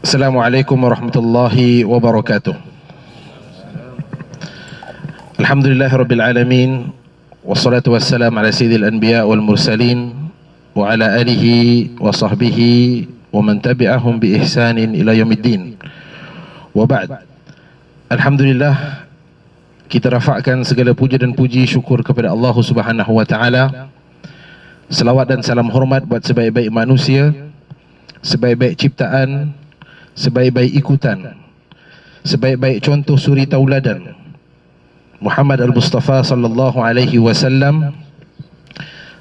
Assalamualaikum warahmatullahi wabarakatuh. Alhamdulillahirabbil alamin wassalatu wassalamu ala sayyidil anbiya wal mursalin wa ala alihi wa sahbihi wa man tabi'ahum bi ihsanin ila yaumiddin. Wa ba'd. Alhamdulillah, kita rafa'kan segala puja dan puji syukur kepada Allah Subhanahu wa taala. Selawat dan salam hormat buat sebaik-baik manusia, sebaik-baik ciptaan, sebaik-baik ikutan, sebaik-baik contoh suri tauladan, Muhammad al-Mustafa sallallahu alaihi wasallam.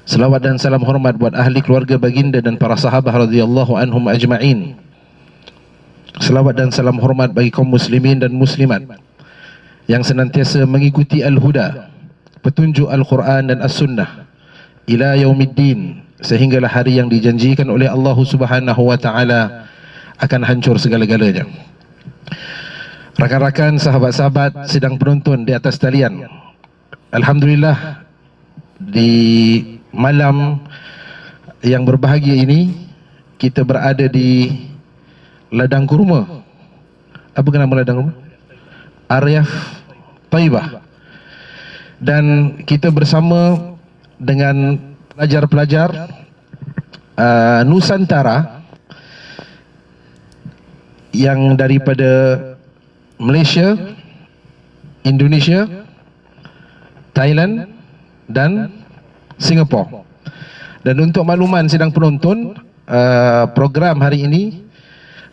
Selawat dan salam hormat buat ahli keluarga baginda dan para sahabat radhiyallahu anhum ajma'in. Selawat dan salam hormat bagi kaum muslimin dan muslimat yang senantiasa mengikuti al-huda, petunjuk Al-Quran dan As-Sunnah ila yaumiddin, sehinggalah hari yang dijanjikan oleh Allah Subhanahu wa taala akan hancur segala-galanya. Rakan-rakan, sahabat-sahabat sedang penonton di atas talian, alhamdulillah, di malam yang berbahagia ini kita berada di ladang kurma. Apa nama ladang kurma? Aryaf Thaibah. Dan kita bersama dengan pelajar-pelajar Nusantara yang daripada Malaysia, Indonesia, Thailand dan Singapura. Dan untuk makluman sidang penonton, program hari ini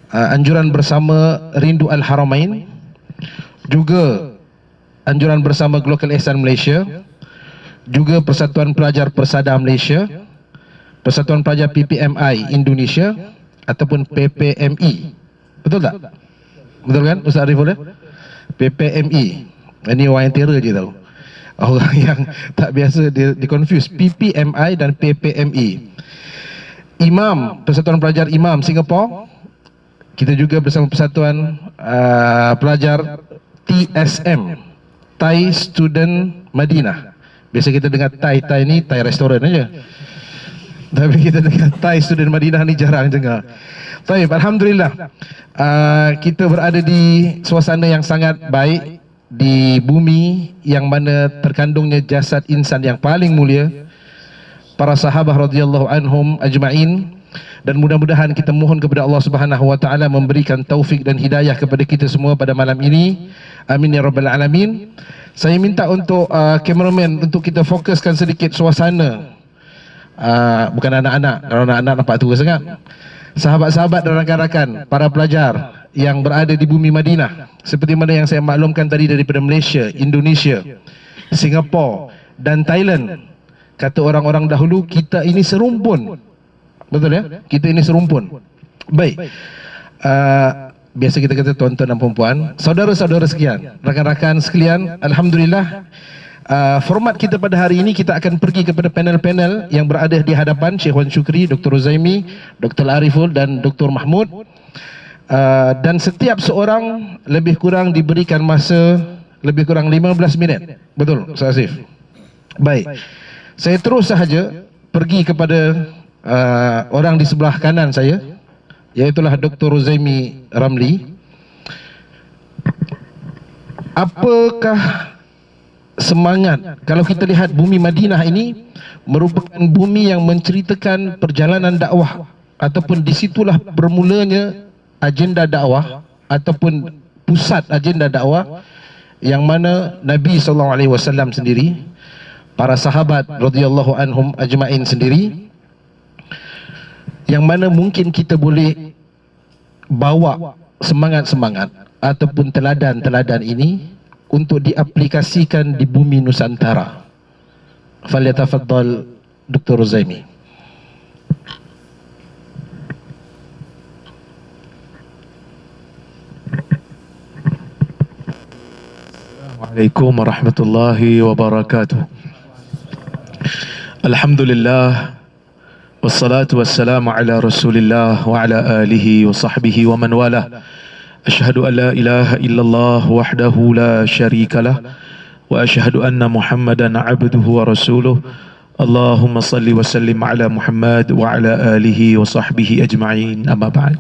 anjuran bersama Rindu Al-Haramain, juga anjuran bersama Global Ihsan Malaysia, juga Persatuan Pelajar Persada Malaysia, Persatuan Pelajar PPMI Indonesia ataupun PPMI. Betul tak? Betul kan Ustaz Arif boleh? PPMI. Ini orang yang terror je tahu. Orang yang tak biasa di confuse PPMI dan PPMI. Imam, Persatuan Pelajar Imam Singapura. Kita juga bersama Persatuan Pelajar TSM, Thai Student Madinah. Biasa kita dengar Thai ni Thai restoran aja. Tapi kita dengar Thai Student Madinah ni jarang dengar. Baik, alhamdulillah. Kita berada di suasana yang sangat baik, di bumi yang mana terkandungnya jasad insan yang paling mulia, para sahabat radhiyallahu anhum ajma'in. Dan mudah-mudahan kita mohon kepada Allah Subhanahu wa taala memberikan taufik dan hidayah kepada kita semua pada malam ini. Amin ya rabbal alamin. Saya minta untuk kameraman untuk kita fokuskan sedikit suasana. Bukan anak-anak, kalau anak-anak nampak tua sangat. Sahabat-sahabat dan rakan-rakan, para pelajar yang berada di bumi Madinah, seperti mana yang saya maklumkan tadi daripada Malaysia, Indonesia, Singapura dan Thailand. Kata orang-orang dahulu, kita ini serumpun. Betul ya? Kita ini serumpun. Baik. Biasa kita kata tuan-tuan dan puan-puan, saudara-saudara sekalian, rakan-rakan sekalian, alhamdulillah, format kita pada hari ini kita akan pergi kepada panel-panel yang berada di hadapan Syekh Wan Syukri, Dr. Ruzaimi, Dr. Ariful dan Dr. Mahmud. Dan setiap seorang lebih kurang diberikan masa lebih kurang 15 minit. Betul, Ustaz Asif? Baik. Saya terus sahaja pergi kepada orang di sebelah kanan saya, iaitulah Dr. Ruzaimi Ramli. Apakah semangat kalau kita lihat bumi Madinah ini merupakan bumi yang menceritakan perjalanan dakwah, ataupun disitulah bermulanya agenda dakwah ataupun pusat agenda dakwah, yang mana Nabi SAW sendiri, para sahabat radhiyallahu anhum ajma'in sendiri, yang mana mungkin kita boleh bawa semangat-semangat ataupun teladan-teladan ini untuk diaplikasikan di bumi Nusantara. Falyatafaddal Dr. Ruzaimi. Assalamualaikum warahmatullahi wabarakatuh. Alhamdulillah, wassalatu wassalamu ala rasulillah wa ala alihi wa sahbihi wa man walah. Asyhadu an la ilaha illallah wahdahu la syarikalah wa asyhadu anna Muhammadan abduhu wa rasuluh. Allahumma salli wa sallim ala Muhammad wa ala alihi wa sahbihi ajma'in. Amma ba'd.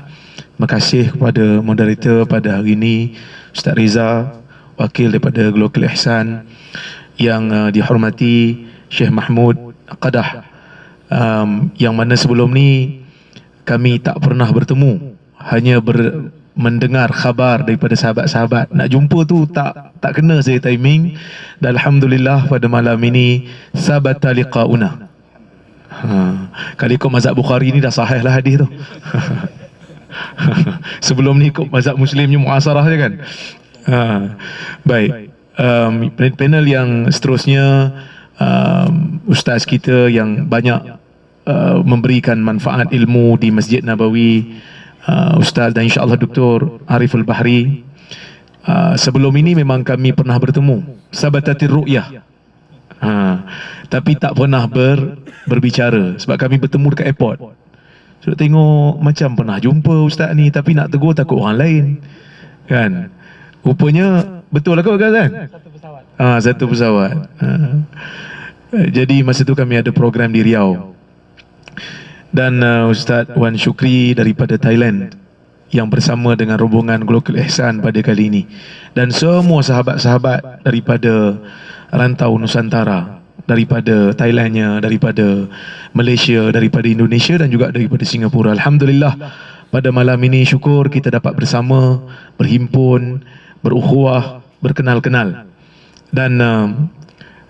Terima kasih kepada moderator pada hari ini, Ustaz Reza, wakil daripada Global Ihsan, yang dihormati Syekh Mahmud Qadah, yang mana sebelum ni kami tak pernah bertemu, hanya mendengar khabar daripada sahabat-sahabat. Nak jumpa tu tak kena saya timing, dan alhamdulillah pada malam ini sabata liqauna. Kalau ikut mazhab Bukhari ni dah sahih lah hadis tu. Sebelum ni ikut mazhab Muslimnya muasarah je kan. Baik, panel yang seterusnya, ustaz kita yang banyak memberikan manfaat ilmu di Masjid Nabawi, Ustaz dan insyaAllah Dr. Ariful Bahri. Sebelum ini memang kami pernah bertemu, sabatatir ru'yah, tapi tak pernah berbicara sebab kami bertemu dekat airport. Sudah tengok macam pernah jumpa Ustaz ni, tapi nak tegur takut orang lain kan. Rupanya betul lah kau kan? Satu pesawat. Jadi masa tu kami ada program di Riau, dan Ustaz Wan Syukri daripada Thailand yang bersama dengan rombongan Global Ihsan pada kali ini, dan semua sahabat-sahabat daripada rantau Nusantara, daripada Thailandnya, daripada Malaysia, daripada Indonesia dan juga daripada Singapura. Alhamdulillah pada malam ini syukur kita dapat bersama, berhimpun, berukhuwah, berkenal-kenal. Dan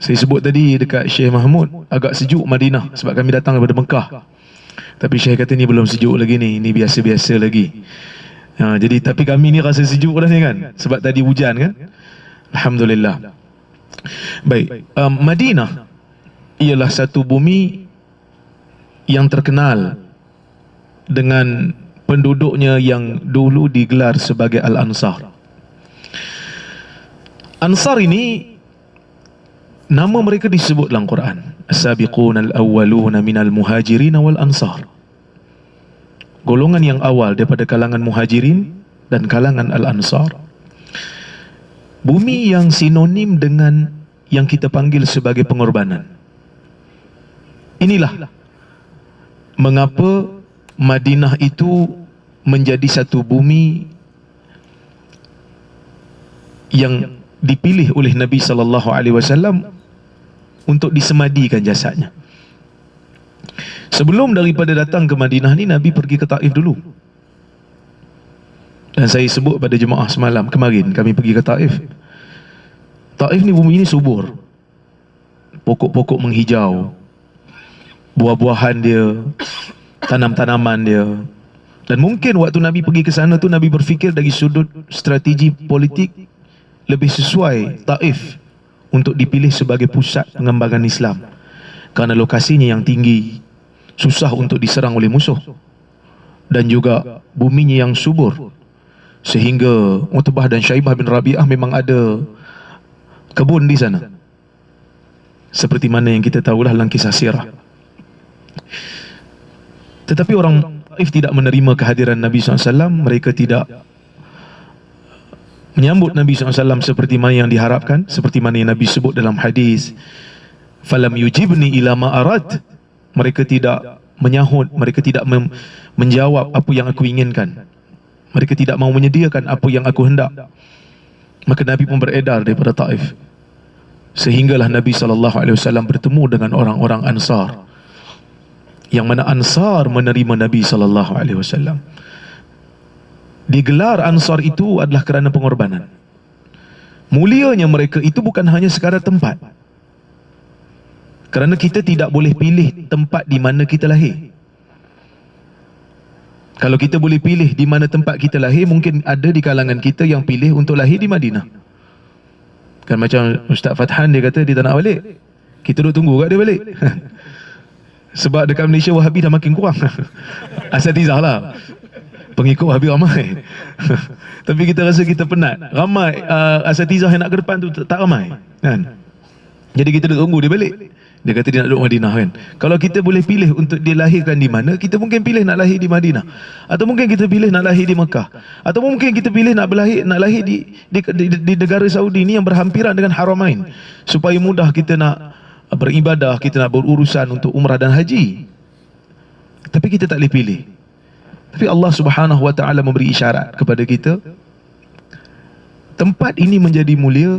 saya sebut tadi dekat Syekh Mahmud, agak sejuk Madinah sebab kami datang daripada Mekah. Tapi Syekh kata ni belum sejuk lagi ni biasa-biasa lagi. Jadi tapi kami ni rasa sejuk dah ni kan, sebab tadi hujan kan. Alhamdulillah. Baik, Madinah ialah satu bumi yang terkenal dengan penduduknya yang dulu digelar sebagai Al-Ansar. Ansar ini nama mereka disebut dalam Quran, As-sabiquna al-awwaluna minal muhajirin wal ansar. Golongan yang awal daripada kalangan muhajirin dan kalangan al-ansar. Bumi yang sinonim dengan yang kita panggil sebagai pengorbanan. Inilah mengapa Madinah itu menjadi satu bumi yang dipilih oleh Nabi sallallahu alaihi wasallam untuk disemadikan jasadnya. Sebelum daripada datang ke Madinah ni, Nabi pergi ke Taif dulu. Dan saya sebut pada jemaah semalam, kemarin kami pergi ke Taif. Taif ni bumi ni subur, pokok-pokok menghijau, buah-buahan dia, tanam-tanaman dia. Dan mungkin waktu Nabi pergi ke sana tu, Nabi berfikir dari sudut strategi politik, lebih sesuai Taif untuk dipilih sebagai pusat pengembangan Islam, kerana lokasinya yang tinggi, susah untuk diserang oleh musuh, dan juga buminya yang subur, sehingga Utbah dan Syaibah bin Rabi'ah memang ada kebun di sana, seperti mana yang kita tahulah dalam kisah sirah. Tetapi orang Taif tidak menerima kehadiran Nabi SAW. Mereka tidak menyambut Nabi SAW seperti mana yang diharapkan, seperti mana yang Nabi sebut dalam hadis, falam yujibni ila ma arad. Mereka tidak menyahut, mereka tidak menjawab apa yang aku inginkan, mereka tidak mau menyediakan apa yang aku hendak. Maka Nabi pun beredar daripada Taif, sehinggalah Nabi SAW bertemu dengan orang-orang Ansar, yang mana Ansar menerima Nabi SAW. Digelar Ansar itu adalah kerana pengorbanan. Mulianya mereka itu bukan hanya sekadar tempat, kerana kita tidak boleh pilih tempat di mana kita lahir. Kalau kita boleh pilih di mana tempat kita lahir, mungkin ada di kalangan kita yang pilih untuk lahir di Madinah. Kan macam Ustaz Fathan, dia kata dia tak nak balik, kita duduk tunggu kat dia balik. Sebab dekat Malaysia Wahabi dah makin kurang. Asatizah lah, pengikut Wahabi ramai. Tapi kita rasa kita penat, ramai asatizah yang nak ke depan tu tak ramai kan. Jadi kita duduk tunggu dia balik. Dia kata dia nak duduk Madinah kan. Kalau kita boleh pilih untuk dilahirkan di mana, kita mungkin pilih nak lahir di Madinah, atau mungkin kita pilih nak lahir di Mekah, atau mungkin kita pilih nak lahir di negara Saudi ni yang berhampiran dengan Haramain, supaya mudah kita nak beribadah, kita nak berurusan untuk umrah dan haji. Tapi kita tak boleh pilih. Tapi Allah Subhanahu wa taala memberi isyarat kepada kita, tempat ini menjadi mulia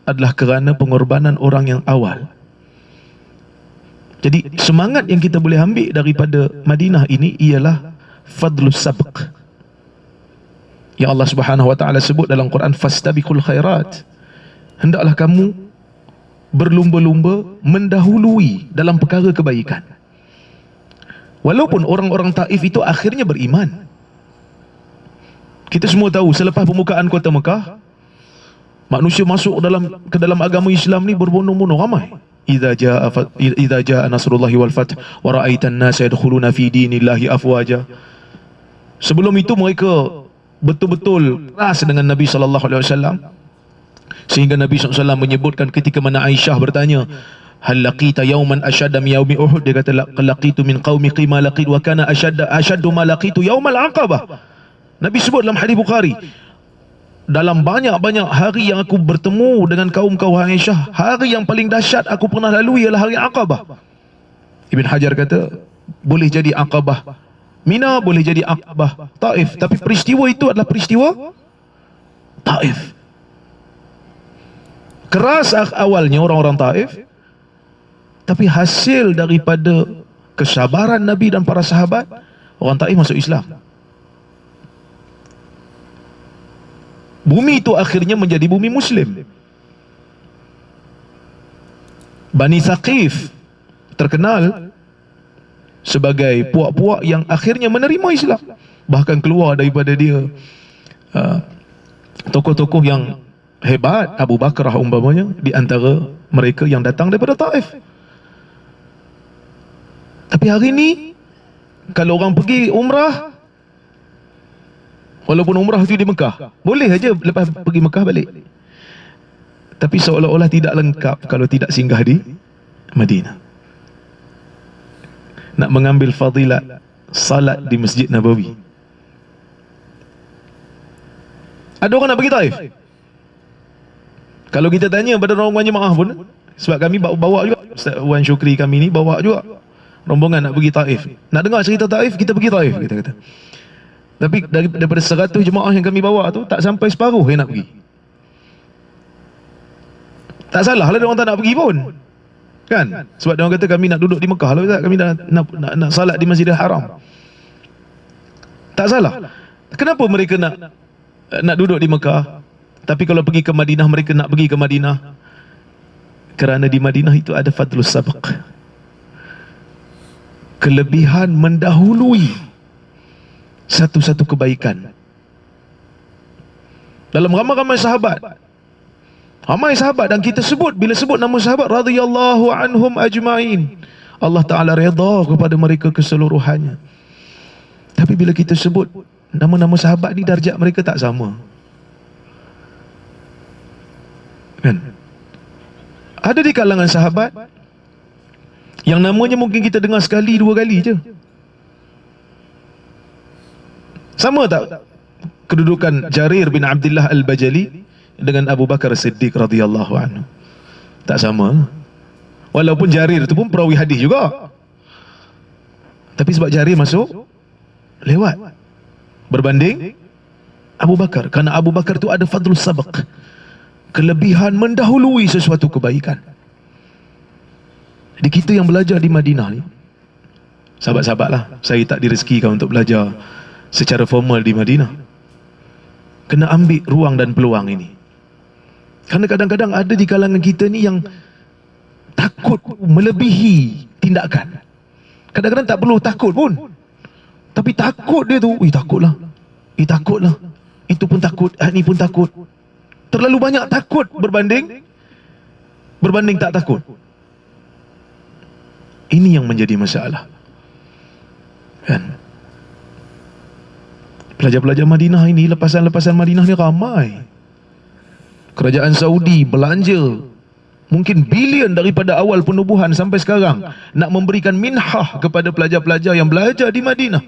adalah kerana pengorbanan orang yang awal. Jadi semangat yang kita boleh ambil daripada Madinah ini ialah fadlus sabq, yang Allah Subhanahu wa taala sebut dalam Quran, fastabiqul khairat. Hendaklah kamu berlumba-lumba mendahului dalam perkara kebaikan. Walaupun orang-orang Taif itu akhirnya beriman. Kita semua tahu selepas pembukaan kota Mekah, manusia masuk ke dalam agama Islam ni berbondong-bondong ramai. Idza jaa nasrullahi wal fath wa ra'aitan nasa yadkhuluna fi dinillahi afwaja. Sebelum itu mereka betul-betul keras dengan Nabi sallallahu alaihi wasallam, sehingga Nabi sallallahu alaihi wasallam menyebutkan ketika mana Aisyah bertanya, hal laqita yawman ashadda min yaumi Uhud, dia kata laqitu min qaumi qima laqit wa kana ashaddu ma laqitu yaumal aqabah. Nabi sebut dalam hadis Bukhari, dalam banyak-banyak hari yang aku bertemu dengan kaum-kaum Aisyah, hari yang paling dahsyat aku pernah lalui ialah hari Aqabah. Ibn Hajar kata boleh jadi Aqabah Mina, boleh jadi Aqabah Taif, tapi peristiwa itu adalah peristiwa Taif. Keras awalnya orang-orang Taif, tapi hasil daripada kesabaran Nabi dan para sahabat, orang Taif masuk Islam. Bumi itu akhirnya menjadi bumi Muslim. Bani Thaqif terkenal sebagai puak-puak yang akhirnya menerima Islam. Bahkan keluar daripada dia tokoh-tokoh yang hebat, Abu Bakrah umpamanya, di antara mereka yang datang daripada Taif. Tapi hari ini kalau orang pergi umrah, walaupun umrah itu di Mekah, boleh saja lepas pergi Mekah balik, tapi seolah-olah tidak lengkap kalau tidak singgah di Madinah. Nak mengambil fadilat salat di Masjid Nabawi. Ada orang nak pergi Taif? Kalau kita tanya pada rombongan jemaah pun, sebab kami bawa juga, Ustaz Wan Syukri kami ni bawa juga rombongan nak pergi Taif. Nak dengar cerita Taif, kita pergi Taif, kita kata. Tapi daripada 100 jemaah yang kami bawa tu, tak sampai separuh yang nak pergi. Tak salah lah orang tak nak pergi pun, kan? Sebab dia orang kata kami nak duduk di Mekah lah, kami nak salat di Masjidil Haram. Tak salah. Kenapa mereka nak duduk di Mekah, tapi kalau pergi ke Madinah mereka nak pergi ke Madinah? Kerana di Madinah itu ada fadlus sabq, kelebihan mendahului satu-satu kebaikan. Dalam ramai-ramai sahabat, ramai sahabat, dan kita sebut, bila sebut nama sahabat, radhiyallahu anhum ajma'in, Allah Ta'ala redha kepada mereka keseluruhannya. Tapi bila kita sebut nama-nama sahabat ni, darjat mereka tak sama, kan? Ada di kalangan sahabat yang namanya mungkin kita dengar sekali, dua kali je. Sama tak kedudukan Jarir bin Abdullah Al-Bajali dengan Abu Bakar Siddiq radhiyallahu anhu? Tak sama. Walaupun Jarir itu pun perawi hadis juga, tapi sebab Jarir masuk lewat berbanding Abu Bakar, kerana Abu Bakar itu ada fadlus sabq, kelebihan mendahului sesuatu kebaikan. Jadi kita yang belajar di Madinah ni, sahabat-sahabat lah, saya tak direzekikan untuk belajar secara formal di Madinah, kena ambil ruang dan peluang ini. Kerana kadang-kadang ada di kalangan kita ni yang takut melebihi tindakan. Kadang-kadang tak perlu takut pun, tapi takut dia tu, takutlah, takutlah, itu pun takut, ni pun takut. Terlalu banyak takut berbanding tak takut. Ini yang menjadi masalah, kan? Pelajar-pelajar Madinah ini, lepasan-lepasan Madinah ni ramai. Kerajaan Saudi belanja mungkin bilion daripada awal penubuhan sampai sekarang, nak memberikan minhah kepada pelajar-pelajar yang belajar di Madinah,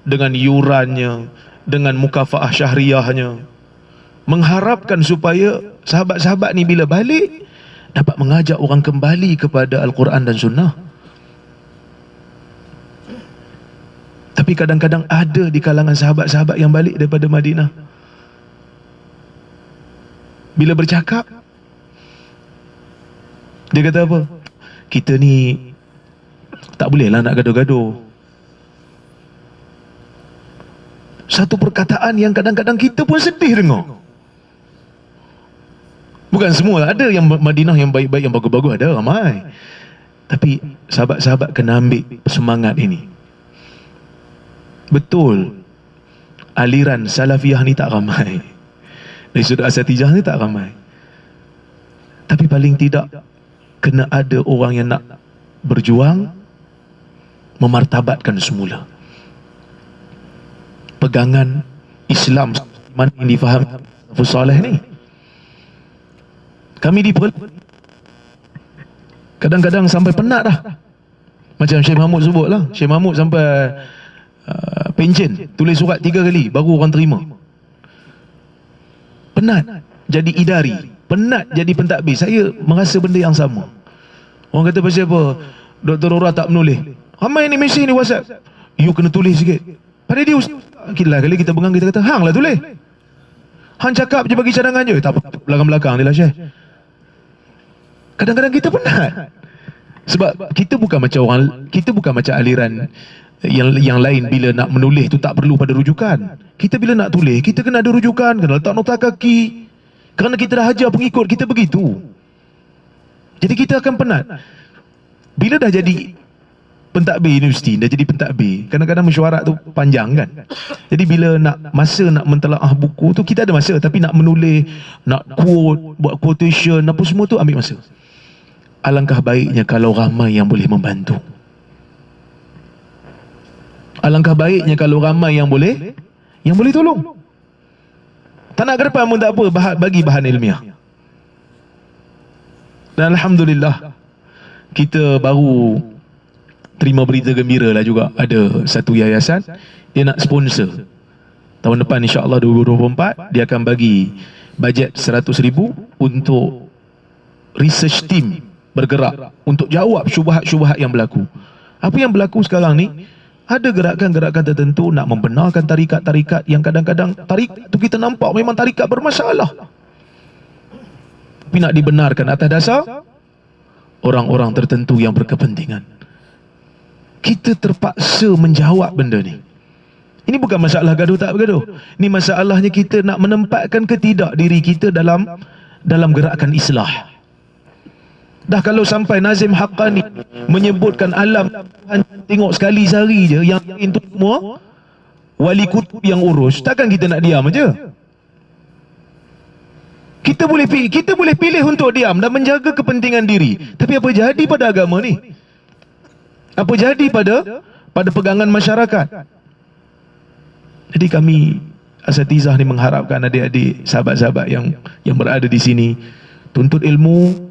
dengan yurannya, dengan mukafaah syahriahnya, mengharapkan supaya sahabat-sahabat ni bila balik dapat mengajak orang kembali kepada Al-Quran dan Sunnah. Tapi Tapi kadang-kadang ada di kalangan sahabat-sahabat yang balik daripada Madinah, bila bercakap, dia kata apa? Kita ni tak bolehlah nak gaduh-gaduh. Satu perkataan yang kadang-kadang kita pun sedih dengar. Bukan semua, ada yang Madinah yang baik-baik, yang bagus-bagus, ada ramai. Tapi sahabat-sahabat kena ambil semangat ini. Betul, aliran Salafiyah ni tak ramai, dari sudut Asatijah ni tak ramai. Tapi paling tidak kena ada orang yang nak berjuang memartabatkan semula pegangan Islam mana yang difahami salafus salih ni. Kami kadang-kadang sampai penat dah. Macam Syekh Mahmud sebut lah, Syekh Mahmud sampai pencen, tulis surat 3 kali baru orang terima. Penat jadi idari, penat jadi pentadbir. Saya merasa benda yang sama. Orang kata pasal apa, Dr. Rora tak menulis. Ramai ni mesej ni WhatsApp, you kena tulis sikit. Pada dia lah, kali kita bengang, kita kata hang lah tulis. Hang cakap je bagi cadangan je, tak apa, belakang-belakang dia lah Syekh. Kadang-kadang kita penat. Sebab kita bukan macam orang, kita bukan macam aliran yang lain. Bila nak menulis tu tak perlu pada rujukan. Kita bila nak tulis, kita kena ada rujukan, kena letak nota kaki. Kerana kita dah hajar pengikut kita begitu. Jadi kita akan penat. Bila dah jadi pentadbir universiti, dah jadi pentadbir, kadang-kadang mesyuarat tu panjang kan. Jadi bila nak masa nak mentelaah buku tu, kita ada masa. Tapi nak menulis, nak quote, buat quotation, apa semua tu ambil masa. Alangkah baiknya kalau ramai yang boleh membantu. Alangkah baiknya kalau ramai yang boleh tolong. Tak nak ke depan pun tak apa, bagi bahan ilmiah. Dan Alhamdulillah, kita baru terima berita gembira lah juga. Ada satu yayasan, dia nak sponsor. Tahun depan insyaAllah 2024, dia akan bagi bajet 100,000 untuk research team bergerak untuk jawab syubhat-syubhat yang berlaku. Apa yang berlaku sekarang ni, ada gerakan-gerakan tertentu nak membenarkan tarikat-tarikat yang kadang-kadang tarikat tu kita nampak memang tarikat bermasalah, tapi nak dibenarkan atas dasar orang-orang tertentu yang berkepentingan. Kita terpaksa menjawab benda ni. Ini bukan masalah gaduh tak bergaduh. Ini masalahnya kita nak menempatkan ke tidak diri kita dalam gerakan islah. Dah kalau sampai Nazim Haqqani menyebutkan alam Tuhan tengok sekali sehari je, yang lain tu semua wali kutub yang urus, takkan kita nak diam aja? Kita boleh pilih untuk diam dan menjaga kepentingan diri. Tapi apa jadi pada agama ni? Apa jadi pada pegangan masyarakat? Jadi kami Asatizah ni mengharapkan adik-adik, sahabat-sahabat yang berada di sini, tuntut ilmu,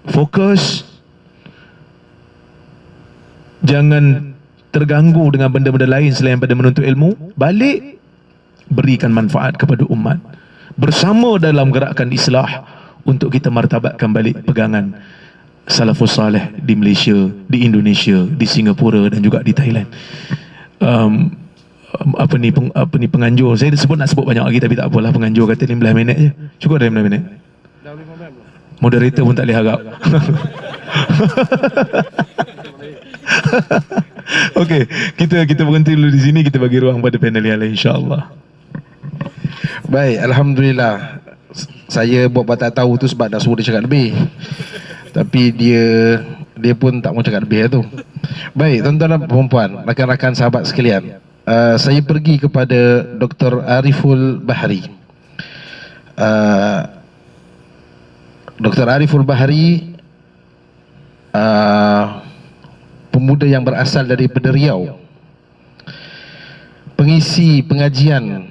fokus, jangan terganggu dengan benda-benda lain selain pada menuntut ilmu. Balik, berikan manfaat kepada umat bersama dalam gerakan islah untuk kita martabatkan balik pegangan salafus salih di Malaysia, di Indonesia, di Singapura dan juga di Thailand. Penganjur, saya nak sebut banyak lagi tapi tak apalah. Penganjur kata 15 minit je, cukup dah 15 minit. Moderator pun tak boleh harap. Okey, kita berhenti dulu di sini, kita bagi ruang pada panel yang lain insya-Allah. Baik, Alhamdulillah. Saya buat tak tahu tu sebab dah suruh dia cakap lebih. Tapi dia pun tak mau cakap lebih tu. Baik, tuan-tuan dan puan-puan, rakan-rakan sahabat sekalian, saya pergi kepada Dr. Ariful Bahri. Dr. Ariful Bahri, pemuda yang berasal daripada Riau, pengisi pengajian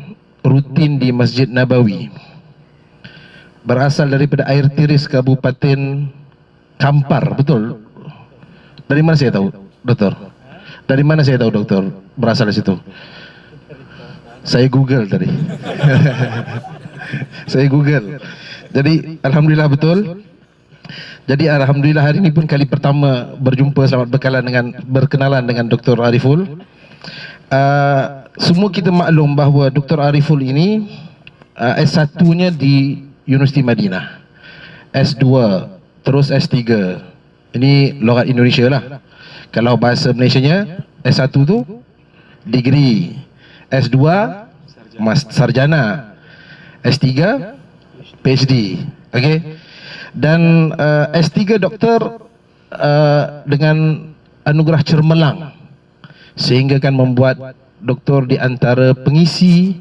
rutin di Masjid Nabawi, berasal daripada air tiris Kabupaten Kampar. Betul? Dari mana saya tahu, Doktor? Dari mana saya tahu Doktor berasal dari situ? Saya Google tadi. Saya Google. Jadi Alhamdulillah betul. Jadi Alhamdulillah hari ini pun kali pertama berjumpa, selamat berkenalan dengan Dr. Ariful. Semua kita maklum bahawa Dr. Ariful ini S1-nya di Universiti Madinah, S2, terus S3. Ini logat Indonesia lah. Kalau bahasa Malaysianya, S1 tu degree, S2 sarjana, S3 PhD. Okey. Dan S3 doktor dengan anugerah cermelang, sehingga kan membuat doktor di antara pengisi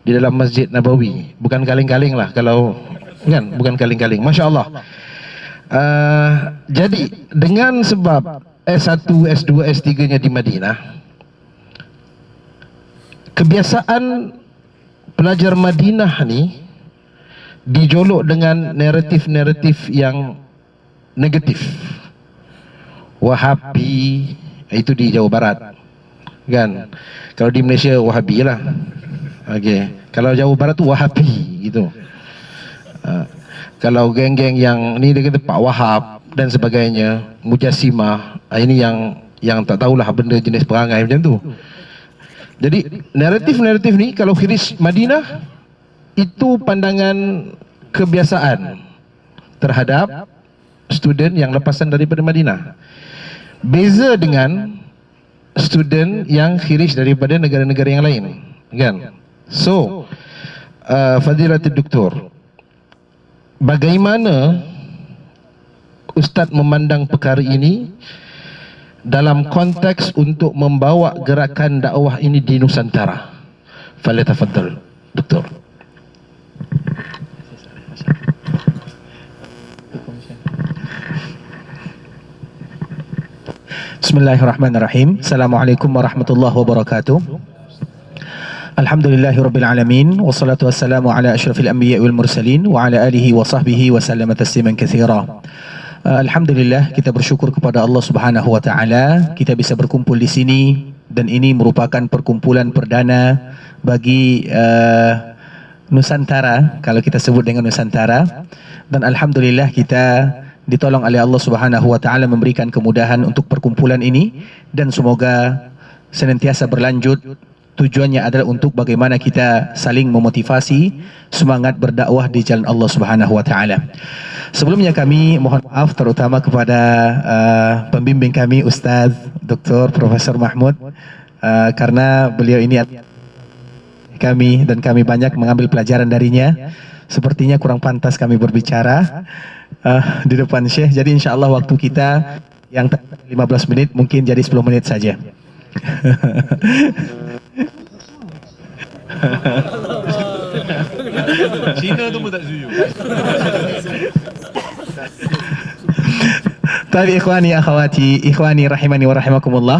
di dalam Masjid Nabawi. Bukan kaleng-kaleng lah kalau kan, bukan kaleng-kaleng. Masya-Allah. Jadi dengan sebab S1, S2, S3-nya di Madinah, kebiasaan pelajar Madinah ni dijolok dengan naratif-naratif yang negatif. Wahabi, itu di Jawa Barat. Kan? Kalau di Malaysia Wahabi lah. Okey. Kalau Jawa Barat tu Wahabi gitu. Kalau geng-geng yang ni dia kata Pak Wahab dan sebagainya, Mujassimah, ini yang tak tahulah benda jenis perangai macam tu. Jadi naratif-naratif ni kalau khusus Madinah, itu pandangan kebiasaan terhadap student yang lepasan daripada Madinah. Beza dengan student yang khusus daripada negara-negara yang lain, kan? So, Fadilatul Doktor, bagaimana Ustaz memandang perkara ini dalam konteks untuk membawa gerakan dakwah ini di Nusantara? Falyatafaddal, Doktor. Bismillahirrahmanirrahim. Assalamualaikum warahmatullahi wabarakatuh. Alhamdulillahirabbil alamin, wassalatu wassalamu ala asyrafil anbiya'i wal mursalin wa ala alihi wa sahbihi wa sallama tasliman katsira. Alhamdulillah, kita bersyukur kepada Allah Subhanahu wa taala kita bisa berkumpul di sini, dan ini merupakan perkumpulan perdana bagi Nusantara, kalau kita sebut dengan Nusantara. Dan alhamdulillah kita ditolong oleh Allah Subhanahu wa taala memberikan kemudahan untuk perkumpulan ini, dan semoga senantiasa berlanjut. Tujuannya adalah untuk bagaimana kita saling memotivasi semangat berdakwah di jalan Allah Subhanahu wa taala. Sebelumnya kami mohon maaf terutama kepada pembimbing kami Ustaz Dr. Profesor Mahmud, karena beliau ini kami dan kami banyak mengambil pelajaran darinya. Sepertinya kurang pantas kami berbicara di depan Syekh. Jadi insya-Allah waktu kita yang 15 menit mungkin jadi 10 menit saja. Cina tu pun tak setuju. Tapi ikhwani akhwati, ikhwani rahimani wa rahimakumullah,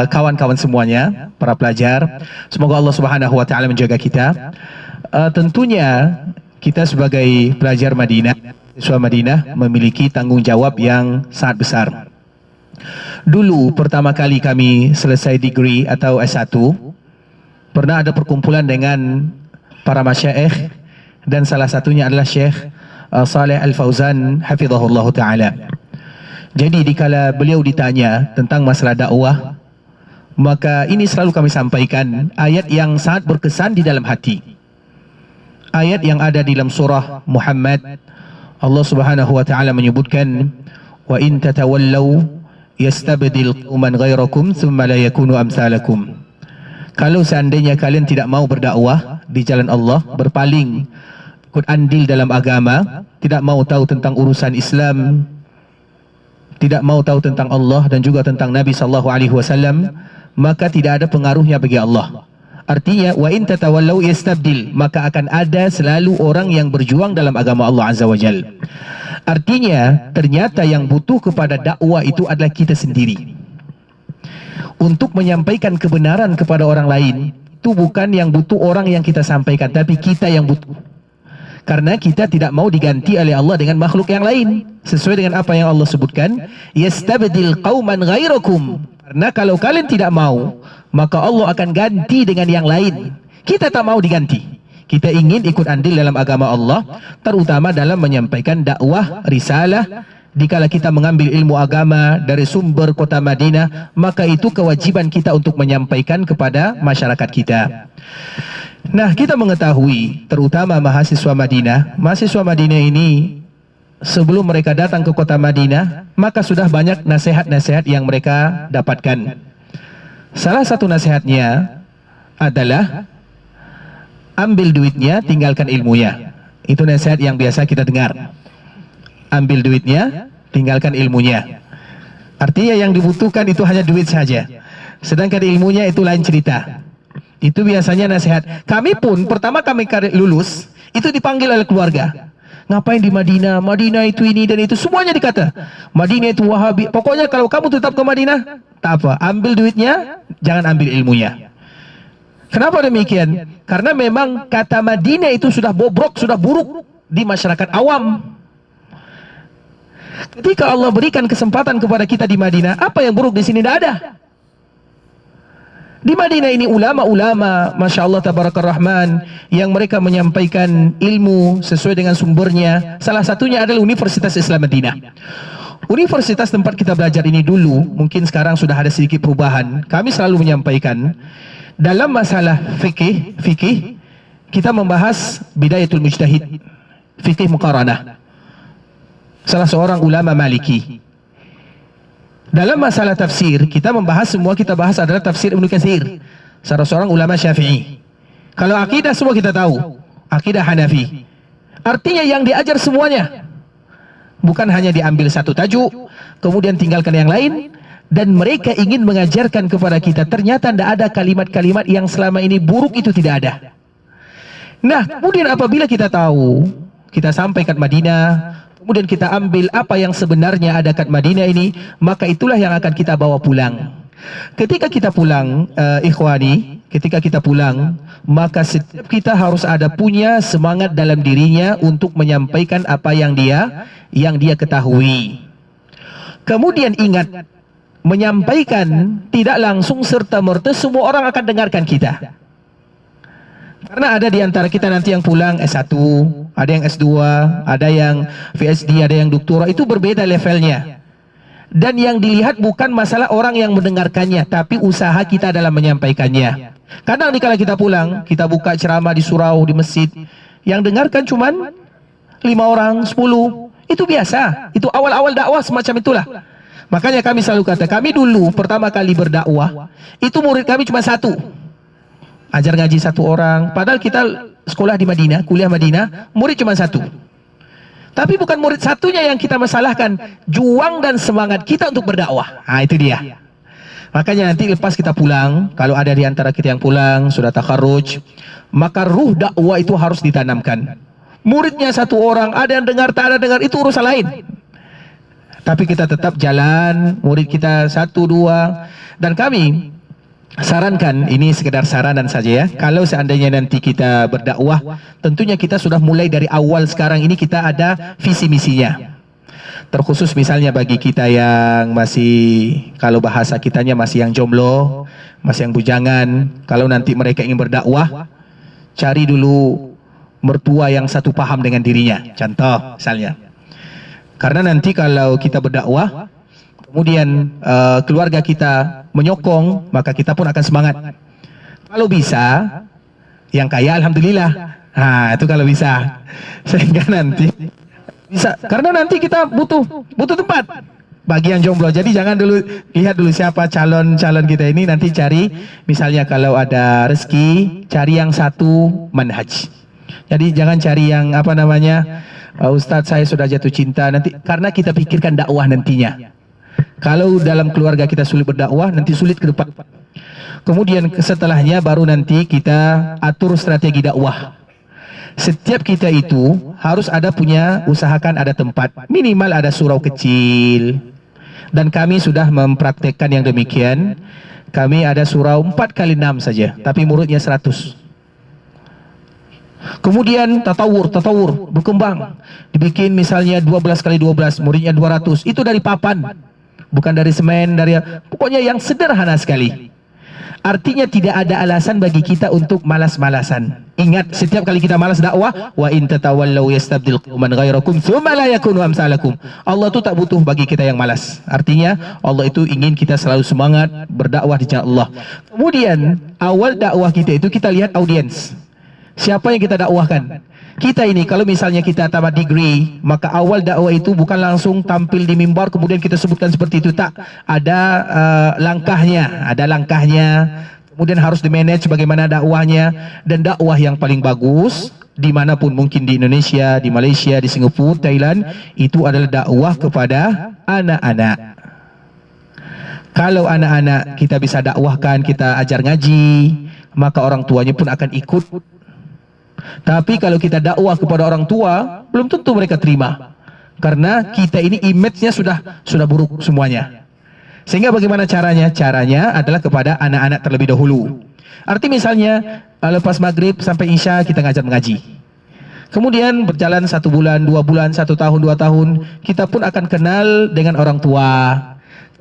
kawan-kawan semuanya, para pelajar, semoga Allah Subhanahu wa taala menjaga kita. Tentunya kita sebagai pelajar Madinah, siswa Madinah, memiliki tanggung jawab yang sangat besar. Dulu pertama kali kami selesai degree atau S1, pernah ada perkumpulan dengan para masyaikh, dan salah satunya adalah Syekh Saleh Al-Fauzan hafizahullah taala. Jadi dikala beliau ditanya tentang masalah dakwah, maka ini selalu kami sampaikan ayat yang sangat berkesan di dalam hati. Ayat yang ada di dalam surah Muhammad, Allah Subhanahu wa taala menyebutkan, wa in tatawallaw yastabdil qauman ghairakum thumma la yakunu amsalakum. Kalau seandainya kalian tidak mau berdakwah di jalan Allah, berpaling, ikut andil dalam agama, tidak mau tahu tentang urusan Islam, tidak mau tahu tentang Allah dan juga tentang Nabi sallallahu alaihi wasallam, maka tidak ada pengaruhnya bagi Allah. Artinya wa in tatawallaw yastabdil, maka akan ada selalu orang yang berjuang dalam agama Allah Azza wa Jalla. Artinya ternyata yang butuh kepada dakwah itu adalah kita sendiri. Untuk menyampaikan kebenaran kepada orang lain, itu bukan yang butuh orang yang kita sampaikan, tapi kita yang butuh. Karena kita tidak mau diganti oleh Allah dengan makhluk yang lain. Sesuai dengan apa yang Allah sebutkan, yastabdil qauman ghairakum. Karena kalau kalian tidak mau, maka Allah akan ganti dengan yang lain. Kita tak mau diganti. Kita ingin ikut andil dalam agama Allah, terutama dalam menyampaikan dakwah, risalah, dikala kita mengambil ilmu agama dari sumber kota Madinah, maka itu kewajiban kita untuk menyampaikan kepada masyarakat kita. Nah, kita mengetahui terutama mahasiswa Madinah ini sebelum mereka datang ke kota Madinah, maka sudah banyak nasihat-nasihat yang mereka dapatkan. Salah satu nasihatnya adalah ambil duitnya, tinggalkan ilmunya. Itu nasihat yang biasa kita dengar. Ambil duitnya, tinggalkan ilmunya. Artinya yang dibutuhkan itu hanya duit saja. Sedangkan ilmunya itu lain cerita. Itu biasanya nasihat. Kami pun pertama kami lulus, itu dipanggil oleh keluarga. Ngapain di Madinah? Madinah itu ini dan itu, semuanya dikata. Madinah itu Wahabi. Pokoknya kalau kamu tetap ke Madinah, tak apa. Ambil duitnya, jangan ambil ilmunya. Kenapa demikian? Karena memang kata Madinah itu sudah bobrok, sudah buruk di masyarakat awam. Ketika Allah berikan kesempatan kepada kita di Madinah, apa yang buruk di sini? Tidak ada. Di Madinah ini ulama-ulama, Masya Allah Tabarakallah Rahman, yang mereka menyampaikan ilmu sesuai dengan sumbernya. Salah satunya adalah Universitas Islam Madinah. Universitas tempat kita belajar ini dulu, mungkin sekarang sudah ada sedikit perubahan. Kami selalu menyampaikan, dalam masalah fikih, kita membahas Bidayatul Mujtahid, fikih muqaranah. Salah seorang ulama Maliki. Dalam masalah tafsir, kita membahas semua kita bahas adalah tafsir Ibnu Katsir, salah seorang ulama Syafi'i. Kalau akidah semua kita tahu, akidah Hanafi. Artinya yang diajar semuanya. Bukan hanya diambil satu tajuk, kemudian tinggalkan yang lain, dan mereka ingin mengajarkan kepada kita, ternyata tidak ada kalimat-kalimat yang selama ini buruk itu tidak ada. Nah, kemudian apabila kita tahu, kita sampai ke Madinah, kemudian kita ambil apa yang sebenarnya ada kat Madinah ini, maka itulah yang akan kita bawa pulang. Ketika kita pulang, ikhwani, ketika kita pulang, maka setiap kita harus ada punya semangat dalam dirinya untuk menyampaikan apa yang dia ketahui. Kemudian ingat, menyampaikan tidak langsung serta-merta semua orang akan dengarkan kita. Karena ada di antara kita nanti yang pulang S1, ada yang S2, ada yang PhD, ada yang doktora, itu berbeda levelnya. Dan yang dilihat bukan masalah orang yang mendengarkannya, tapi usaha kita dalam menyampaikannya. Kadang dikala kita pulang, kita buka ceramah di surau, di masjid, yang dengarkan cuman 5 orang, 10, itu biasa. Itu awal-awal dakwah semacam itulah. Makanya kami selalu kata, kami dulu pertama kali berdakwah, itu murid kami cuma 1. Ajar ngaji 1 orang, padahal kita sekolah di Madinah, kuliah Madinah, murid cuma 1. Tapi bukan murid satunya yang kita masalahkan, juang dan semangat kita untuk berdakwah. Nah, itu dia. Makanya nanti lepas kita pulang, kalau ada di antara kita yang pulang, sudah takharruj, maka ruh dakwah itu harus ditanamkan. Muridnya 1 orang, ada yang dengar, tak ada dengar, itu urusan lain. Tapi kita tetap jalan, murid kita 1, 2, dan kami sarankan, ini sekedar saranan saja ya, kalau seandainya nanti kita berdakwah, tentunya kita sudah mulai dari awal sekarang ini kita ada visi misinya. Terkhusus misalnya bagi kita yang masih, kalau bahasa kitanya masih yang jomblo, masih yang bujangan, kalau nanti mereka ingin berdakwah, cari dulu mertua yang satu paham dengan dirinya. Contoh misalnya, karena nanti kalau kita berdakwah, kemudian keluarga kita menyokong, maka kita pun akan semangat. Kalau bisa, yang kaya alhamdulillah. Nah, itu kalau bisa. Sehingga nanti bisa, karena nanti kita butuh tempat bagi yang jomblo. Jadi jangan dulu lihat dulu siapa calon-calon kita ini, nanti cari misalnya kalau ada rezeki, cari yang satu manhaj. Jadi jangan cari yang apa namanya, Ustadz saya sudah jatuh cinta nanti, karena kita pikirkan dakwah nantinya. Kalau dalam keluarga kita sulit berdakwah, nanti sulit ke depan. Kemudian setelahnya baru nanti kita atur strategi dakwah. Setiap kita itu harus ada punya, usahakan ada tempat. Minimal ada surau kecil. Dan kami sudah mempraktekkan yang demikian. Kami ada surau 4x6 saja, tapi muridnya 100. Kemudian tatawur berkembang. Dibikin misalnya 12x12, muridnya 200. Itu dari papan. Bukan dari semen, dari pokoknya yang sederhana sekali. Artinya tidak ada alasan bagi kita untuk malas-malasan. Ingat, setiap kali kita malas dakwah, wa in tatawallaw yastabdil qauman ghairakum tsumma la yakunu amsalakum. Allah itu tak butuh bagi kita yang malas. Artinya Allah itu ingin kita selalu semangat berdakwah di jalan Allah. Kemudian awal dakwah kita itu kita lihat audiens. Siapa yang kita dakwahkan? Kita ini kalau misalnya kita tamat degree, maka awal dakwah itu bukan langsung tampil di mimbar kemudian kita sebutkan seperti itu, tak. Ada langkahnya, kemudian harus di-manage bagaimana dakwahnya, dan dakwah yang paling bagus dimanapun mungkin di Indonesia, di Malaysia, di Singapura, Thailand, itu adalah dakwah kepada anak-anak. Kalau anak-anak kita bisa dakwahkan, kita ajar ngaji, maka orang tuanya pun akan ikut. Tapi kalau kita dakwah kepada orang tua, belum tentu mereka terima. Karena kita ini image-nya sudah buruk semuanya. Sehingga bagaimana caranya? Caranya adalah kepada anak-anak terlebih dahulu. Arti misalnya lepas maghrib sampai isya kita ngajar mengaji. Kemudian berjalan 1 bulan, 2 bulan, 1 tahun, 2 tahun, kita pun akan kenal dengan orang tua.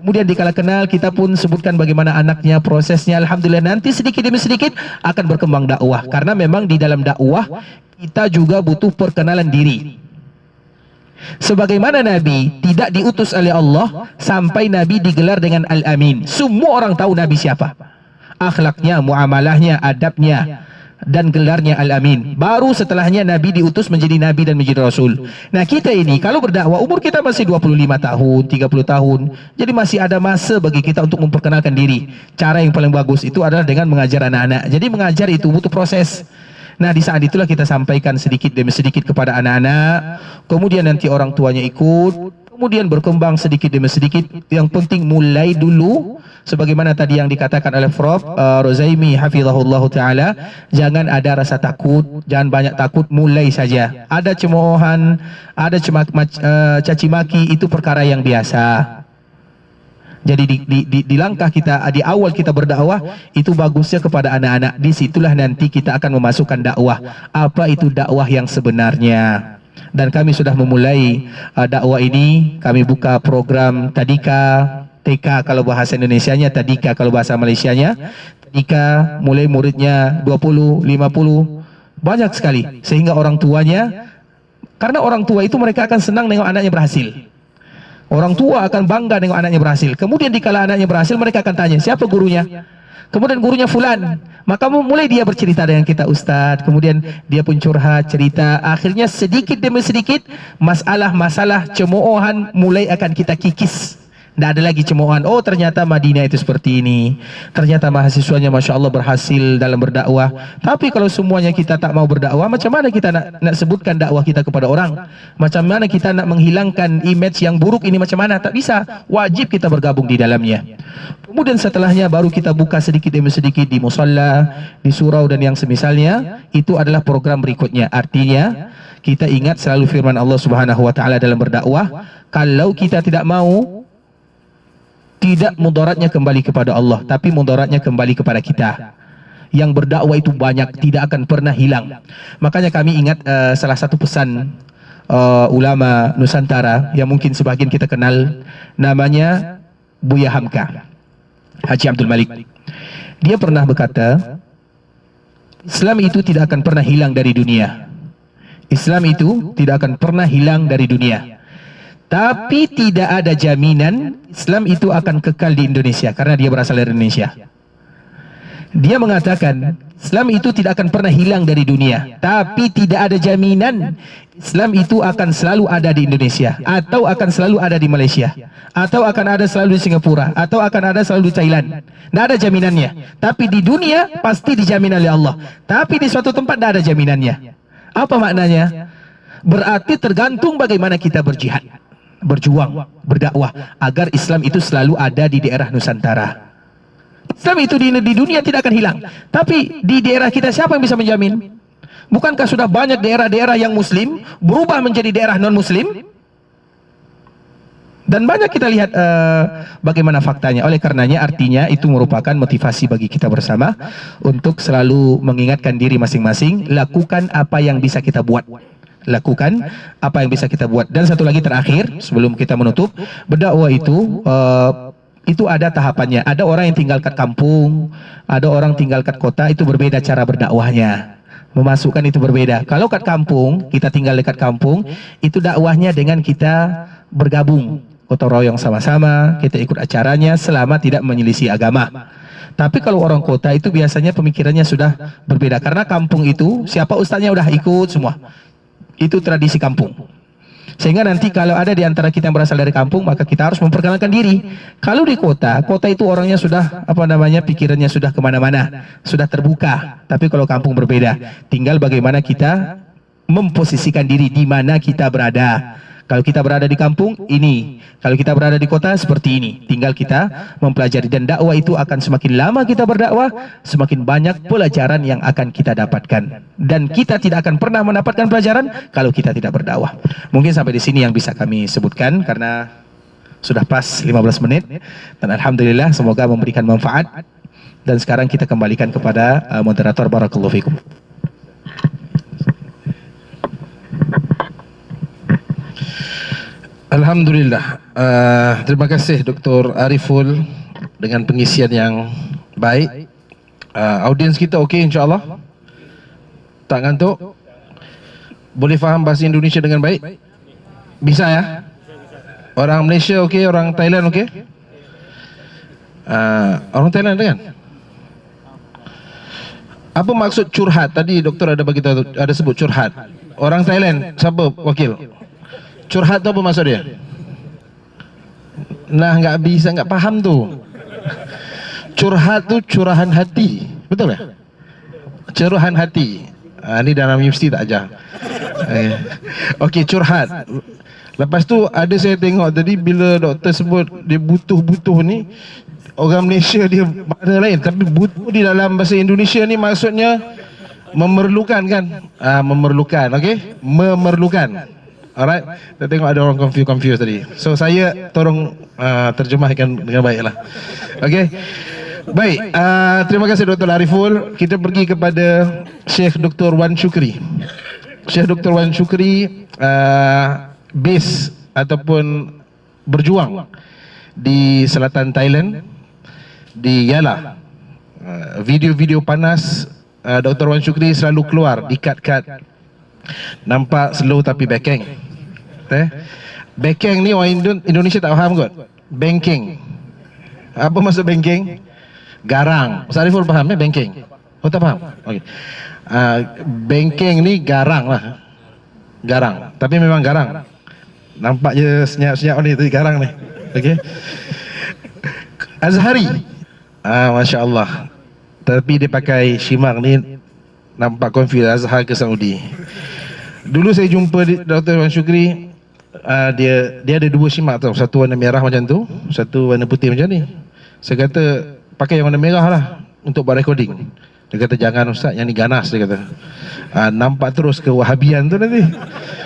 Kemudian dikala kenal kita pun sebutkan bagaimana anaknya, prosesnya. Alhamdulillah nanti sedikit demi sedikit akan berkembang dakwah. Karena memang di dalam dakwah kita juga butuh perkenalan diri. Sebagaimana Nabi tidak diutus oleh Allah sampai Nabi digelar dengan Al-Amin. Semua orang tahu Nabi siapa, akhlaknya, muamalahnya, adabnya, dan gelarnya Al-Amin. Baru setelahnya Nabi diutus menjadi Nabi dan menjadi Rasul. Nah kita ini kalau berdakwah umur kita masih 25 tahun, 30 tahun, jadi masih ada masa bagi kita untuk memperkenalkan diri. Cara yang paling bagus itu adalah dengan mengajar anak-anak. Jadi mengajar itu butuh proses. Nah di saat itulah kita sampaikan sedikit demi sedikit kepada anak-anak, kemudian nanti orang tuanya ikut, kemudian berkembang sedikit demi sedikit. Yang penting mulai dulu. Sebagaimana tadi yang dikatakan oleh Prof. Rozaimi hafizahullah ta'ala, jangan ada rasa takut, jangan banyak takut, mulai saja. Ada cemoohan, ada caci maki, itu perkara yang biasa. Jadi di langkah kita, di awal kita berdakwah, itu bagusnya kepada anak-anak. Disitulah nanti kita akan memasukkan dakwah. Apa itu dakwah yang sebenarnya? Dan kami sudah memulai dakwah ini. Kami buka program Tadika, TK kalau bahasa Indonesianya, Tadika kalau bahasa Malaysianya. Tadika mulai muridnya 20, 50, banyak sekali. Sehingga orang tuanya, karena orang tua itu mereka akan senang nengok anaknya berhasil. Orang tua akan bangga nengok anaknya berhasil. Kemudian dikala anaknya berhasil, mereka akan tanya, siapa gurunya? Kemudian gurunya fulan. Maka mulai dia bercerita dengan kita, Ustadz. Kemudian dia pun curhat, cerita. Akhirnya sedikit demi sedikit masalah-masalah cemoohan mulai akan kita kikis. Tidak ada lagi cemoohan. Oh ternyata Madinah itu seperti ini. Ternyata mahasiswanya Masya Allah berhasil dalam berdakwah. Tapi kalau semuanya kita tak mau berdakwah, macam mana kita nak sebutkan dakwah kita kepada orang? Macam mana kita nak menghilangkan image yang buruk ini? Macam mana? Tak bisa. Wajib kita bergabung di dalamnya. Kemudian setelahnya baru kita buka sedikit demi sedikit di musalla, di surau dan yang semisalnya. Itu adalah program berikutnya. Artinya kita ingat selalu firman Allah Subhanahu wa taala dalam berdakwah, kalau kita tidak mau, tidak mudaratnya kembali kepada Allah, tapi mudaratnya kembali kepada kita. Yang berdakwah itu banyak, tidak akan pernah hilang. Makanya kami ingat salah satu pesan ulama Nusantara yang mungkin sebagian kita kenal, namanya Buya Hamka, Haji Abdul Malik. Dia pernah berkata, Islam itu tidak akan pernah hilang dari dunia. Islam itu tidak akan pernah hilang dari dunia. Tapi tidak ada jaminan Islam itu akan kekal di Indonesia, karena dia berasal dari Indonesia. Dia mengatakan Islam itu tidak akan pernah hilang dari dunia, tapi tidak ada jaminan Islam itu akan selalu ada di Indonesia, atau akan selalu ada di Malaysia, atau akan ada selalu di Singapura, atau akan ada selalu di Thailand. Tidak ada jaminannya. Tapi di dunia pasti dijamin oleh Allah. Tapi di suatu tempat tidak ada jaminannya. Apa maknanya? Berarti tergantung bagaimana kita berjihad, berjuang, berdakwah agar Islam itu selalu ada di daerah Nusantara. Islam itu di dunia tidak akan hilang. Tapi di daerah kita siapa yang bisa menjamin? Bukankah sudah banyak daerah-daerah yang muslim berubah menjadi daerah non-muslim? Dan banyak kita lihat bagaimana faktanya. Oleh karenanya artinya itu merupakan motivasi bagi kita bersama untuk selalu mengingatkan diri masing-masing, lakukan apa yang bisa kita buat. Lakukan apa yang bisa kita buat. Dan satu lagi terakhir sebelum kita menutup, berdakwah itu itu ada tahapannya. Ada orang yang tinggal kat kampung, ada orang tinggal kat kota, itu berbeda cara berdakwahnya. Memasukkan itu berbeda. Kalau kat kampung, kita tinggal dekat kampung, itu dakwahnya dengan kita bergabung, gotong royong sama-sama, kita ikut acaranya selama tidak menyelisih agama. Tapi kalau orang kota itu biasanya pemikirannya sudah berbeda. Karena kampung itu siapa ustaznya udah ikut semua. Itu tradisi kampung. Sehingga nanti kalau ada di antara kita yang berasal dari kampung, maka kita harus memperkenalkan diri. Kalau di kota, kota itu orangnya sudah pikirannya sudah kemana-mana, sudah terbuka. Tapi kalau kampung berbeda, tinggal bagaimana kita memposisikan diri di mana kita berada. Kalau kita berada di kampung, ini. Kalau kita berada di kota, seperti ini. Tinggal kita mempelajari. Dan dakwah itu akan semakin lama kita berdakwah, semakin banyak pelajaran yang akan kita dapatkan. Dan kita tidak akan pernah mendapatkan pelajaran kalau kita tidak berdakwah. Mungkin sampai di sini yang bisa kami sebutkan, karena sudah pas 15 menit. Dan Alhamdulillah, semoga memberikan manfaat. Dan sekarang kita kembalikan kepada moderator. Barakallahu fikum. Alhamdulillah. Terima kasih Dr. Ariful dengan pengisian yang baik. Audiens kita okey insya-Allah. Tak ngantuk? Boleh faham bahasa Indonesia dengan baik? Bisa ya? Orang Malaysia okey, orang Thailand okey? Orang Thailand ada kan? Apa maksud curhat? Tadi doktor ada bagi tahu, ada sebut curhat. Orang Thailand, siapa wakil? Curhat tu apa maksud dia? Nah, enggak faham tu. Curhat tu curahan hati, betul ya? Curahan hati. Ni dalam universiti tak ajar. Okey, curhat. Lepas tu ada saya tengok tadi bila doktor sebut dia butuh-butuh ni, orang Malaysia dia makna lain, tapi butuh di dalam bahasa Indonesia ni maksudnya memerlukan kan? Memerlukan, okey? Memerlukan. Alright, kita tengok ada orang confused tadi. So saya tolong terjemahkan dengan baiklah. Okey. Baik, terima kasih Dr. Ariful. Kita pergi kepada Syekh Dr. Wan Shukri. Syekh Dr. Wan Shukri base ataupun berjuang di selatan Thailand, di Yala. Video-video panas Dr. Wan Shukri selalu keluar di cut-cut. Nampak slow tapi backing. Backing ni orang Indonesia tak faham kot. Banking. Apa maksud banking? Garang. Ustaz Ariful faham banking? Oh tak faham? Okey. Banking ni garang lah. Garang. Tapi memang garang. Nampak je senyap-senyap ni tadi garang ni. Okey. Azhari. Masya Allah. Tapi dia pakai shimar ni, nampak confused Azhar ke Saudi. Dulu saya jumpa Dr. Wan Shukri, dia ada dua shimar tau. Satu warna merah macam tu, satu warna putih macam ni. Saya kata pakai yang warna merah lah untuk buat recording. Dia kata jangan ustaz, yang ni ganas, dia kata. Nampak terus ke Wahabian tu nanti.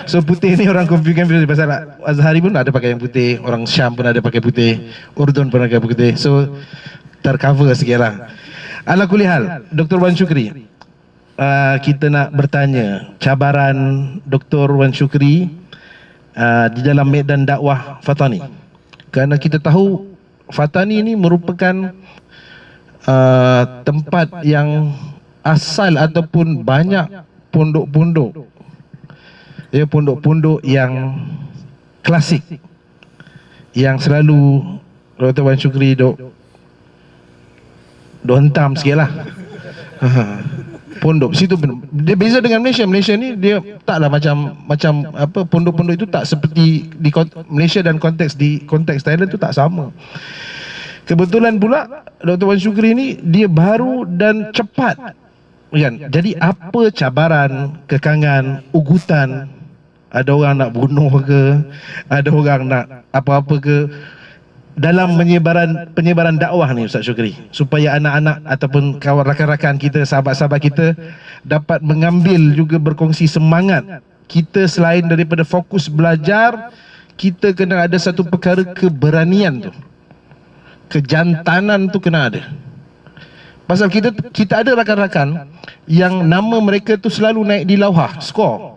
So putih ni orang confused pasal Azhari pun ada pakai yang putih, orang Syam pun ada pakai putih, Urdun pun ada pakai putih. So tercover sikit lah. Ala kulli hal, Dr. Wan Shukri, kita nak bertanya cabaran Dr. Wan Shukri di dalam medan dakwah Fatani. Kerana kita tahu Fatani ini merupakan tempat yang asal ataupun banyak pondok-pondok, ya, pondok-pondok yang klasik yang selalu Dr. Wan Shukri dok hentam sikit lah. Pondok situ dia beza dengan Malaysia. Malaysia ni dia taklah macam apa, pondok-pondok itu tak seperti di Malaysia dan konteks Thailand tu tak sama. Kebetulan pula Dr. Wan Shukri ni dia baru dan cepat kan. Jadi apa cabaran, kekangan, ugutan, ada orang nak bunuh ke, ada orang nak apa-apa ke dalam penyebaran dakwah ni Ustaz Shukri, supaya anak-anak ataupun kawan rakan-rakan kita, sahabat-sahabat kita dapat mengambil juga berkongsi semangat. Kita selain daripada fokus belajar, kita kena ada satu perkara keberanian tu. Kejantanan tu kena ada. Pasal kita ada rakan-rakan yang nama mereka tu selalu naik di lauhah, skor.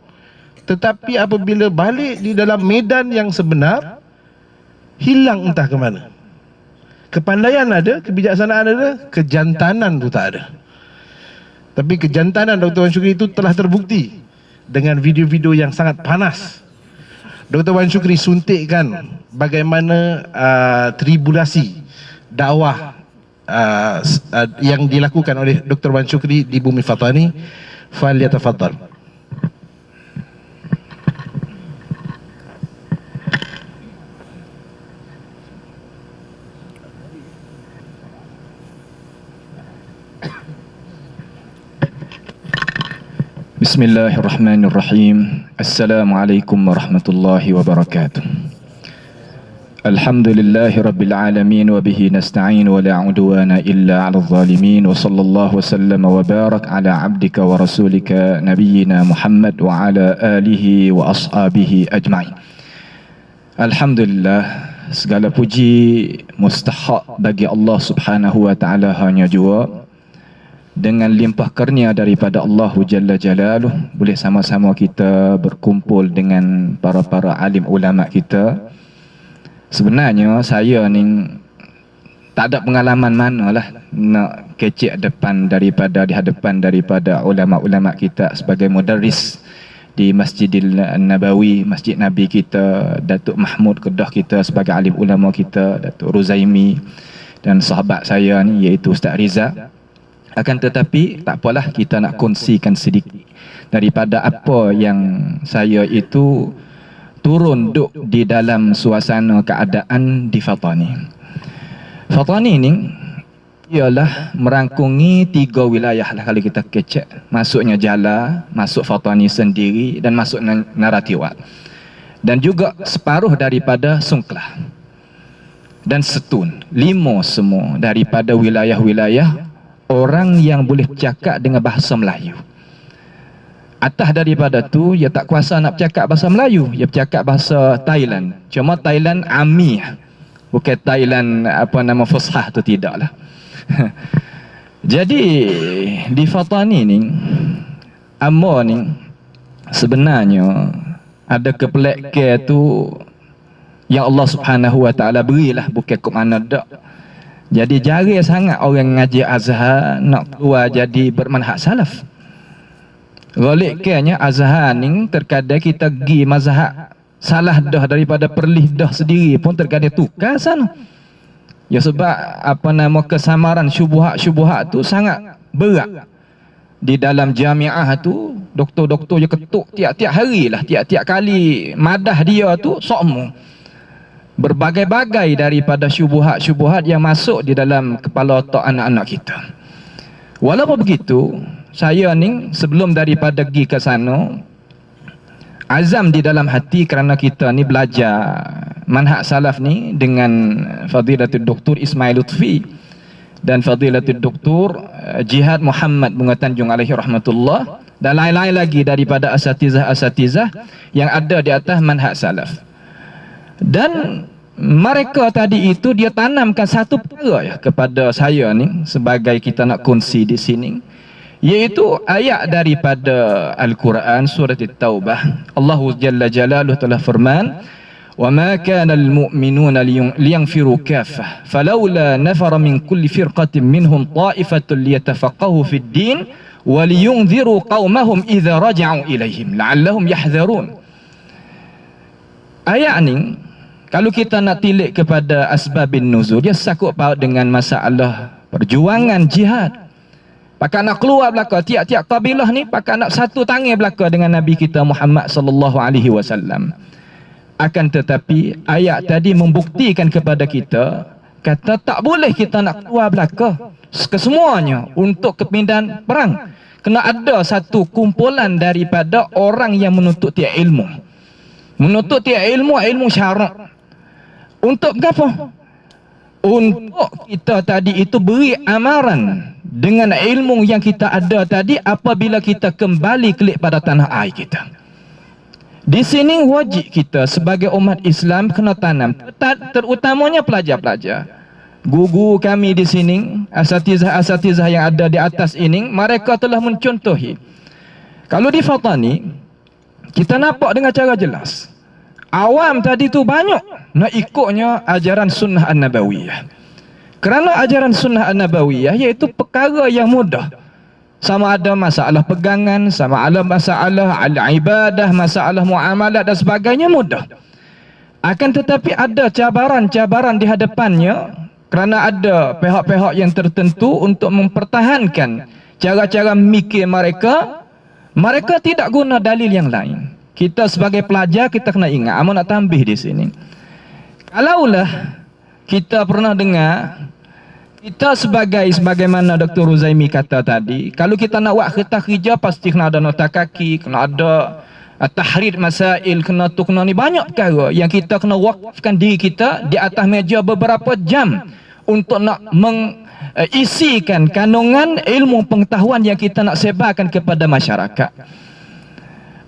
Tetapi apabila balik di dalam medan yang sebenar, hilang entah ke mana. Kepandaian ada, kebijaksanaan ada, kejantanan tu tak ada. Tapi kejantanan Dr. Wan Syukri itu telah terbukti dengan video-video yang sangat panas. Dr. Wan Syukri suntikkan bagaimana tribulasi dakwah yang dilakukan oleh Dr. Wan Syukri di Bumi Fatani. Falyatafaddal. Bismillahirrahmanirrahim. Assalamualaikum warahmatullahi wabarakatuh. Alhamdulillahi rabbil alamin wa bihi nasta'in wa la udwana illa 'alal zalimin wa sallallahu wa sallama wa barak ala 'abdika wa rasulika nabiyyina Muhammad wa ala alihi wa ashabihi ajma'in. Alhamdulillah, segala puji mustahak bagi Allah Subhanahu wa taala hanya jua. Dengan limpah kurnia daripada Allah Jalla Jalaluh, boleh sama-sama kita berkumpul dengan para alim ulama kita. Sebenarnya saya ni tak ada pengalaman manalah nak kecek di hadapan daripada ulama-ulama kita sebagai mudarris di Masjidil Nabawi, Masjid Nabi kita, Datuk Mahmud Kedah kita sebagai alim ulama kita, Datuk Ruzaimi, dan sahabat saya ni iaitu Ustaz Riza. Akan tetapi tak apalah, kita nak kongsikan sedikit daripada apa yang saya itu turun duk di dalam suasana keadaan di Fatani. Fatani ni ialah merangkungi 3 wilayah lah kalau kita kecek. Masuknya Jala, masuk Fatani sendiri, dan masuk Naratiwat. Dan juga separuh daripada Sungklah dan Setun. 5 semua daripada wilayah-wilayah orang yang boleh bercakap dengan bahasa Melayu. Atas daripada tu, ia tak kuasa nak bercakap bahasa Melayu, ia bercakap bahasa Thailand. Cuma Thailand Ami, bukan Thailand Fushah tu, tidaklah. Jadi di Fatani ni, Amor ni sebenarnya ada kepelekan tu yang Allah Subhanahu wa taala berilah, bukan kok mana dak. Jadi jarang sangat orang ngaji Azhar nak keluar jadi bermanhaj salaf. Goliknya Azhar ni terkadang kita pergi mazhab salah dah daripada perlih dah sendiri pun terkadang tukar sana. Ya sebab kesamaran syubuhat tu sangat berat. Di dalam jamiah tu doktor-doktor je ketuk tiap-tiap hari lah, tiap-tiap kali madah dia tu sokmu. Berbagai-bagai daripada syubuhat-syubuhat yang masuk di dalam kepala otak anak-anak kita. Walaupun begitu, saya ni sebelum daripada pergi ke sana, azam di dalam hati kerana kita ni belajar manhaj salaf ni dengan Fadilatul Doktor Ismail Lutfi dan Fadilatul Doktor Jihad Muhammad Bunga Tanjung alaihi rahmatullah, dan lain-lain lagi daripada asatizah-asatizah yang ada di atas manhaj salaf. Dan mereka tadi itu dia tanamkan satu perkara ya kepada saya ni sebagai kita nak kongsi di sini, iaitu ayat daripada Al-Quran surah At-Taubah. Allah Jalla Jalaluhu telah firman, "Wa ma kana al-mu'minuna liyanfiru kaffah, falawla nafara min kulli firqatin minhum ta'ifatun liyatafaqahu fid din wa liyunziru qaumahum idza raja'u ilaihim la'allahum yahdharun." Ayat ni kalau kita nak tilik kepada asbabin nuzul, dia sakut paut dengan masalah perjuangan jihad. Pakat nak keluar belaka, tiap-tiap kabilah ni pakat nak satu tangan belaka dengan Nabi kita Muhammad sallallahu alaihi wasallam. Akan tetapi ayat tadi membuktikan kepada kita, kata tak boleh kita nak keluar belaka kesemuanya untuk kepindahan perang. Kena ada satu kumpulan daripada orang yang menuntut ilmu. Menuntut ilmu syarak. Untuk apa? Untuk kita tadi itu beri amaran dengan ilmu yang kita ada tadi apabila kita kembali kelik pada tanah air kita. Di sini wajib kita sebagai umat Islam kena tanam, terutamanya pelajar-pelajar. Guru kami di sini, asatizah-asatizah yang ada di atas ini, mereka telah mencontohi. Kalau di Fatani, kita nampak dengan cara jelas. Awam tadi tu banyak nak ikutnya ajaran sunnah an-nabawiyah. Kerana ajaran sunnah an-nabawiyah iaitu perkara yang mudah. Sama ada masalah pegangan, sama ada masalah al-ibadah, masalah muamalat dan sebagainya mudah. Akan tetapi ada cabaran-cabaran di hadapannya kerana ada pihak-pihak yang tertentu untuk mempertahankan cara-cara mikir mereka. Mereka tidak guna dalil yang lain. Kita sebagai pelajar kita kena ingat, amun nak tambah di sini. Kalaulah kita pernah dengar, kita sebagaimana Dr. Ruzaimi kata tadi, kalau kita nak buat kertas kerja pasti kena ada nota kaki, kena ada tahrir masail, kena tu kena ni, banyak perkara yang kita kena wakafkan diri kita di atas meja beberapa jam untuk nak mengisikan kandungan ilmu pengetahuan yang kita nak sebarkan kepada masyarakat.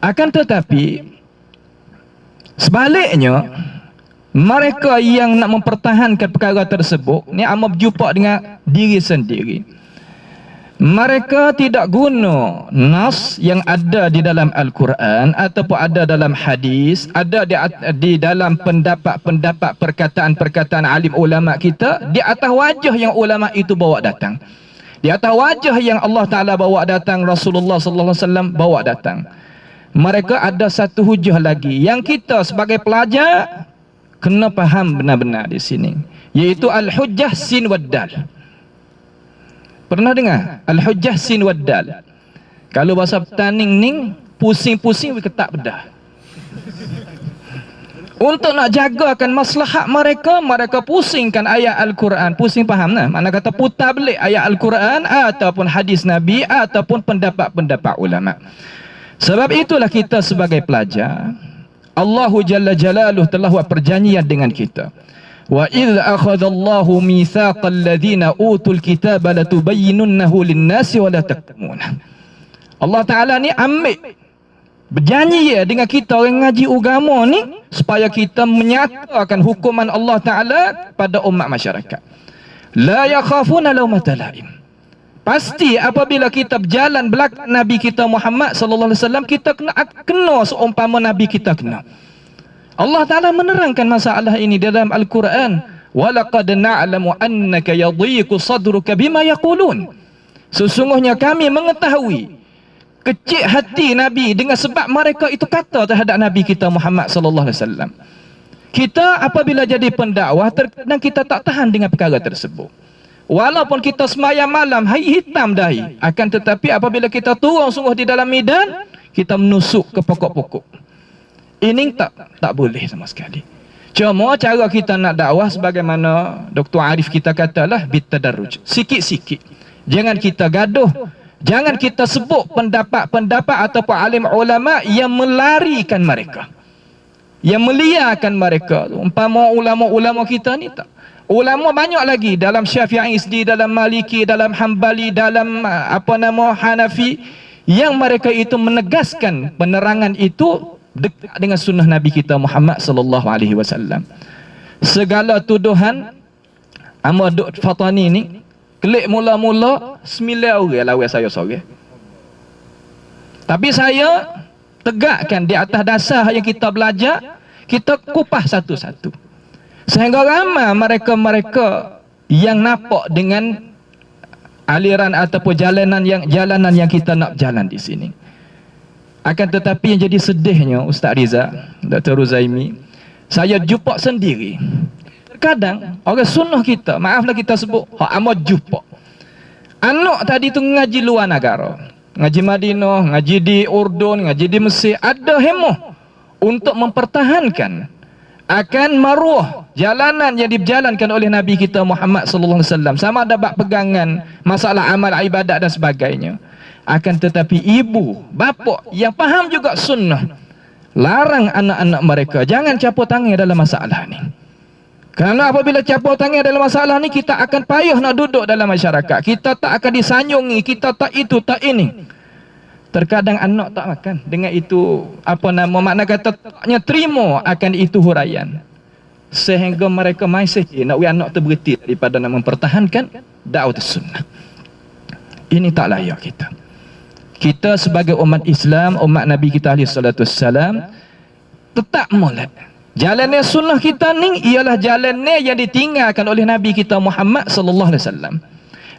Akan tetapi sebaliknya, mereka yang nak mempertahankan perkara tersebut ni amat berjumpa dengan diri sendiri. Mereka tidak guna nas yang ada di dalam Al-Quran ataupun ada dalam hadis, ada di dalam pendapat-pendapat, perkataan-perkataan alim ulama kita, di atas wajah yang ulama itu bawa datang, di atas wajah yang Allah Ta'ala bawa datang, Rasulullah Sallallahu Alaihi Wasallam bawa datang. Mereka ada satu hujah lagi yang kita sebagai pelajar kena faham benar-benar di sini, iaitu al-hujjah sin wad dal. Pernah dengar al-hujjah sin wad dal? Kalau bahasa petaning ning, pusing-pusing ketak bedah. Untuk nak jagakan maslahat mereka, mereka pusingkan ayat Al-Quran. Pusing faham nah? Mana kata putar belik ayat Al-Quran ataupun hadis Nabi ataupun pendapat-pendapat ulama. Sebab itulah kita sebagai pelajar, Allah Jalla Jalaluh telah buat perjanjian dengan kita. Wa idz akhadallahu mitsaqal ladzina utul kitaba latubayyinunnahu lin-nasi wa la taktumunah. Allah Taala ni ambil berjanji ya dengan kita orang ngaji agama ni supaya kita menyatakan hukuman Allah Taala pada umat masyarakat. La yakhafuna laumata laim. Pasti apabila kita berjalan belakang Nabi kita Muhammad sallallahu alaihi wasallam, kita kena seumpama Nabi kita kena. Allah Ta'ala menerangkan masalah ini di dalam Al-Quran. وَلَقَدْ نَعْلَمُ أَنَّكَ يَضِيقُ صَدْرُكَ بِمَا يَقُولُونَ. Sesungguhnya kami mengetahui kecil hati Nabi dengan sebab mereka itu kata terhadap Nabi kita Muhammad sallallahu alaihi wasallam. Kita apabila jadi pendakwah, terkadang kita tak tahan dengan perkara tersebut. Walaupun kita semayang malam, hari hitam dahi, akan tetapi apabila kita turun sungguh di dalam medan, kita menusuk ke pokok-pokok. Ini tak boleh sama sekali. Cuma cara kita nak dakwah sebagaimana Dr. Arif kita katalah bitadarruj, sikit-sikit. Jangan kita gaduh, jangan kita sebut pendapat-pendapat ataupun alim ulama yang melarikan mereka, yang meliarkan mereka. Umpama ulama-ulama kita ni tak. Ulama banyak lagi dalam Syafi'i, di dalam Maliki, dalam Hambali, dalam Hanafi, yang mereka itu menegaskan penerangan itu dekat dengan sunnah Nabi kita Muhammad sallallahu alaihi wasallam. Segala tuduhan Ahmad Fatani ni klik mula-mula 9 orang lawan saya seorang. Tapi saya tegakkan di atas dasar yang kita belajar, kita kupas satu-satu. Sehingga ramai mereka-mereka yang nampak dengan aliran ataupun jalanan yang kita nak jalan di sini. Akan tetapi yang jadi sedihnya Ustaz Riza, Dr. Ruzaimi, saya jumpa sendiri. Terkadang orang sunnah kita, maaflah kita sebut, hak amat jumpa. Anak tadi tu ngaji luar negara, ngaji Madinah, ngaji di Urdun, ngaji di Mesir, ada hemah untuk mempertahankan akan maruah jalanan yang dijalankan oleh Nabi kita Muhammad sallallahu alaihi wasallam, sama ada bab pegangan, masalah amal ibadat dan sebagainya. Akan tetapi ibu, bapa yang faham juga sunnah, larang anak-anak mereka jangan campur tangan dalam masalah ni. Kerana apabila campur tangan dalam masalah ni, kita akan payah nak duduk dalam masyarakat. Kita tak akan disanjungi, kita tak itu, tak ini. Terkadang anak tak makan. Dengan itu, makna kata taknya terima akan itu huraian. Sehingga mereka masih nak anak tu berhenti daripada nak mempertahankan dakwah sunnah. Ini tak layak kita. Kita sebagai umat Islam, umat Nabi kita alaihi salatu wassalam, tetap molek. Jalannya sunnah kita ni ialah jalannya yang ditinggalkan oleh Nabi kita Muhammad sallallahu alaihi wasallam.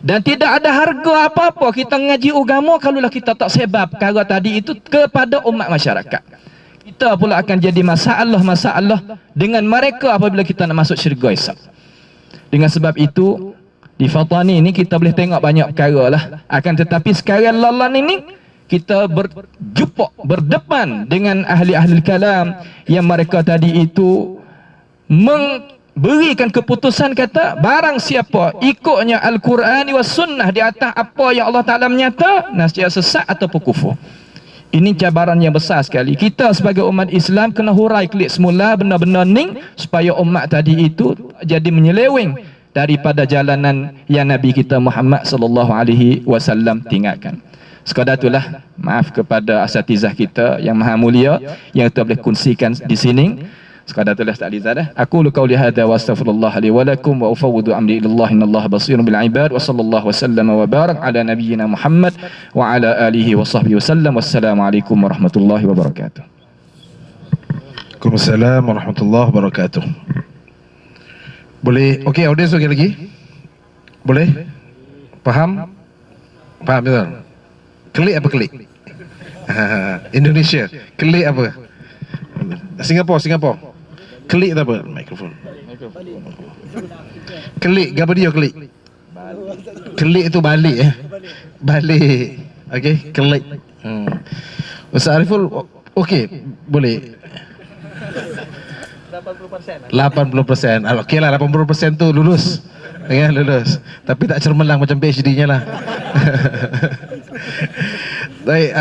Dan tidak ada harga apa-apa kita ngaji agama kalaulah kita tak sebar perkara tadi itu kepada umat masyarakat. Kita pula akan jadi masalah dengan mereka apabila kita nak masuk syurga esok. Dengan sebab itu di Fatani ini kita boleh tengok banyak perkara lah. Akan tetapi sekarang lalan ini kita berdepan dengan ahli-ahli kalam yang mereka tadi itu memberikan keputusan kata barang siapa ikutnya Al-Quran wa Sunnah di atas apa yang Allah Ta'ala menyata, nasib sesat ataupun kufur. Ini cabaran yang besar sekali. Kita sebagai umat Islam kena hurai klik semula benda-benda ni supaya umat tadi itu jadi menyeleweng daripada jalanan yang Nabi kita Muhammad sallallahu alaihi wasallam tinggalkan. Sekadar itulah, maaf kepada asatizah kita yang maha mulia yang kita boleh kongsikan di sini. Sekadar itulah Ustaz Alizah dah. Aku qauli hadza wa astaghfirullah li wa lakum wa ufawwidu amri ilallah innallaha basirun bil ibad wa sallallahu wasallam wa barak ala nabiyyina Muhammad wa ala alihi wa sahbihi wasallam. Wassalamualaikum warahmatullahi wabarakatuh. Waalaikumsalam warahmatullahi wabarakatuh. Boleh, okey, audiens okey lagi? Boleh? Faham? Faham betul? Klik apa klik? Indonesia, klik apa? Singapura. Klik tu apa? Mikrofon. Klik, apa dia klik? Klik tu balik Balik. Okey, klik. Ustaz Ariful, okey, boleh. 80%. Okey lah, 80% tu lulus. Ya, lulus. Tapi tak cermelang macam PhD-nya lah. Baik,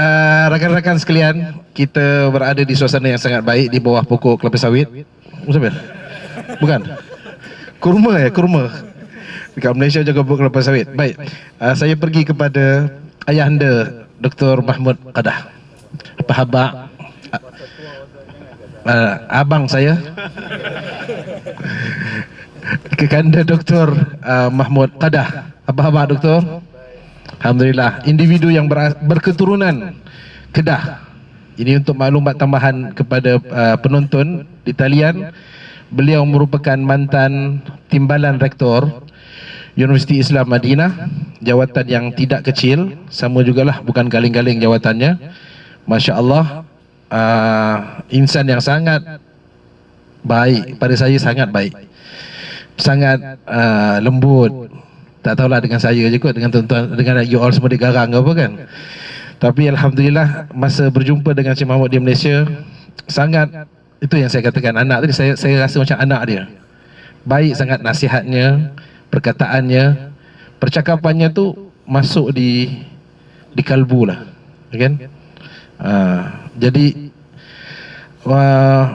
rakan-rakan sekalian, kita berada di suasana yang sangat baik di bawah pokok kelapa sawit. Siapa? Bukan? Kurma. Dekat Malaysia jaga pokok kelapa sawit. Baik, saya pergi kepada ayahanda Dr. Mahmud Qadah. Apa khabar? Abang saya. Kekanda Dr. Mahmud Qadah. Apa khabar Doktor? Alhamdulillah. Individu yang berketurunan Kedah. Ini untuk maklumat tambahan kepada penonton di talian. Beliau merupakan mantan timbalan rektor Universiti Islam Madinah. Jawatan yang tidak kecil. Sama jugalah, bukan galing-galing jawatannya. Masya Allah. Insan yang sangat baik. Pada saya sangat baik. Sangat lembut. Tak tahulah dengan saya je kot, dengan tuan-tuan, dengan you all semua digarang ke apa kan. Tapi Alhamdulillah masa berjumpa dengan Cik Mahmud di Malaysia, sangat, itu yang saya katakan anak tadi, saya rasa macam anak dia. Baik sangat nasihatnya, perkataannya, percakapannya tu masuk di kalbu lah, kan. Jadi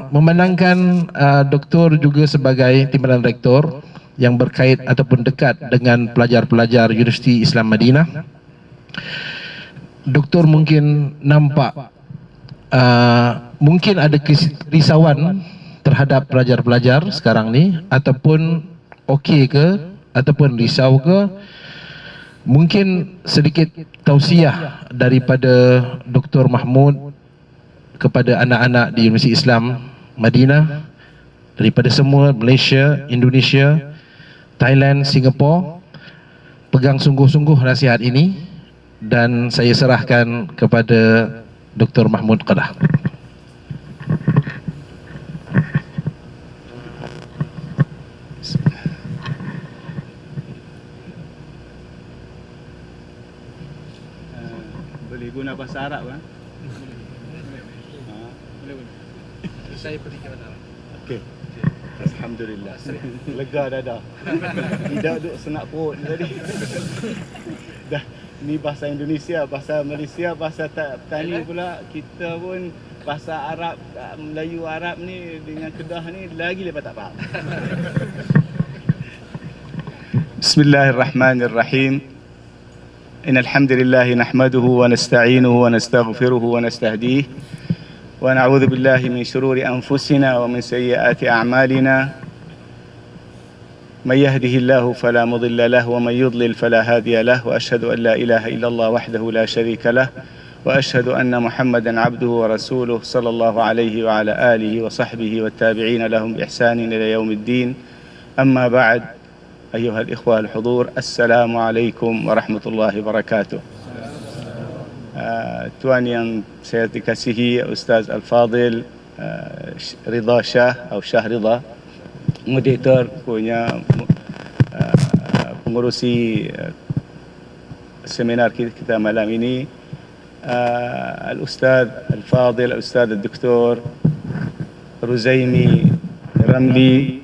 memenangkan doktor juga sebagai timbalan rektor yang berkait ataupun dekat dengan pelajar-pelajar Universiti Islam Madinah. Doktor mungkin nampak mungkin ada kerisauan terhadap pelajar-pelajar sekarang ni, ataupun okey ke ataupun risau ke. Mungkin sedikit tausiah daripada Dr. Mahmud kepada anak-anak di Universiti Islam Madinah, daripada semua Malaysia, Indonesia, Thailand, Singapura, pegang sungguh-sungguh nasihat ini dan saya serahkan kepada Dr. Mahmud Qadah. Boleh guna bahasa Arab kan? Boleh. Saya pergi ke mana? Okey. Alhamdulillah. Lega dah. Tidak duk senak perut tadi. Dah ni bahasa Indonesia, bahasa Malaysia, bahasa Petani pula. Kita pun bahasa Arab, Melayu Arab ni dengan Kedah ni lagi lepas tak faham. Bismillahirrahmanirrahim. Innal hamdalillah nahmaduhu wa nasta'inuhu wa nastaghfiruhu wa nastahdihi. ونعوذ بالله من شرور أنفسنا ومن سيئات أعمالنا من يهده الله فلا مضل له ومن يضلل فلا هادي له وأشهد أن لا إله إلا الله وحده لا شريك له وأشهد أن محمدا عبده ورسوله صلى الله عليه وعلى آله وصحبه والتابعين لهم بإحسان إلى يوم الدين. أما بعد، أيها الإخوة الحضور، السلام عليكم ورحمة الله وبركاته. Tuan yang saya dikasihi, Ustaz Al-Fadil Ridha Shah atau Shah Ridha, moderator punya pengurusi seminar kita malam ini, Al-Ustaz Al-Fadil, Al-Ustaz Al-Doktor Ruzaimi Ramli,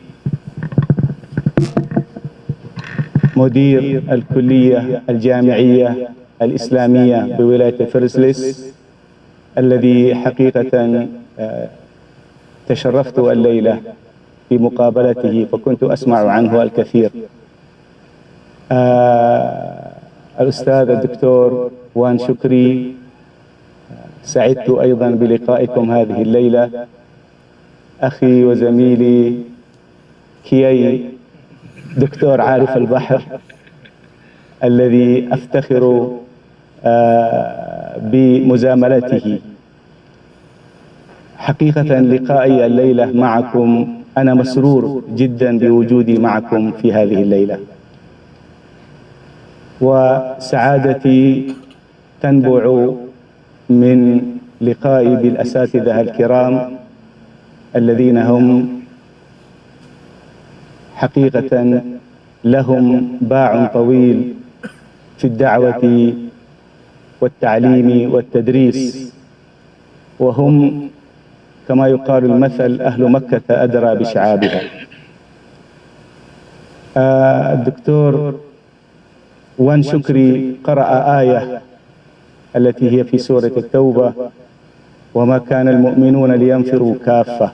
مدير الكلية الجامعية الإسلامية بولاية فرسلس، الذي حقيقة تشرفت الليلة بمقابلته فكنت أسمع عنه الكثير. الأستاذ الدكتور وان شكري، سعدت أيضا بلقائكم هذه الليلة. أخي وزميلي كيي دكتور عارف البحر، الذي أفتخر بمزاملته. حقيقة لقائي الليلة معكم أنا مسرور جدا بوجودي معكم في هذه الليلة، وسعادتي تنبع من لقائي بالأساتذة الكرام الذين هم حقيقة لهم باع طويل في الدعوة والتعليم والتدريس، وهم كما يقال المثل أهل مكة أدرى بشعابها. الدكتور وان شكري قرأ آية التي هي في سورة التوبة: وما كان المؤمنون لينفروا كافة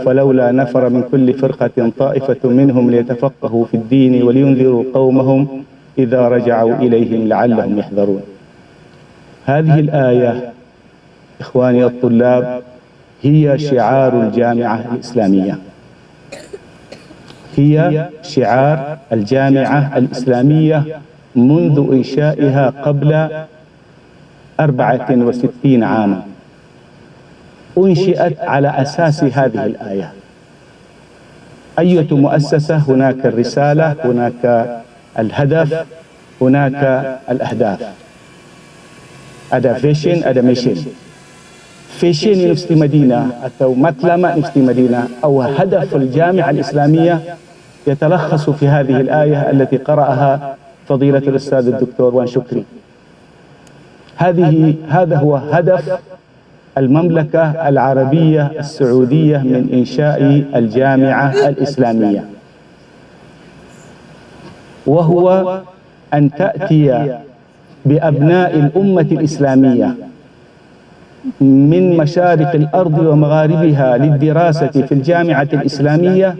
فلولا نفر من كل فرقة طائفة منهم ليتفقهوا في الدين ولينذروا قومهم إذا رجعوا إليهم لعلهم يحذرون. هذه الآية إخواني الطلاب هي شعار الجامعة الإسلامية، هي شعار الجامعة الإسلامية منذ إنشائها قبل 64 عاما. أنشئت على أساس هذه الآية. أية مؤسسة هناك الرسالة، هناك الهدف، هناك الأهداف. ada vision, ada mission. Vision Universiti Madinah atau matlamat Universiti Madinah أو هدف الجامعة الإسلامية يتلخص في هذه الآية التي قرأها فضيلة الأستاذ الدكتور وان شكري. هذا هو هدف المملكة العربية السعودية من إنشاء الجامعة الإسلامية، وهو أن تأتي بأبناء الأمة الإسلامية من مشارق الأرض ومغاربها للدراسة في الجامعة الإسلامية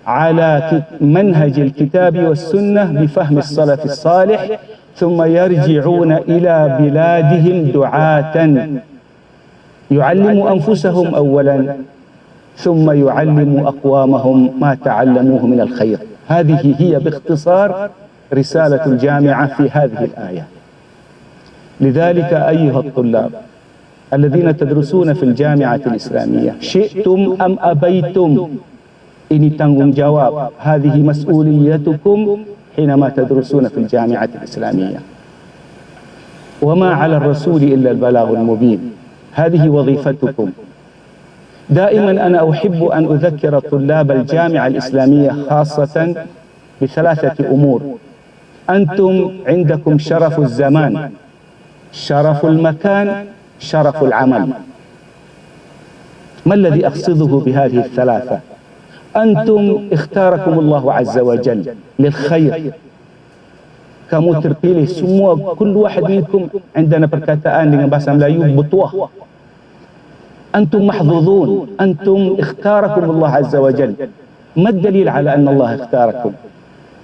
على منهج الكتاب والسنة بفهم السلف الصالح، ثم يرجعون إلى بلادهم دعاة يعلموا أنفسهم أولا، ثم يعلموا أقوامهم ما تعلموه من الخير. هذه هي باختصار رسالة الجامعة في هذه الآية. لذلك أيها الطلاب الذين تدرسون في الجامعة الإسلامية، شئتم أم أبيتم، ini tanggung jawab، هذه مسؤوليتكم حينما تدرسون في الجامعة الإسلامية. وما على الرسول إلا البلاغ المبين، هذه وظيفتكم. دائما أنا أحب أن أذكر طلاب الجامعة الإسلامية خاصة بثلاثة أمور. أنتم عندكم شرف الزمان، شرف المكان، شرف العمل. ما الذي أقصده بهذه الثلاثة؟ أنتم اختاركم الله عز وجل للخير. Kamu terpilih semua, كل واحد منكم عندنا perkataan dengan bahasa Melayu bertuah. أنتم محظوظون، أنتم اختاركم الله عز وجل. ما الدليل على أن الله اختاركم؟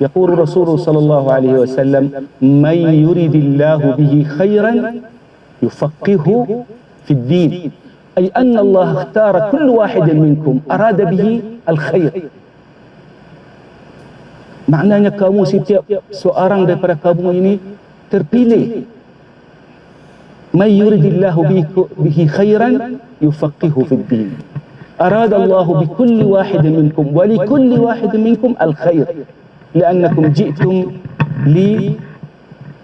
يقول الرسول صلى الله عليه وسلم: من يريد الله به خيرا يفقهه في الدين، أي أن الله اختار كل واحد منكم أراد به الخير. Maknanya kamu setiap seorang daripada kamu ini terpilih Man yuridillahu bihi khairan yufaqihu fid din. Arada Allah bi kulli wahidin minkum wa li kulli wahidin minkum al-khair. Li'annakum ji'tum li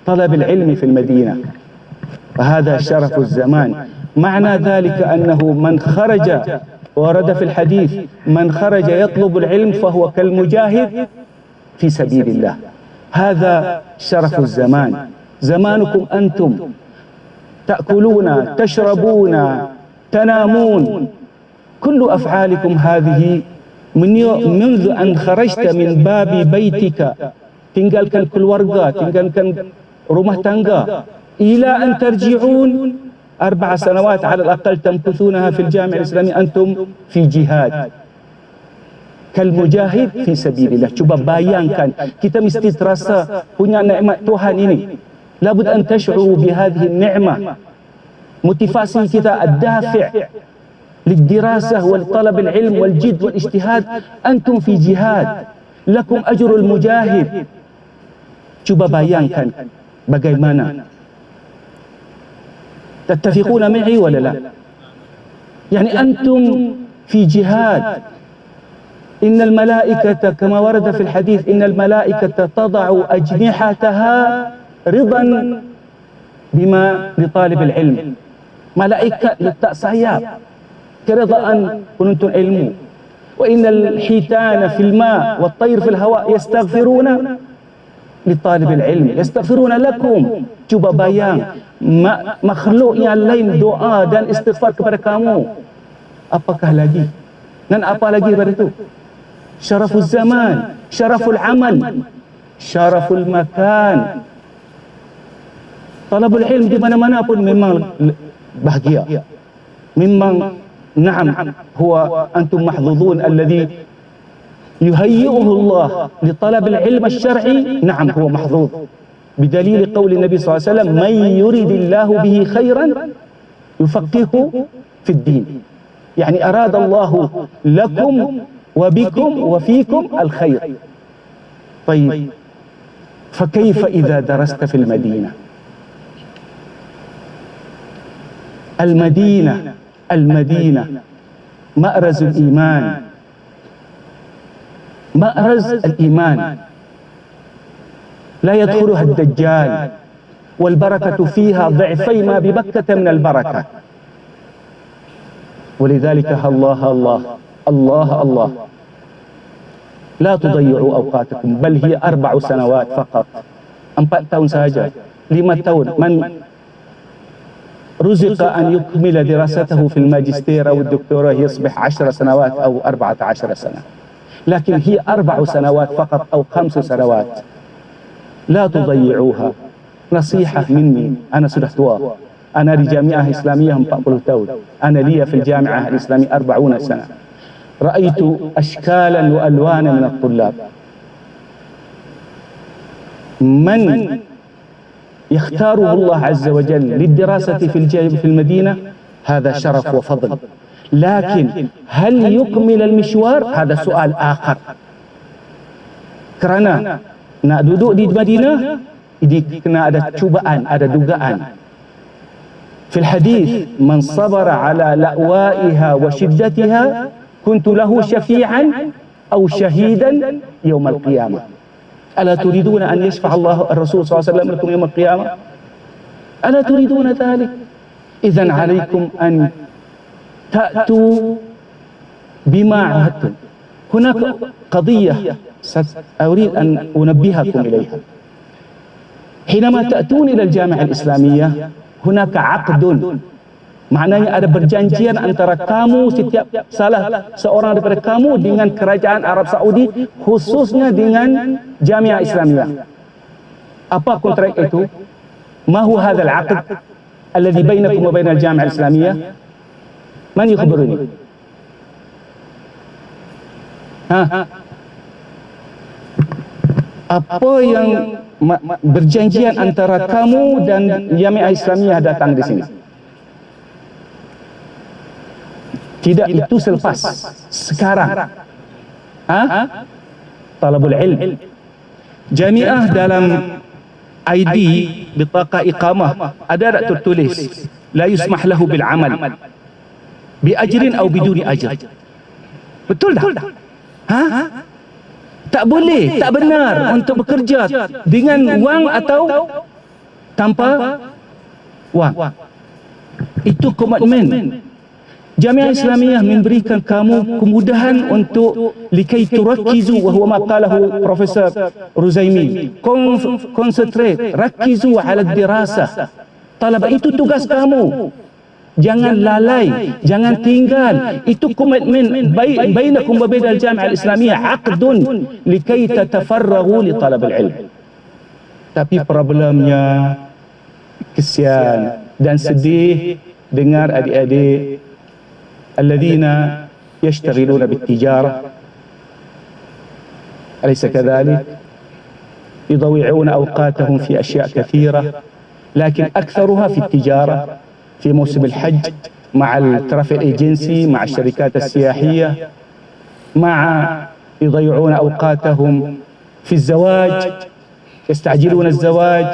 talab al-ilmi fil Madinah. وهذا شرف الزمان. معنى ذلك أنه من خرج ورد في الحديث من خرج يطلب العلم فهو كالمجاهد في سبيل الله. هذا شرف الزمان. زمانكم أنتم تأكلون تشربون تنامون، كل أفعالكم هذه منذ أن خرجت من باب بيتك، tinggalkan keluarga, tinggalkan rumah tangga, إلى أن ترجعون 4 سنوات على الأقل تمكثونها في الجامع الإسلامي أنتم في جهاد كالمجاهد في سبيل الله. Cuba bayangkan, kita mesti terasa punya nikmat Tuhan ini. لابد أن تشعروا بهذه النعمة. موتيفاسي kita الدافع للدراسة ولطلب العلم والجد والاجتهاد. أنتم في جهاد، لكم أجر المجاهد. Cuba bayangkan bagaimana. تتفقون معي ولا لا؟ يعني أنتم في جهاد. إن الملائكة كما ورد في الحديث إن الملائكة تضع أجنحتها رضا بما لطالب العلم. ملائكة letak sayap keridaan penuntut ilmu. وإن الحيتان في الماء والطير في الهواء يستغفرون لطالب العلم، يستغفرون لكم. Cuba bayang, makhluk yang lain doa dan istighfar kepada kamu. Apakah lagi? Dan apa lagi daripada itu? Syaraful zaman, syaraful amal, syaraful makan. Talabul ilm di mana-mana pun memang bahagia. Memang na'am, huwa antum mahzuzun alladhi يهيئه الله لطلب العلم الشرعي. نعم هو محظوظ بدليل قول النبي صلى الله عليه وسلم من يريد الله به خيرا يفقهه في الدين. يعني أراد الله لكم وبكم وفيكم الخير. طيب فكيف إذا درست في المدينة؟ المدينة مأرز الإيمان، مأرز الإيمان، لا يدخلها الدجال، والبركة فيها ضعفي ما ببكة من البركة. ولذلك الله الله الله الله لا تضيعوا أوقاتكم، بل هي 4 سنوات فقط. 4 tahun sahaja, 5 tahun. من رزق أن يكمل دراسته في الماجستير أو الدكتوراه يصبح 10 سنوات أو 14 سنة، لكن هي 4 سنوات فقط أو 5 سنوات. لا تضيعوها. نصيحة مني، أنا sudah tua. أنا di جامعة إسلامية 40 tahun. أنا لي في الجامعة الإسلامية 40 سنة. رأيت أشكالا وألوانا من الطلاب. من يختاره الله عز وجل للدراسة في المدينة هذا شرف وفضل. لكن هل يكمل المشوار؟ هذا سؤال آخر. Kerana nak duduk di Madinah, kena ada cubaan, ada dugaan. في الحديث من صبر على لأوائها وشدتها كنت له شفيعا أو شهيدا يوم القيامة. ألا تريدون أن يشفع الله الرسول صلى الله عليه وسلم لكم يوم القيامة؟ ألا تريدون ذلك؟ إذن عليكم أن تأتوا بما عهدتم. هناك قضية أريد أن أنبهكم إليها. حينما تأتون إلى الجامعة الإسلامية هناك عقد. Maknanya ada perjanjian antara kamu, setiap salah seorang daripada kamu dengan kerajaan Arab Saudi, khususnya dengan Jamiah Islamiyah. Apa kontrak itu? Ma huwa hadzal 'aqd alladhi bainakum wa bainal Jamiah Islamiyah? Man yukhbiruni? Apa yang berjanjian antara kamu dan Jamiah Islamiyah datang di sini? Tidak itu selepas, sekarang. Talabul ilm. Jamiah dalam ID bitaqah iqamah ada tak tertulis la yusmah lahu bil amal bi ajrin atau biduni ajr. Betul tak? Tak boleh, tak benar untuk bekerja dengan wang atau tanpa wang. Itu komitmen. Jamiah Islamiyah memberikan kamu kemudahan untuk likai turakkizu wa huwa ma qalahu Profesor Ruzaimi. Concentrate, rakkizu ala dirasah. Talaba, itu tugas kamu. Jangan lalai, jangan tinggal. Itu komitmen bainakum wa bainal Jamiah Islamiyah, aqdun likai tatafarraghu li talab al-ilm. Tapi problemnya kesian dan sedih dengar adik-adik الذين يشتغلون بالتجارة أليس كذلك؟ يضيعون أوقاتهم في أشياء كثيرة، لكن أكثرها في التجارة في موسم الحج مع الترافل ايجنسي، مع الشركات السياحية، مع يضيعون أوقاتهم في الزواج، يستعجلون الزواج.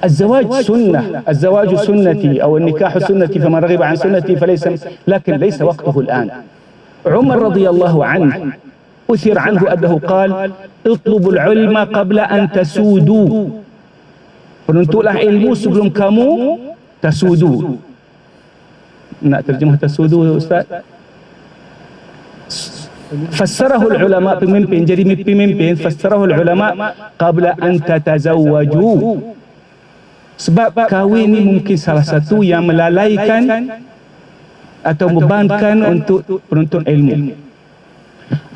الزواج سنة، الزواج سنتي أو النكاح سنتي، فمن رغب عن سنتي فليس، لكن ليس وقته الآن. عمر رضي الله عنه أثر عنه أنه قال اطلبوا العلم قبل أن تسودوا. Penuntutlah ilmu sebelum kamu tasudu. Nak terjemah tasudu Ustaz? Fassarahu ulama, pemimpin jadi pemimpin, fassarahu ulama qabla an tatazawwaju. Sebab kahwin ni mungkin salah satu yang melalaikan atau membebankan untuk penuntut ilmu.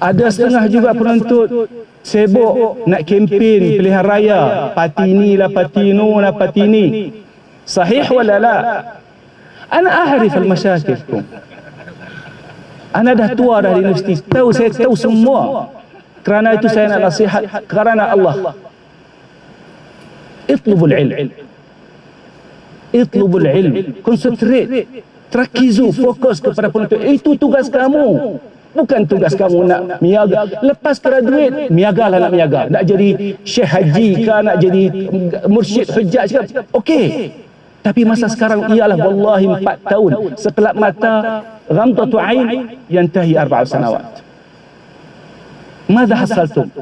Ada setengah juga penuntut sibuk nak kempen pilihan raya, parti ni lah, parti nu lah, parti ni. Sahih wala la? Ana ahrif al-masyakilkum. Ana dah tua dah di universiti, saya tahu semua. Kerana itu saya nak nasihat kerana Allah. Itlubul ilm. Itlubul ilm, concentrate, terakizu, fokus kepada penuntut. Itu tugas kamu, bukan tugas kamu nak miaga. Lepas graduate, miaga lah, nak miaga, nak jadi syekh haji ke, nak jadi mursyid hujjaj ke, okey. Tapi masa sekarang ialah wallahi 4 tahun, sekelap mata, ghamdatu ain, yantahi 4 sanawat. Madha hasaltum?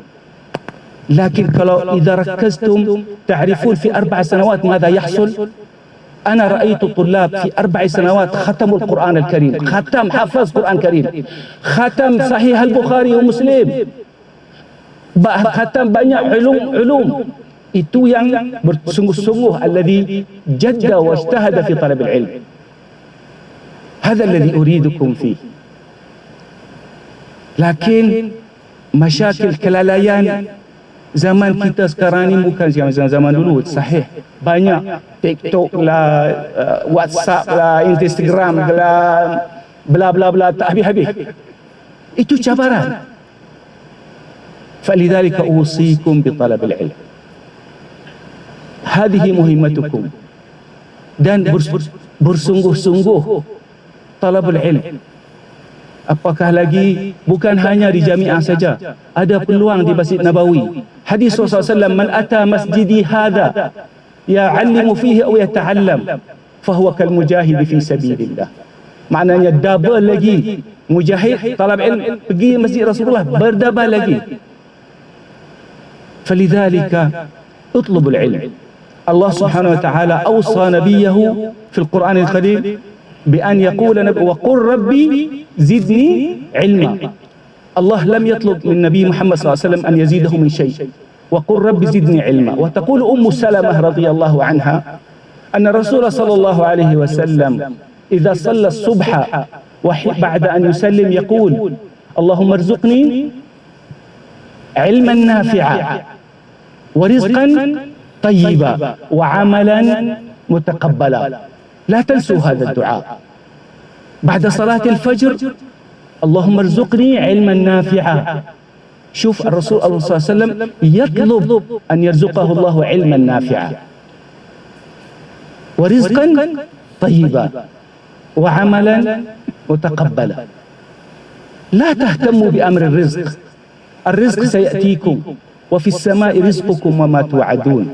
لكن kalau إذا ركزتم تعرفون في 4 سنوات ماذا يحصل. أنا رأيت طلاب في 4 سنوات ختموا القرآن الكريم، ختم حفظ قرآن كريم، ختم صحيح البخاري ومسلم، ختم banyak علوم. Itu yang bersungguh-sungguh الذي جد واجتهد في طلب العلم. هذا الذي أريدكم فيه. لكن مشاكل kelalaian zaman kita sekarang ni bukan zaman dulu. Sahih, banyak TikTok lah, WhatsApp lah, Instagram lah, bla bla bla, tak habis-habis. Itu cabaran. فلذلك أوصيكم بطلب العلم. هذه مهمتكم. Dan bersungguh-sungguh talabul ilm. Apakah lagi bukan hanya di jamiah saja, ada peluang di Masjid Nabawi. Hadis Rasulullah SAW, man ata masjidi hadha ya'allimu fihi aw yata'allam fahuwa kal mujahid fi sabilillah. Maknanya double lagi mujahid talab ilm pergi masjid Rasulullah, berdouble lagi. Falidzalika utlubul ilm. Allah Subhanahu wa taala awsa nabiyahu fil Qur'anil Karim بأن يقول وقل ربي زدني علما. الله لم يطلب من النبي محمد صلى الله عليه وسلم أن يزيده من شيء. وقل ربي زدني علما. وتقول أم سلمة رضي الله عنها أن الرسول صلى الله عليه وسلم إذا صلى الصبح بعد أن يسلم يقول اللهم ارزقني علما نافعا ورزقا طيبا وعملا متقبلا. لا تنسوا هذا الدعاء بعد صلاة الفجر. اللهم ارزقني علما نافعا. شوف الرسول صلى الله عليه وسلم يطلب أن يرزقه الله علما نافعا ورزقا طيبا وعملا متقبلا. لا تهتموا بأمر الرزق، الرزق سيأتيكم. وفي السماء رزقكم وما توعدون.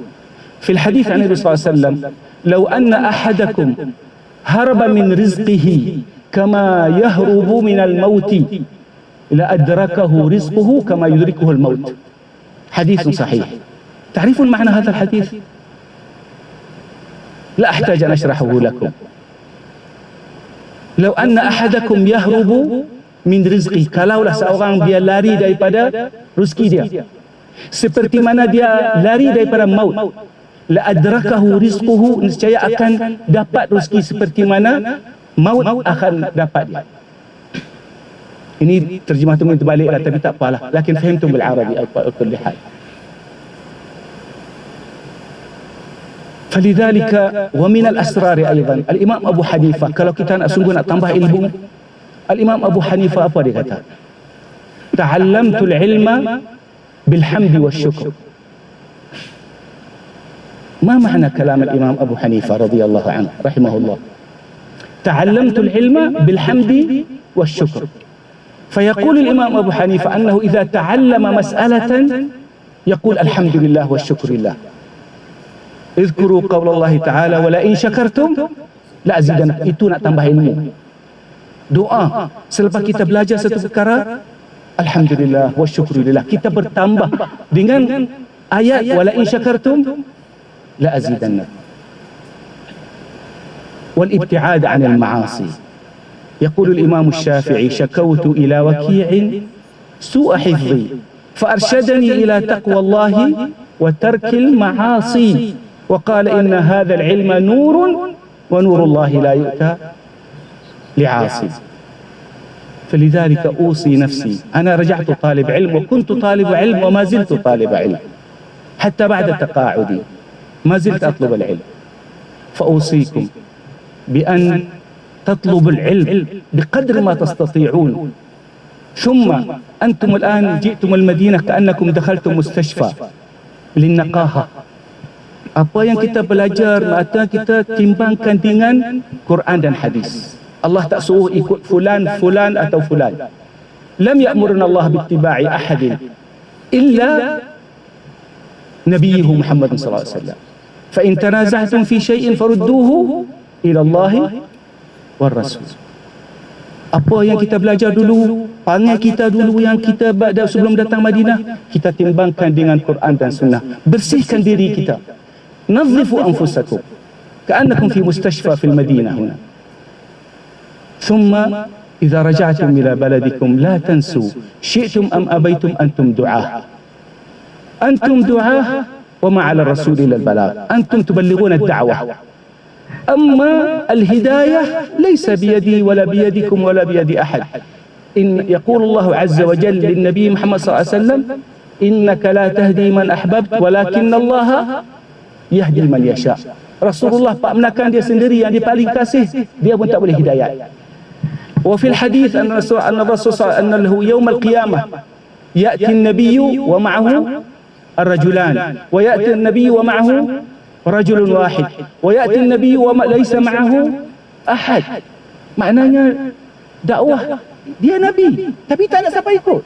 في الحديث عن النبي صلى الله عليه وسلم لو أن أحدكم هرب من رزقه كما يهرب من الموت لأدركه رزقه كما يدركه الموت. حديث صحيح. تعرفون معنى هذا الحديث؟ لا أحتاج أن أشرحه لكم. لو أن أحدكم يهرب من رزقه, kalaulah seorang dia lari daripada rezeki dia, seperti mana dia lari daripada maut, la adrakahu rizquhu, niscaya akan dapat rezeki seperti mana maut akan dapat dia. Ini terjemah tu terbalik lah, tapi tak apalah, lakin fahimtum bil arabi ala kulli hal. فلذلك ومن الأسرار أيضا الإمام أبو حنيفة, kalau kita nak sungguh nak tambah ilmu, الإمام أبو حنيفة apa dia kata? تعلمت العلم بالحمد والشكر. ما معنى كلام الإمام أبو حنيفة رضي الله عنه رحمه الله؟ تعلمت العلم بالحمد والشكر. فيقول الإمام أبو حنيفة أنه إذا تعلم مسألة يقول الحمد لله والشكر لله. اذكروا قول الله تعالى ولئن شكرتم لأزيدنكم. Itu nak tambah ilmu. Doa selepas kita belajar satu perkara, alhamdulillah wa syukurillah, kita bertambah dengan ayat wala in syakartum la azidannakum. Wal ibtiad 'an al ma'asi. يقول الإمام الشافعي شكوت إلى وكيع سوء حفظي فأرشدني إلى تقوى الله وترك المعاصي وقال إن هذا العلم نور ونور الله لا يؤتى لعاصي. فلذلك أوصي نفسي. أنا رجعت طالب علم وكنت طالب علم وما زلت طالب علم حتى بعد تقاعدي ما زلت أطلب العلم. فأوصيكم بأن تطلبوا العلم بقدر ما تستطيعون. ثم أنتم الآن جئتم المدينة كأنكم دخلتم مستشفى للنقاهة. Apa yang kita belajar, maka kita timbangkan dengan Quran dan hadis. Allah tak suruh ikut fulan, fulan atau fulan. Lam ya'murna Allah bittiba'i ahadin illa nabiyuhu Muhammad sallallahu alaihi wasallam. Fa in tanaza'tum fi shay'in farudduhu ila Allah war rasul. Apa yang kita belajar dulu, panggil kita dulu yang kita sebelum datang Madinah, kita timbangkan dengan Quran dan Sunnah. Bersihkan diri kita. نظفوا أنفسكم كأنكم في مستشفى في المدينة هنا. ثم إذا رجعتم إلى بلدكم لا تنسوا شئتم أم أبيتم أنتم دعاة. أنتم دعاة وما على الرسول إلا البلاغ. أنتم تبلغون الدعوة. أما الهداية ليس بيدي ولا بيدكم ولا بيد أحد. إن يقول الله عز وجل للنبي محمد صلى الله عليه وسلم إنك لا تهدي من أحببت ولكن الله yahdi man yasha. Rasulullah pak menakan dia sendiri yang dia paling kasih, dia pun tak boleh hidayah. Wa fil hadis anna Rasul annahu yaum al-qiyamah ya'ti an-nabiy wa ma'ahu ar-rajulan wa ya'ti an-nabiy wa ma'ahu rajulun wahid wa ya'ti an-nabiy wa laysa ma'ahu ahad. Maknanya dakwah dia nabi tapi tak ada siapa ikut.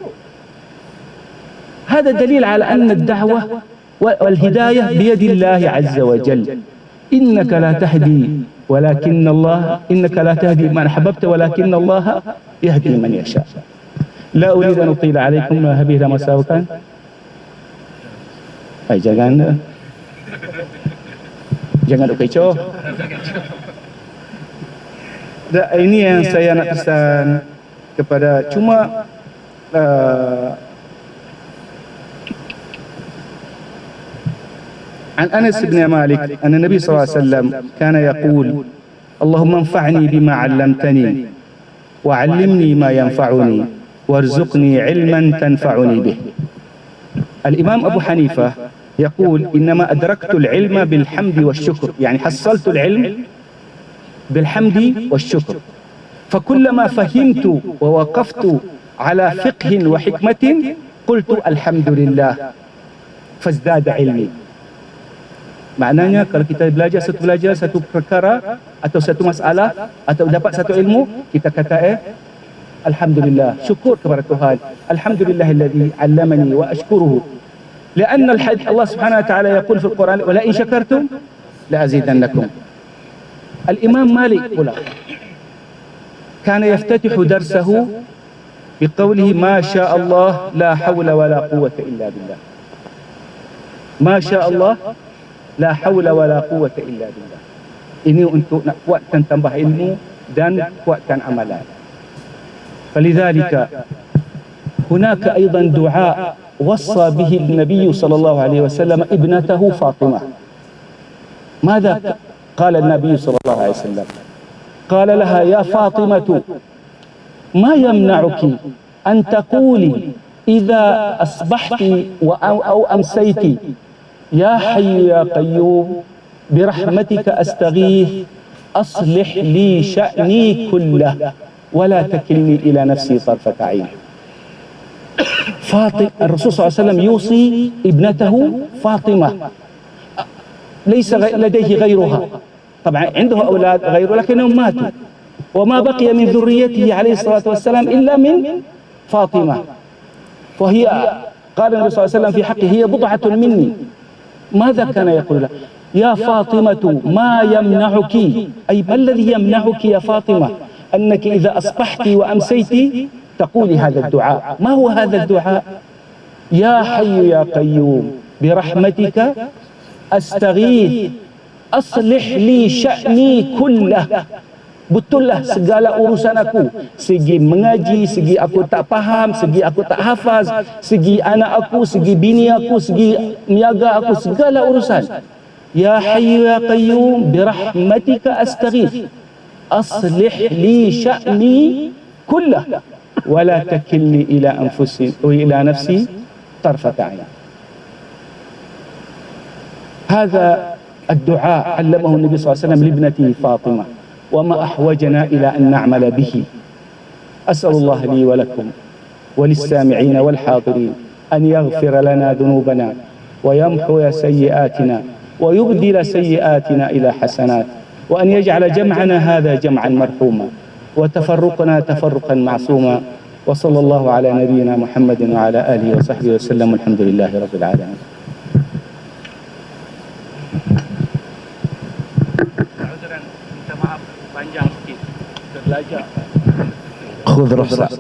Hada dalil ala anna ad-da'wah والهداية بيد الله عز وجل. إنك لا تهدي ولكن الله إنك لا تهدي من أحببت ولكن الله يهدي من يشاء. لا أريد أن أطيل عليكم هذه مساوكا. jangan kecoh. Ini yang saya nak pesan kepada cuma عن أنس بن مالك أن النبي صلى الله عليه وسلم كان يقول اللهم انفعني بما علمتني وعلمني ما ينفعني وارزقني علما تنفعني به. الإمام أبو حنيفة يقول إنما أدركت العلم بالحمد والشكر، يعني حصلت العلم بالحمد والشكر. فكلما فهمت ووقفت على فقه وحكمة قلت الحمد لله فازداد علمي. Maknanya kalau kita belajar satu perkara atau satu masalah atau dapat satu ilmu, kita kata alhamdulillah, syukur kepada Tuhan. Alhamdulillahilladzi 'allamani wa ashkuruhu لأن الله سبحانه وتعالى يقول في القرآن ولئن شكرتم لأزيدنكم. الإمام مالك كان يفتتح درسه بقوله ما شاء الله لا حول ولا قوة إلا بالله. ما شاء الله la haula wala quwwata illa billah. Ini untuk nak kuatkan tambah ilmu dan kuatkan amalan. Falidhalika hunaka aidan du'a wassa bihi an-nabiy sallallahu alaihi wasallam ibnatahu Fatimah. ماذا قال النبي صلى الله عليه وسلم؟ قال لها يا فاطمة ما يمنعك أن تقولي إذا أصبحت أو أمسيت يا حي يا قيوم برحمتك أستغيث أصلح لي شأني كله ولا تكلني إلى نفسي طرفة عين. الرسول صلى الله عليه وسلم يوصي ابنته فاطمة، ليس لديه غيرها، طبعا عنده أولاد غيره لكنهم ماتوا، وما بقي من ذريته عليه الصلاة والسلام إلا من فاطمة، وهي قال النبي صلى الله عليه وسلم في حقه هي بضعة مني. ماذا كان يقول له؟ يا فاطمة ما يمنعك، أي ما الذي يمنعك يا فاطمة أنك إذا أصبحت وأمسيت تقولي هذا الدعاء؟ ما هو هذا الدعاء؟ يا حي يا قيوم برحمتك أستغيث أصلح لي شأني كله. Betullah segala urusan aku, segi mengaji, segi aku tak faham, segi aku tak hafaz, segi anak aku, segi bini aku, segi niaga aku, segala urusan. Ya Hayyu ya Qayyum birahmatika astaghith aslih li sya'ni kullah wa la takilni ila anfusi wa ila nafsi tarfata 'ain. هذا الدعاء علمه النبي صلى الله عليه وسلم لابنته فاطمة، وما أحوجنا إلى أن نعمل به. أسأل الله لي ولكم وللسامعين والحاضرين أن يغفر لنا ذنوبنا ويمحو سيئاتنا ويبدل سيئاتنا إلى حسنات، وأن يجعل جمعنا هذا جمعا مرحوما وتفرقنا تفرقا معصوما. وصلى الله على نبينا محمد وعلى آله وصحبه وسلم، والحمد لله رب العالمين.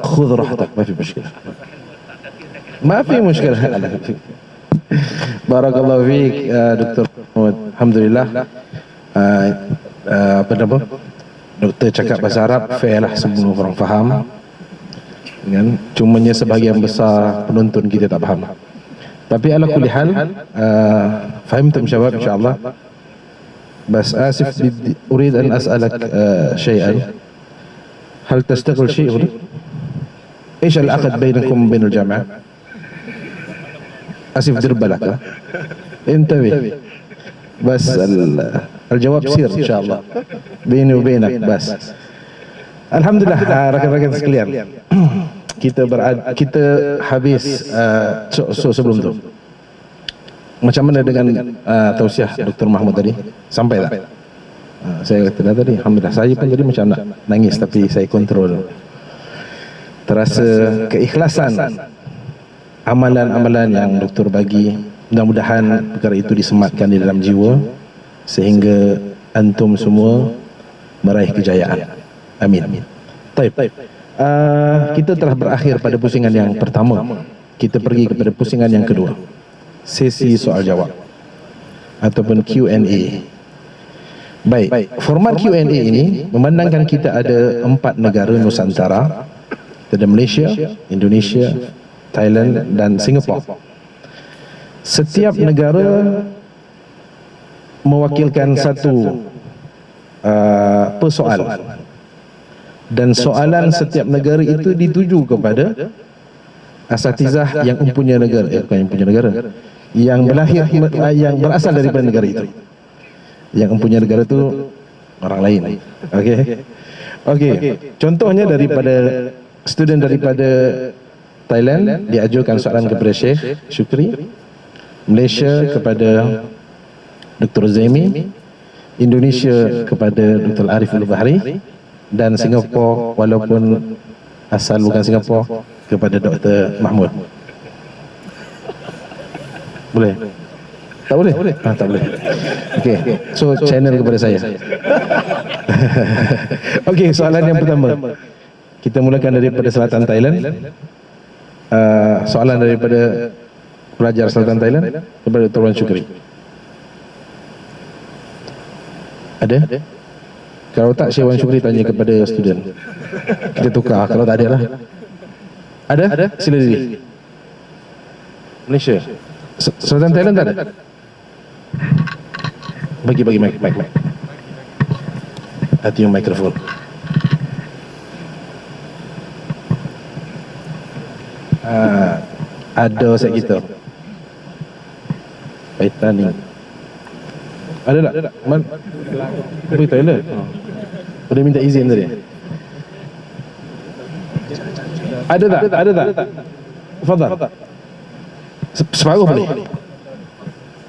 خذ راحتك ما في مشكلة. ما في مشكلة. بارك الله فيك دكتور محمد. Alhamdulillah. Apa nama? Doktor cakap bahasa Arab, fairlah semua orang faham. Kan? Cumanya sebahagian besar penonton kita tak faham. Tapi ala kulli hal, fahimtum syabab insyaallah. بس آسف أريد أن أسألك شيئا. هل تستغل شيء هنا؟ إيش العقد بينكم وبين الجامعة؟ آسف دير بالك، انتبه. بس الجواب سير إن شاء الله بيني وبينك بس. Alhamdulillah rakan-rakan sekalian, kita habis sebelum tu. Macam mana dengan tausiah Dr. Mahmud tadi? Sampai tak? Saya kata tadi, Alhamdulillah. Saya pun tadi macam nak nangis tapi saya kontrol. Terasa keikhlasan amalan-amalan yang doktor bagi. Mudah-mudahan perkara itu disematkan di dalam jiwa sehingga antum semua meraih kejayaan. Amin. Baik. Kita telah berakhir pada pusingan yang pertama. Kita pergi kepada pusingan yang kedua. Sesi soal jawab ataupun Q&A. Baik, format Q&A ini memandangkan kita ada 4 negara Nusantara. Ada Malaysia, Indonesia, Thailand dan Singapura. Setiap negara mewakilkan satu persoalan, dan soalan setiap negara itu dituju kepada asatizah yang mempunyai negara, bukan yang punya negara, yang yang berasal daripada negara itu. Yang mempunyai negara itu orang lain. Okey. Contohnya daripada student daripada Thailand diajukan soalan kepada Syekh Syukri, Malaysia kepada Dr. Zaimi, Indonesia kepada Dr. Arif Al-Bahri, dan Singapura walaupun asal bukan Singapura kepada Dr. Mahmud. Boleh? Tak boleh? Tak boleh. Okey. So channel kepada saya. Okey, soalan yang pertama. Kita mulakan daripada selatan Thailand. Soalan daripada pelajar selatan Thailand kepada Dr. Wan Syukri. Ada? Kalau tak, Syekh Wan Syukri tanya kepada student. Kita tukar, kalau tak ada lah. Ada? Sila diri. Malaysia. Selatan Thailand tak ada? Bagi mic. Hati yung mikrofon. Ada set kita. Paitan ni. Ada tak? Pergi toilet. Boleh minta izin tadi. Ada tak? Fadal. Separuh boleh.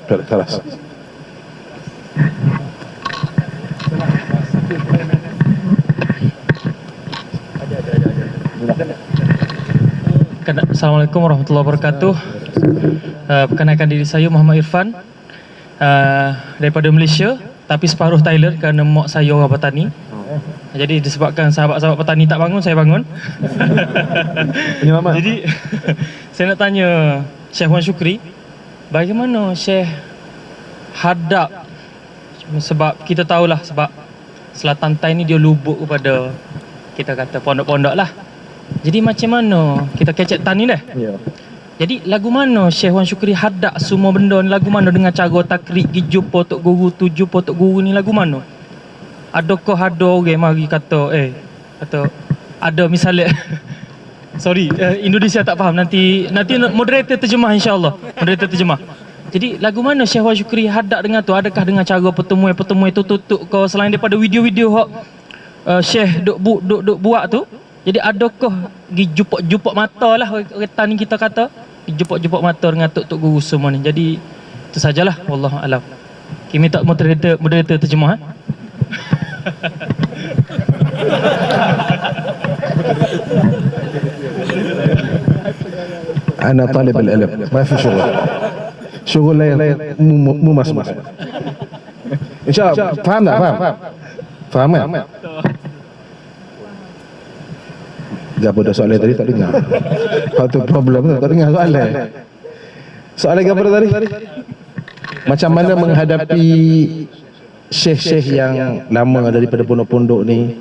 Kelas. Assalamualaikum warahmatullahi wabarakatuh. Perkenalkan diri saya Muhammad Irfan, daripada Malaysia, tapi separuh Thailand kerana mak saya orang petani. Jadi disebabkan sahabat-sahabat petani tak bangun, saya bangun. Jadi saya nak tanya Syekh Wan Syukri, bagaimana Syekh hadap, sebab kita tahulah sebab Selatan Thai ni dia lubuk kepada, kita kata pondok-pondok lah. Jadi macam mana kita kecek tani dah? Ya. Jadi lagu mana Syekh Wan Syukri hadap semua benda ni, lagu mana dengan cara takrib gi jumpa tok guru, tuju tok guru ni, lagu mana? Adakah ada orang mari kata ada misalnya sorry, Indonesia tak faham, nanti moderator terjemah, insya-Allah moderator terjemah. Jadi lagu mana Syekh Wan Syukri hadap dengan tu? Adakah dengan cara pertemuan tu tutup ke, selain daripada video-video hok Syekh duk buat tu? Jadi adakah gi jupuk mata lah orang tani kita kata, jupuk mata dengan tok guru semua ni. Jadi itu sajalah, wallahu alam. Kita minta moderator terjemah. Ana talib al-ilm, ma fi syughul lain mu masuk. Insya-Allah faham tak? Faham kan? Gapo dah soalan tadi tak dengar. Satu problem tu tak dengar soalan. Soalan gapo tadi? Macam mana menghadapi syekh-syekh yang lama daripada pondok-pondok ni,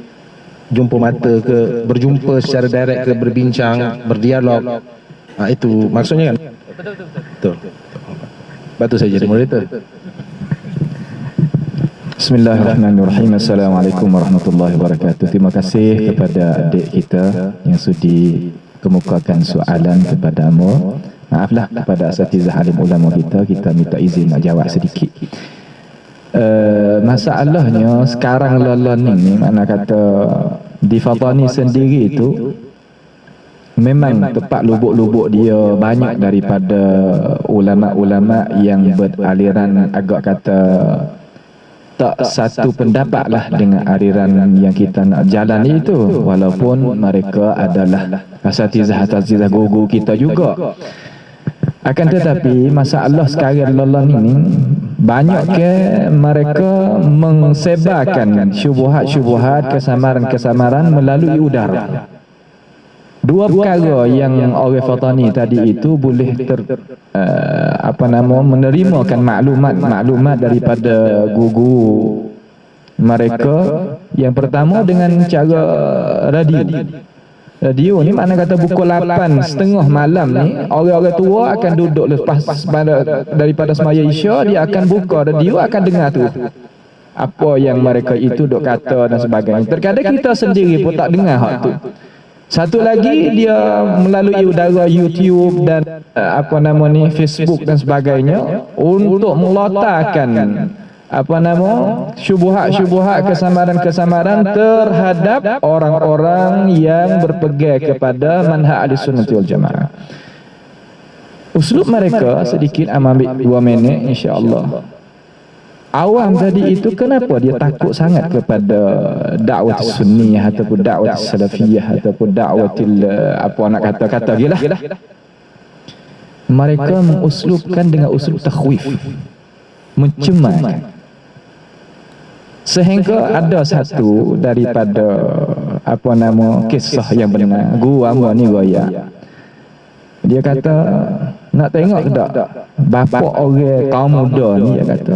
jumpa mata ke, berjumpa secara direct ke, berbincang, berdialog. Itu maksudnya kan? Betul. Batu saya jadi moderator. Bismillahirrahmanirrahim. Assalamualaikum warahmatullahi wabarakatuh. Terima kasih kepada adik kita yang sudi kemukakan soalan kepada Amor. Maaflah kepada asatizah alim ulama kita minta izin nak jawab sedikit. Masalahnya sekarang ni mana kata di Fatani sendiri itu memang tempat lubuk-lubuk dia banyak daripada ulama-ulama yang beraliran agak kata tak satu pendapat lah dengan aliran yang kita nak jalan itu, walaupun mereka adalah asatizah guru kita juga. Akan tetapi masalah sekarang ini banyak ke mereka mengsebarkan syubhat-syubhat, kesamaran-kesamaran melalui udara. Dua perkara yang orang Fatani tadi itu boleh menerimakan maklumat daripada guru mereka. Yang pertama dengan cara radio ni, mana kata pukul 8:30 malam ni, orang-orang tua akan duduk lepas daripada semaya Isya, dia akan buka radio, akan dengar tu apa yang mereka itu duk kata dan sebagainya. Terkadang kita sendiri pun tak dengar hak tu. Satu lagi, dia melalui udara YouTube dan Facebook dan sebagainya untuk melontarkan syubhat-syubhat, kesamaran-kesamaran terhadap orang-orang yang berpegang kepada manhaj Ahlussunnah wal Jamaah. Uslub mereka sedikit ambil 2 minit insya-Allah. Awam tadi itu kenapa dia takut sangat kepada dakwah sunniyah ataupun dakwah salafiyah ataupun dakwah apa nak kata-kata gilah. mereka menguslubkan dengan uslub takhwif, mencemaskan. Sehingga ada satu daripada kisah yang benar, guru hamba ni goyak. Dia kata, nak tengok tak bapa orang kaum muda ni, dia kata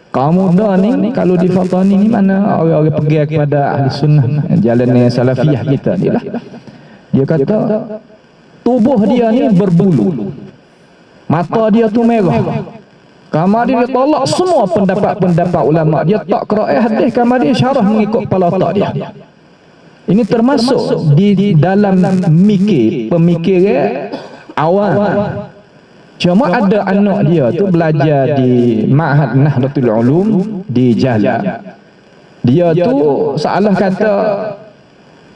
kaum muda ni kalau di Fatani ni mana orang-orang pergi kepada ahli sunnah, jalan salafiyah kita ni lah. Dia kata tubuh dia ni berbulu, mata dia tu merah. Kamar dia tolak semua pendapat-pendapat ulama. Dia tak qiraat hadis, kamar dia syarah mengikut kepala otak dia. Ini termasuk di dalam pemikiran awam. Cuma ada anak dia tu belajar di Ma'had Nahdlatul Ulum di Jalan. Dia tu seolah kata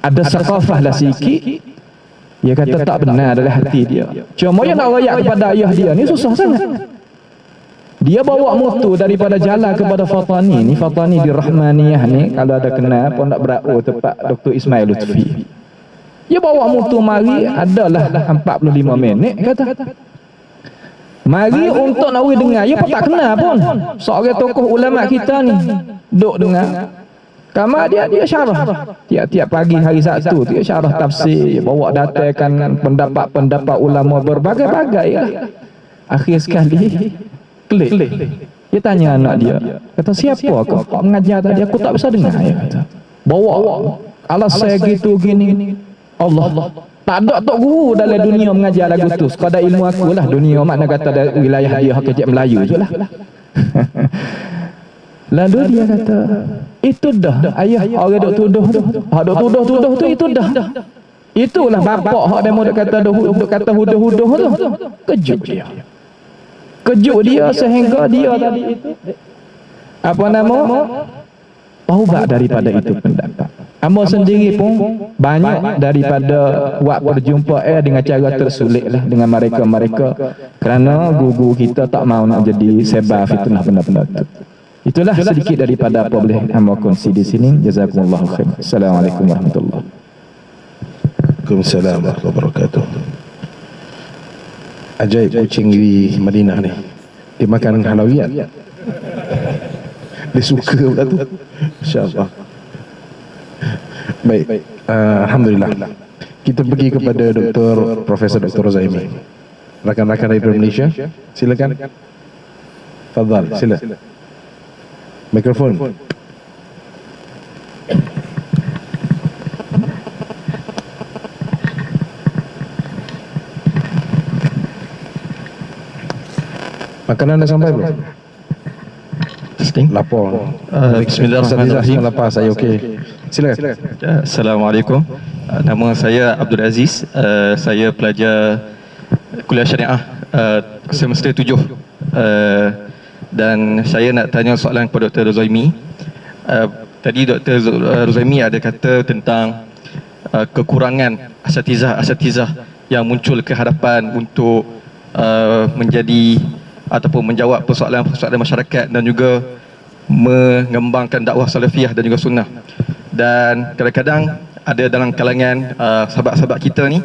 ada sakafah lah sikit. Dia kata tak benar dalam hati dia. Cuma dia nak rayak kepada ayah dia ni susah sangat. Dia bawa motor daripada Jalan kepada Fatani ni. Fatani di Rahmaniyah ni, kalau ada kenal pun nak berau tempat Dr. Ismail Lutfi. Dia bawa motor mari adalah 45 minit kata. Mari untuk nak dengar, dia pun tak kenal pun. Seorang tokoh ulama kita ni duk dengar. Kamar dia syarah. Tiap-tiap pagi hari Sabtu dia syarah tafsir, dia bawa datangkan pendapat-pendapat ulama berbagai-bagai lah. Akhir sekali klik. Dia tanya anak dia, kata siapa kau mengajar tadi, aku tak bisa dengar. Dia kata bawa alasan gitu gini. Allah tak ada tok guru dalam dunia mengajar lagu tu, sekadar ilmu aku lah. Dunia makna kata dari wilayah dia kejap Melayu je lah. Lalu dia kata itu dah ayah orang duk tuduh tu, duk tuduh tu itu dah. Itulah bapak hak demo duk kata huduh-huduh tu. Kejut dia sehingga dia tadi itu taubat daripada itu pendapat. Amba sendiri pun banyak daripada buat perjumpaan dengan cara tersulit lah dengan mereka-mereka, kerana guru kita tak mau nak jadi sebab fitnah benda-benda itu. Itulah sedikit daripada apa boleh hamba kongsi di sini. Jazakumullahu khair. Assalamualaikum warahmatullahi wabarakatuh. Waalaikumsalam warahmatullahi wabarakatuh. Ajaib kucing di Madinah ni. Dia makan halawiyat. Dia suka pula tu. Masya-Allah. Baik. Alhamdulillah. Kita pergi kepada Profesor Dr. Rozaimi. Rakan-rakan dari Malaysia, silakan. Fadhal, sila. Mikrofon. Makanan dah sampai belum? Lapor. Bismillahirrahmanirrahim. Lapar saya okey. Silakan. Assalamualaikum. Nama saya Abdul Aziz. Saya pelajar kuliah syariah semester 7. Dan saya nak tanya soalan kepada Dr. Rozaimi. Tadi Dr. Rozaimi ada kata tentang kekurangan asatizah yang muncul ke hadapan untuk menjadi ataupun menjawab persoalan-persoalan masyarakat dan juga mengembangkan dakwah salafiyah dan juga sunnah. Dan kadang-kadang ada dalam kalangan sahabat-sahabat kita ni,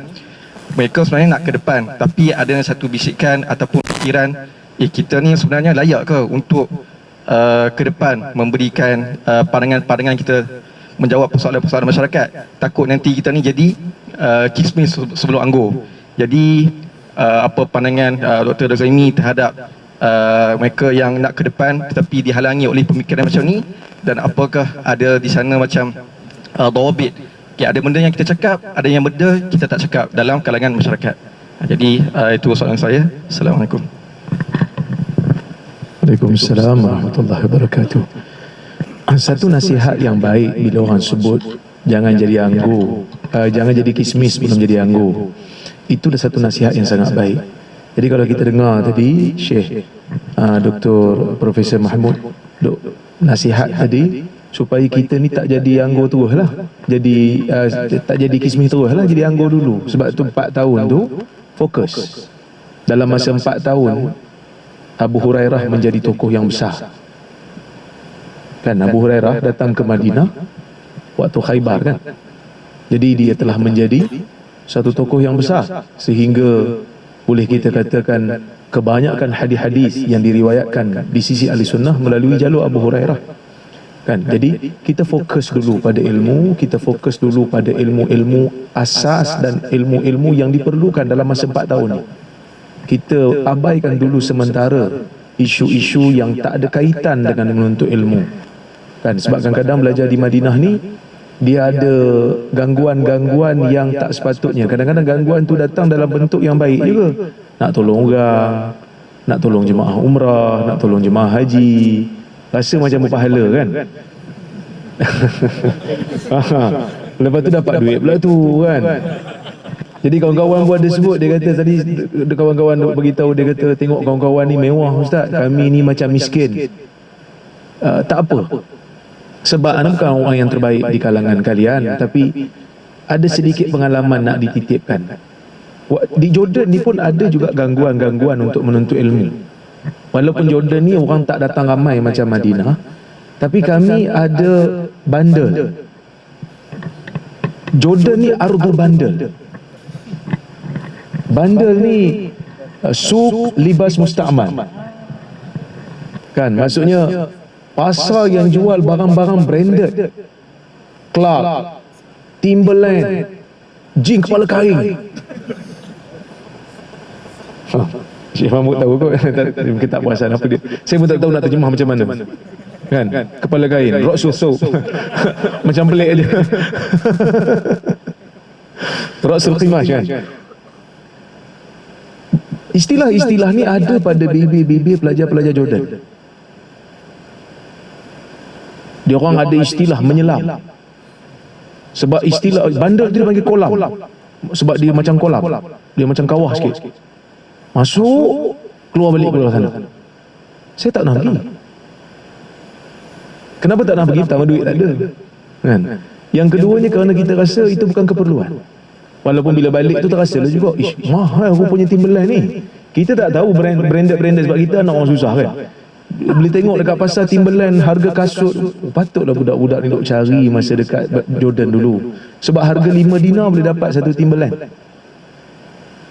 mereka sebenarnya nak ke depan, tapi ada satu bisikan ataupun fikiran, kita ni sebenarnya layak ke untuk ke depan memberikan pandangan-pandangan kita menjawab persoalan-persoalan masyarakat. Takut nanti kita ni jadi kismis sebelum anggur. Jadi apa pandangan Dr. Rozaimi terhadap mereka yang nak ke depan tetapi dihalangi oleh pemikiran macam ni, dan apakah ada di sana macam dawabit, ada benda yang kita cakap, ada yang benda kita tak cakap dalam kalangan masyarakat. Jadi itu soalan saya. Assalamualaikum. Waalaikumsalam warahmatullahi wabarakatuh. Satu nasihat yang baik bila orang sebut jangan jadi anggur, jangan jadi kismis belum jadi anggur. Itu dah satu nasihat yang sangat baik. Jadi kalau kita dengar tadi Syekh Dr. Profesor Mahmud nasihat tadi supaya kita ni tak jadi anggur terus lah, jadi tak jadi kismis terus lah, jadi anggur dulu. Sebab tu 4 tahun tu fokus. Dalam masa 4 tahun Abu Hurairah menjadi tokoh yang besar. Kan Abu Hurairah datang ke Madinah waktu Khaybar kan. Jadi dia telah menjadi satu tokoh yang besar sehingga boleh kita katakan kebanyakan hadis-hadis yang diriwayatkan di sisi ahli sunnah melalui jalur Abu Hurairah. Kan? Jadi kita fokus dulu pada ilmu, kita fokus dulu pada ilmu-ilmu asas dan ilmu-ilmu yang diperlukan dalam masa 4 tahun ni. Kita abaikan dulu sementara isu-isu yang tak ada kaitan dengan menuntut ilmu. Kan? Sebab kadang-kadang belajar di Madinah ni dia ada gangguan-gangguan yang tak sepatutnya. Kadang-kadang gangguan tu datang dalam bentuk yang baik juga. Nak tolong orang, nak tolong jemaah umrah, nak tolong jemaah haji. Rasa macam berpahala kan. Lepas tu dapat duit pula tu kan. Jadi kawan-kawan pun ada sebut, dia kata tadi kawan-kawan beritahu, dia kata tengok kawan-kawan ni mewah ustaz, kami ni macam miskin. Tak apa. Sebab anda bukan orang yang terbaik di kalangan kalian, tapi ada sedikit pengalaman nak dititipkan. Di Jordan ni pun ada juga gangguan-gangguan untuk menuntut ilmu. Walaupun Jordan ni orang tak datang ramai macam Madinah, tapi kami ada bandel. Jordan ni ardul bandel. Bandel ni suk libas musta'mal. Kan, maksudnya pasar yang jual barang-barang branded. Clark, Timberland, jin kepala kain. Syekh Mahmud tahu kot. Mungkin tak perasan apa dia. Saya pun tak tahu nak terjemah macam mana. Kan? Kepala kain, Roksul soap. Macam pelik aja. Roksul khimash kan. Istilah-istilah ni ada pada bibir-bibir pelajar-pelajar Jordan. Dia orang ada istilah menyelam. Sebab istilah bandar dia panggil kolam. Sebab dia macam kolam. Dia macam kawah sikit. Masuk, keluar balik keluar sana. Saya tak nak pergi. Kenapa tak nak pergi? Pertama, duit tak ada. Kan? Yang keduanya kerana kita rasa itu bukan keperluan. Walaupun bila balik tu terasa lah juga, ish, mahal aku punya Timberland ni. Kita tak tahu branded sebab kita anak orang susah kan. Boleh tengok dekat pasar Timberland harga kasut, patutlah budak-budak ni duk cari masa dekat Jordan dulu. Sebab harga 5 dinar boleh dapat satu Timberland.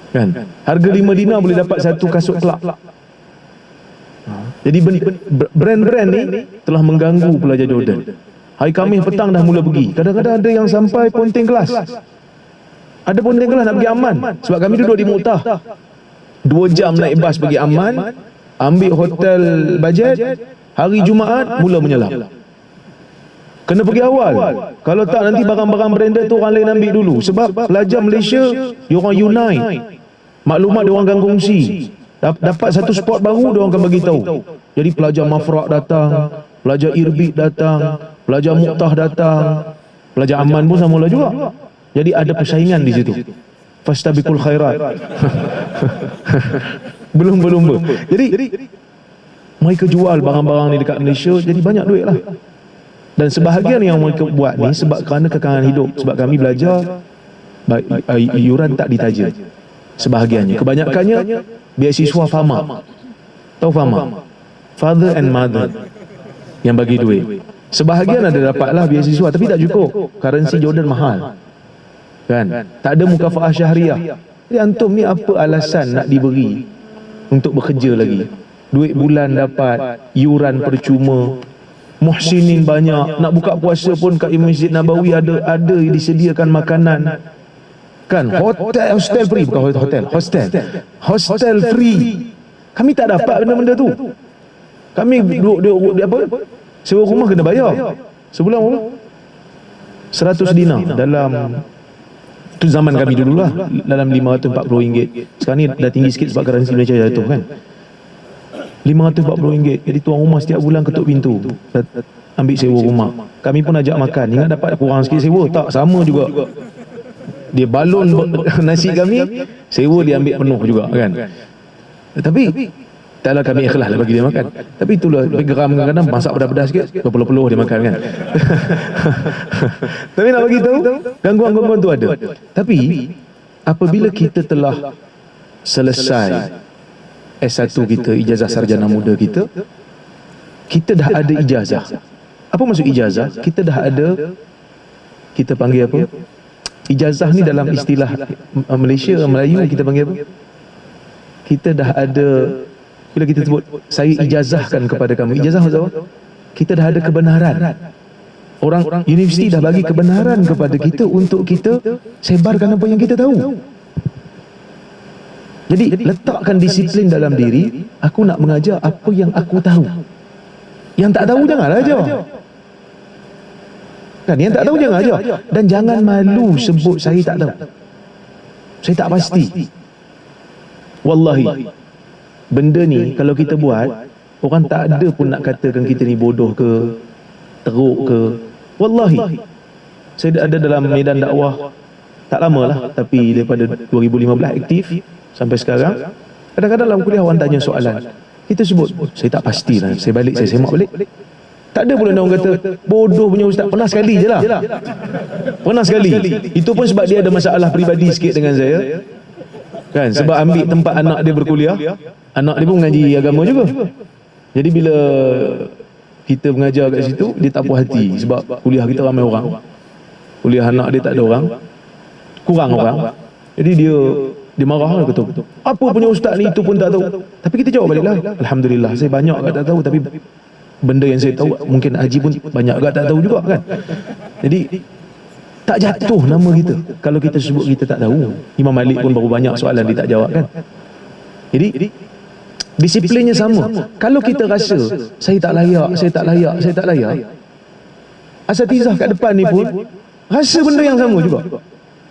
Kan? Harga 5 dinar boleh dapat satu kasut Clark. Jadi brand-brand ni telah mengganggu pelajar Jordan. Hari Khamis petang dah mula pergi. Kadang-kadang ada yang sampai Ponting Kelas. Ada Ponting Kelas nak pergi Amman. Sebab kami duduk di Mu'tah. 2 jam naik bas pergi Amman, ambil hotel bajet, hari Jumaat mula menyelam. Kena pergi awal. Kalau tak nanti barang-barang branded tu orang lain ambil dulu. Sebab pelajar Malaysia, dia orang unite. Maklumat dia orang akan kongsi. Dapat satu spot baru, dia orang akan bagi tahu. Jadi pelajar Mafraq datang, pelajar Irbid datang, pelajar Mu'tah datang, pelajar Amman pun samalah juga. Jadi ada persaingan di situ. Fastabiqul khairat. Belum. Jadi mereka jual barang-barang ni dekat Malaysia, jadi banyak duit lah. Dan sebahagian yang mereka buat ni sebab kerana kekangan hidup. Sebab kami belajar iuran tak ditaja. Sebahagiannya, kebanyakannya beasiswa FAMA. Tahu FAMA? Father and Mother yang bagi duit. Sebahagian ada dapatlah beasiswa, tapi tak cukup. Currency Jordan mahal. Kan? Tak ada mukafaah syahriah. Jadi antum ni apa alasan nak diberi untuk bekerja lagi? Duit bulan dapat, iuran percuma, muhsinin banyak, nak buka puasa pun kat Masjid Nabawi ada disediakan makanan. Kan? Hostel free, bukan hostel free. Kami tak dapat benda-benda tu. Kami duduk apa? Sewa rumah kena bayar. Sebulan berapa? 100 dinar dalam tu zaman kami dululah, dalam RM540. Sekarang ni dah tinggi sikit sebab currency Malaysia jatuh kan. RM540. Jadi tuan rumah setiap bulan ketuk pintu, ambil sewa rumah. Kami pun ajak makan, ingat dapat kurang sikit sewa, tak, sama juga. Dia balon nasi kami, sewa dia ambil penuh juga kan. Tapi taklah kami ikhlas lah bagi dia makan. Tapi itulah geram kadang-kadang masak pedas-pedas sikit, berpeluh-peluh dia makan kan. Tapi nak bagi tahu gangguan-gangguan tu ada. Tapi apabila kita telah selesai S1 kita, ijazah sarjana muda kita dah ada ijazah. Apa maksud ijazah? Kita dah ada, kita panggil apa? Ijazah ni dalam istilah Malaysia, Melayu kita panggil apa? kita dah ada, bila kita sebut saya ijazahkan kepada kamu, ijazah maksud apa? Kita dah ada kebenaran. Orang universiti dah bagi kebenaran kepada kita untuk kita sebarkan apa yang kita tahu. Jadi letakkan disiplin dalam diri, aku nak mengajar apa yang aku tahu. Yang tak tahu janganlah ajar. Kan, yang tak tahu jangan ajar. Dan jangan malu sebut saya tak tahu, saya tak pasti. Wallahi, benda ni kalau kita buat, orang tak ada pun nak katakan kita ni bodoh ke, teruk ke. Wallahi, saya ada dalam medan dakwah tak lama lah, tapi daripada 2015 aktif sampai sekarang. Kadang-kadang dalam kuliah orang tanya soalan, kita sebut saya tak pasti lah, saya balik, saya semak balik. Tak ada pula orang kata bodoh punya ustaz. Pernah sekali je lah, pernah sekali. Itu pun sebab dia ada masalah peribadi sikit dengan saya, kan, sebab ambil tempat anak dia berkuliah. Anak dia pun mengaji agama juga. Jadi bila kita mengajar kat situ, dia tak puas hati sebab kuliah kita ramai orang, kuliah anak dia tak ada orang, kurang orang. Jadi dia marah lah, kata apa punya ustaz ni, itu pun tak tahu. Tapi kita jawab balik lah, alhamdulillah saya banyak agak tak tahu, tapi benda yang saya tahu mungkin Haji pun banyak agak tak tahu juga, kan. Jadi tak jatuh nama kita kalau kita sebut kita tak tahu. Imam Malik pun baru banyak soalan dia tak jawab, kan. Jadi disiplinnya sama. Kalau kita rasa saya tak layak, saya tak layak, saya tak layak, asatizah kat depan ni pun rasa benda yang sama juga.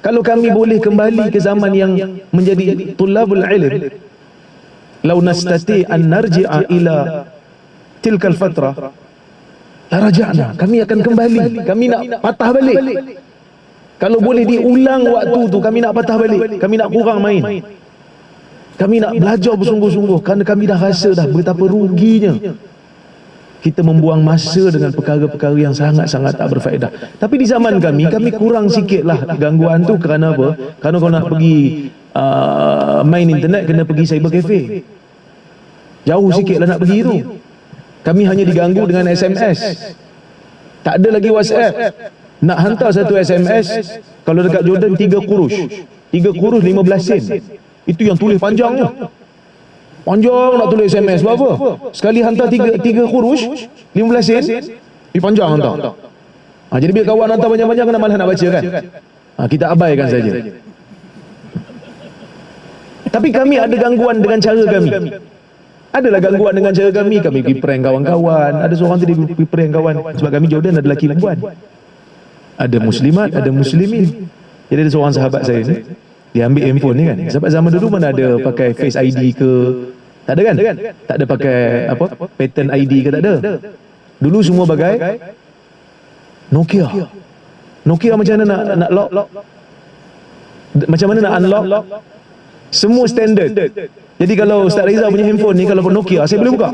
Kalau kami boleh kembali ke zaman yang menjadi tulabul ilm, lau nastati an narji'a ila tilkal fatrah la raja'na, kami akan kembali, kami nak patah balik. Kalau boleh diulang waktu tu, kami nak patah balik, kami nak kurang main, kami nak belajar bersungguh-sungguh, kerana kami dah rasa dah betapa ruginya kita membuang masa dengan perkara-perkara yang sangat-sangat tak berfaedah. Tapi di zaman kami kurang sikit lah gangguan tu. Kerana apa? Kerana kalau nak pergi main internet, kena pergi cyber cafe, jauh sikit lah nak pergi tu. Kami hanya diganggu dengan SMS, tak ada lagi WhatsApp. Nak hantar satu SMS, kalau dekat Jordan 3 kurus 15 sen. Itu yang tulis panjangnya, panjang nak tulis SMS. Sebab apa? Sekali hantar 3 kurus 15 sen, panjang hantar. Jadi bila kawan hantar banyak-banyak, kena malas nak baca, kan. Kita abaikan saja. Tapi kami ada gangguan dengan cara kami. Adalah gangguan dengan cara kami. Kami pergi prank kawan-kawan. Ada seorang tadi pergi prank kawan. Sebab kami Jordan ada lelaki perempuan, ada muslimat, ada muslimin. Jadi ada seorang sahabat saya ni, dia ambil handphone ni, kan. Sebab zaman dulu mana ada pakai Face ID ke, tak ada, kan. Tak ada pakai apa, pattern ID ke, tak ada. Dulu semua bagai Nokia. Macam mana nak lock, macam mana nak unlock, semua standard. Jadi kalau Ustaz Rizal punya handphone ni, kalau Nokia, saya boleh buka.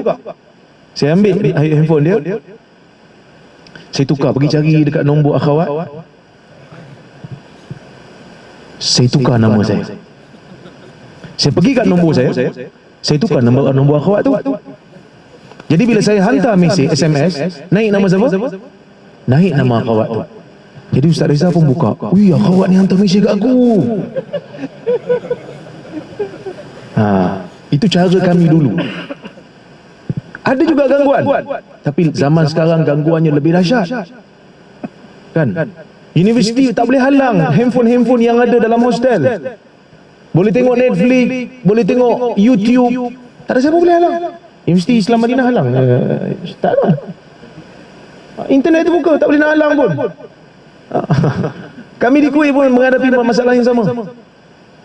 Saya ambil handphone dia, saya tukar, pergi cari dekat nombor akhwat, saya tukar nama saya. Saya pergi kat nombor saya tukar nombor akhwat tu. Jadi bila saya hantar mesej SMS, naik nama siapa? Naik nama akhwat tu. Jadi Ustaz Rizal pun buka, wih, akhwat ni hantar mesej kat aku. Itu cara kami dulu. Ada juga gangguan, tapi zaman sekarang gangguannya lebih dahsyat, kan. Universiti tak boleh halang handphone yang ada dalam hostel. Boleh tengok Netflix, boleh tengok YouTube, tak ada siapa boleh halang. Universiti Islam Madinah halang? Tak ada. Internet tu buka, tak boleh nak halang pun. Kami di Kuwait pun menghadapi masalah yang sama,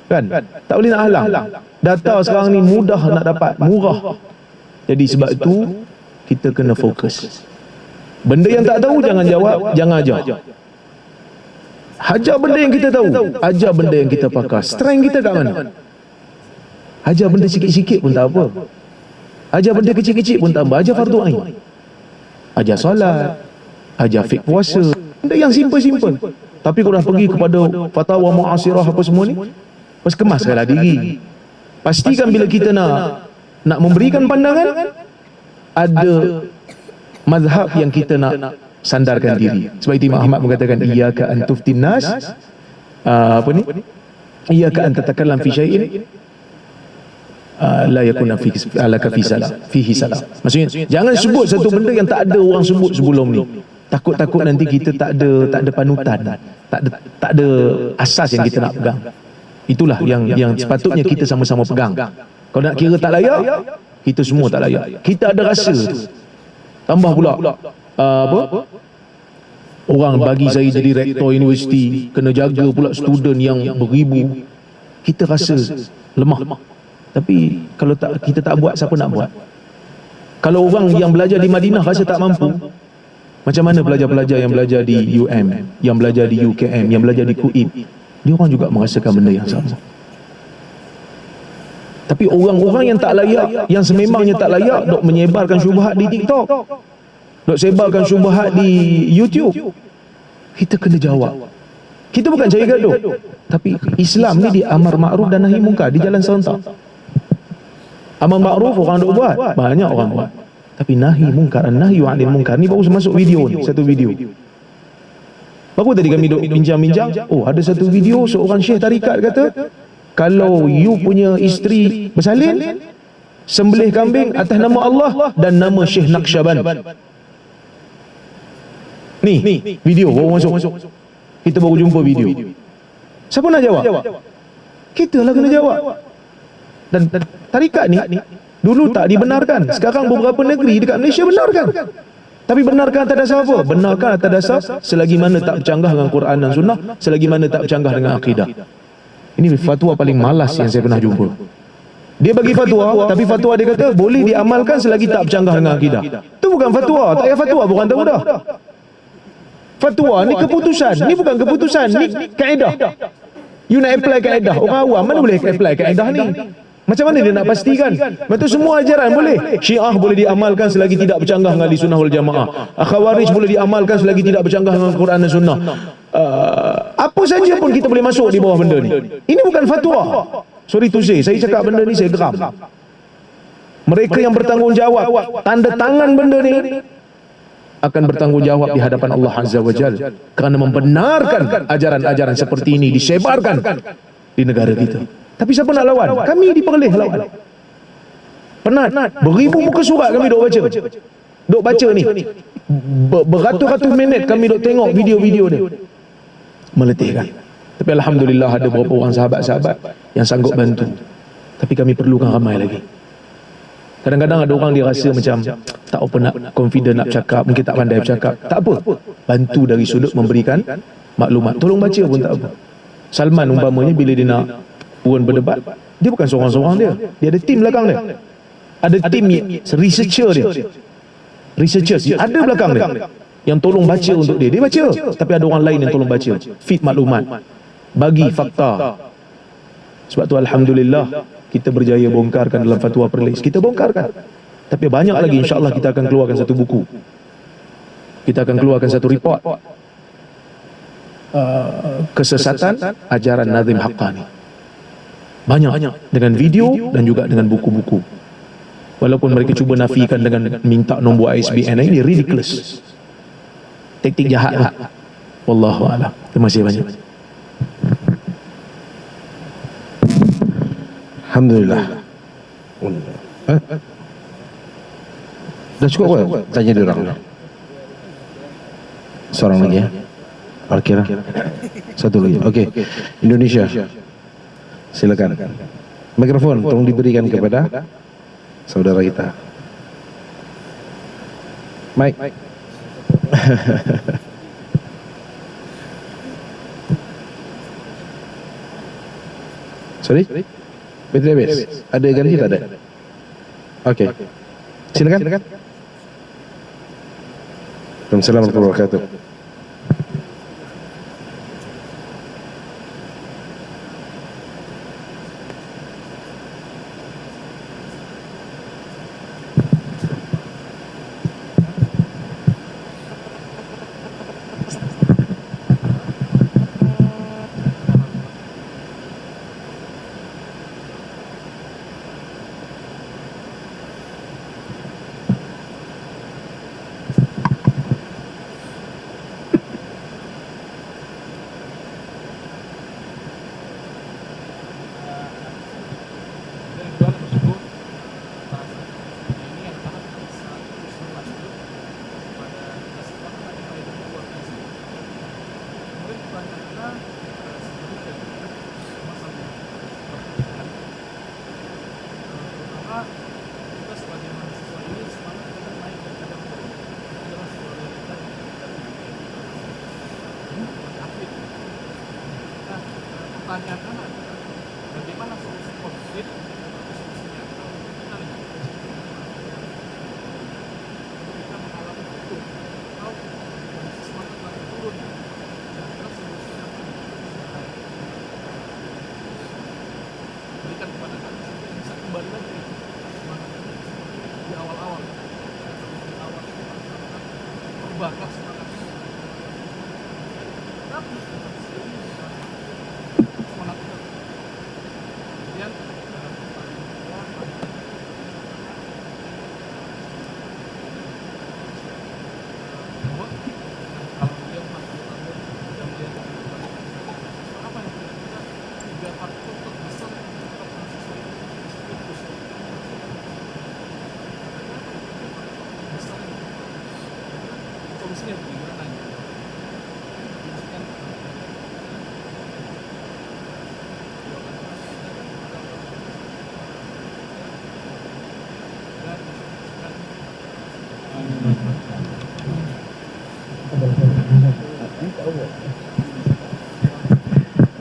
kan. Tak boleh nak halang. Data sekarang ni mudah nak dapat, murah. Jadi sebab itu kita kena fokus. Benda yang tak tahu jangan jawab, jangan ajar. Hajar benda yang kita tahu, ajar benda yang kita pakar. Strength kita kat mana? Ajar benda sikit-sikit pun tak apa. Ajar benda kecil-kecil pun tak apa. Ajar fardu ain, ajar solat, ajar fiqh puasa, benda yang simple-simple. Tapi kalau dah pergi kepada fatwa mu'asirah apa semua ni, pas kemaskanlah diri. Pastikan bila kita nak memberikan pandangan, ada mazhab yang kita nak sandarkan diri. Sebab itu Imam Ahmad mengatakan, iyyaka an tuftin nas, iyyaka an tatakallam fi syai'in la yakuna alaka fihi salah. Maksudnya jangan sebut satu benda yang tak ada orang sebut sebelum ni. Takut-takut nanti kita tak ada panutan, tak ada asas yang kita nak pegang. Itulah yang sepatutnya kita sama-sama pegang. Kalau nak kira tak layak, kita semua tak layak. Kita ada rasa tu. Tambah pula orang bagi saya jadi rektor universiti, kena jaga pula student yang beribu. Kita rasa lemah. Tapi kalau kita tak buat, siapa nak buat? Kalau orang yang belajar di Madinah rasa tak mampu, macam mana pelajar-pelajar yang belajar di UM, yang belajar di UKM, yang belajar di KUIP, dia orang juga merasakan benda yang sama. Tapi orang-orang yang tak layak, yang sememangnya tak layak, dok menyebarkan syubhat di TikTok, dok sebarkan syubhat di YouTube, kita kena jawab. Kita bukan cari gaduh, tapi Islam ni di amar makruf dan nahi mungkar, di jalan serentak. Amar makruf orang dok buat, banyak orang buat. Tapi nahi mungkar, nahyu 'anil munkar ni baru masuk video ni, satu video. Baru tadi kami duk bincang-bincang, ada satu video seorang syekh tarikat kata, kalau you punya isteri bersalin, sembelih kambing atas nama Allah dan nama Syekh Naqsyaband. Ni video baru masuk. Kita baru jumpa video. Siapa nak jawab? Kita lah kena jawab. Dan tarikat ni dulu tak dibenarkan. Sekarang beberapa negeri dekat Malaysia benarkan. Tapi benarkan atas dasar apa? Benarkan atas dasar selagi mana tak bercanggah dengan Quran dan Sunnah, selagi mana tak bercanggah dengan akidah. Ini fatwa paling malas yang saya pernah jumpa. Dia bagi fatwa, tapi fatwa dia kata boleh diamalkan selagi tak bercanggah dengan akidah. Itu bukan fatwa. Tak payah fatwa, bukan tahu dah. Fatwa ni keputusan. Ni bukan keputusan, ni kaedah. You nak apply kaedah. Orang awam mana boleh apply kaedah ni? Macam mana dia nak pastikan? Betul, semua ajaran boleh. Syiah boleh diamalkan selagi tidak bercanggah dengan Ahli Sunnah wal Jamaah. Khawarij boleh diamalkan selagi tidak bercanggah dengan Quran dan Sunnah. Apa saja pun kita boleh masuk di bawah benda ni. Ini bukan fatwa. Sorry to say, saya cakap benda ni saya geram. Mereka yang bertanggungjawab, tanda tangan benda ni akan bertanggungjawab di hadapan Allah Azza wa Jalla kerana membenarkan ajaran-ajaran seperti ini disebarkan di negara kita. Tapi siapa nak lawan? Kami diperleh lawan. Penat. Beribu muka surat kami duk baca. Duk baca ni. Beratus-ratus minit kami duk tengok video-video dia. Meletihkan. Tapi alhamdulillah ada beberapa orang sahabat-sahabat yang sanggup bantu. Tapi kami perlukan ramai lagi. Kadang-kadang ada orang dia rasa macam tak apa nak confident nak bercakap, mungkin tak pandai bercakap. Tak apa. Bantu dari sudut memberikan maklumat. Tolong baca pun tak apa. Salman umpamanya bila dia nak pun berdebat, dia bukan seorang-seorang dia. Dia ada tim belakang dia. Ada tim researcher dia. Researchers ada belakang dia yang tolong baca untuk dia. Dia baca, tapi ada orang lain yang tolong baca. Feed maklumat, bagi fakta. Sebab tu alhamdulillah kita berjaya bongkarkan dalam fatwa Perlis. Kita bongkarkan. Tapi banyak lagi, insya-Allah kita akan keluarkan satu buku. Kita akan keluarkan satu report. Kesesatan ajaran Nazim Haqqani. Banyak dengan video dan juga dengan buku-buku. Walaupun mereka cuba nafikan dengan minta nombor ISBN, ini ridiculous. Taktik jahat lah. Wallahu a'lam. Terima kasih banyak. Alhamdulillah. Dah cukup ke? Tanya dia orang. Seorang lagi ya. Parkir. Satu lagi. Okey. Indonesia. Silakan. Mikrofon tolong diberikan kepada saudara kita. Mike. Sorry? Bateri habis? Ada ganti tak ada? Okey. Silakan. Assalamualaikum warahmatullahi wabarakatuh.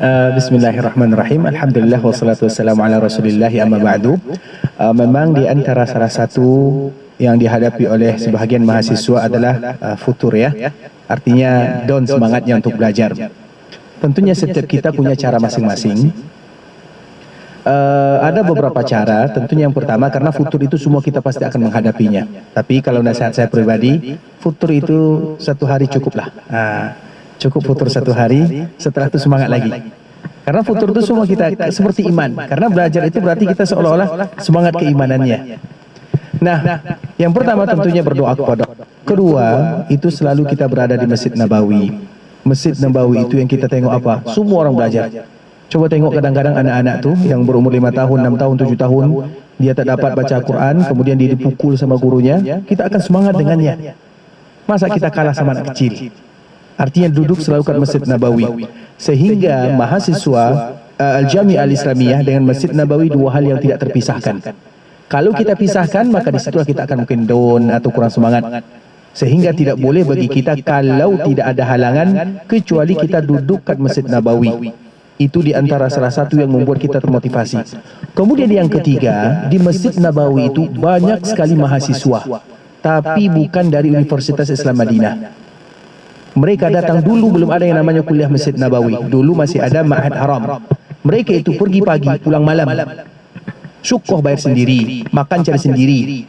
Bismillahirrahmanirrahim. Alhamdulillah wassalatu wassalamu ala Rasulillah amma ba'du. Memang di antara salah satu yang dihadapi oleh sebahagian mahasiswa adalah futur ya. Artinya down semangatnya untuk belajar. Tentunya setiap kita punya cara masing-masing. Ada beberapa cara, tentunya yang pertama karena futur itu semua kita pasti akan menghadapinya. Tapi kalau nasihat saya pribadi, futur itu satu hari cukuplah. Cukup futur satu hari, setelah itu semangat lagi. Karena futur itu semua kita seperti iman. Karena belajar itu berarti kita seolah-olah semangat keimanannya. Nah, yang pertama tentunya berdoa kepada Allah. Kedua, itu selalu kita berada di Masjid Nabawi. Masjid Nabawi itu yang kita tengok apa? Semua orang belajar. Coba tengok kadang-kadang anak-anak tuh yang berumur 5 tahun, 6 tahun, 7 tahun, dia tak dapat baca Quran, kemudian dia dipukul sama gurunya, kita akan semangat dengannya. Masa kita kalah sama anak kecil? Artinya duduk selalu kat Masjid Nabawi. Sehingga mahasiswa Al-Jami' Al-Islamiyah dengan Masjid Nabawi dua hal yang tidak terpisahkan. Kalau kita pisahkan, maka disitulah kita akan mungkin down atau kurang semangat. Sehingga tidak boleh bagi kita kalau tidak ada halangan, kecuali kita duduk kat Masjid Nabawi. Itu di antara salah satu yang membuat kita termotivasi. Kemudian yang ketiga, di Masjid Nabawi itu banyak sekali mahasiswa, tapi bukan dari Universitas Islam Madinah. Mereka datang dulu belum ada yang namanya kuliah Masjid Nabawi. Dulu masih ada Ma'had Haram. Mereka itu pergi pagi, pulang malam. Syukuh bayar sendiri, makan cari sendiri.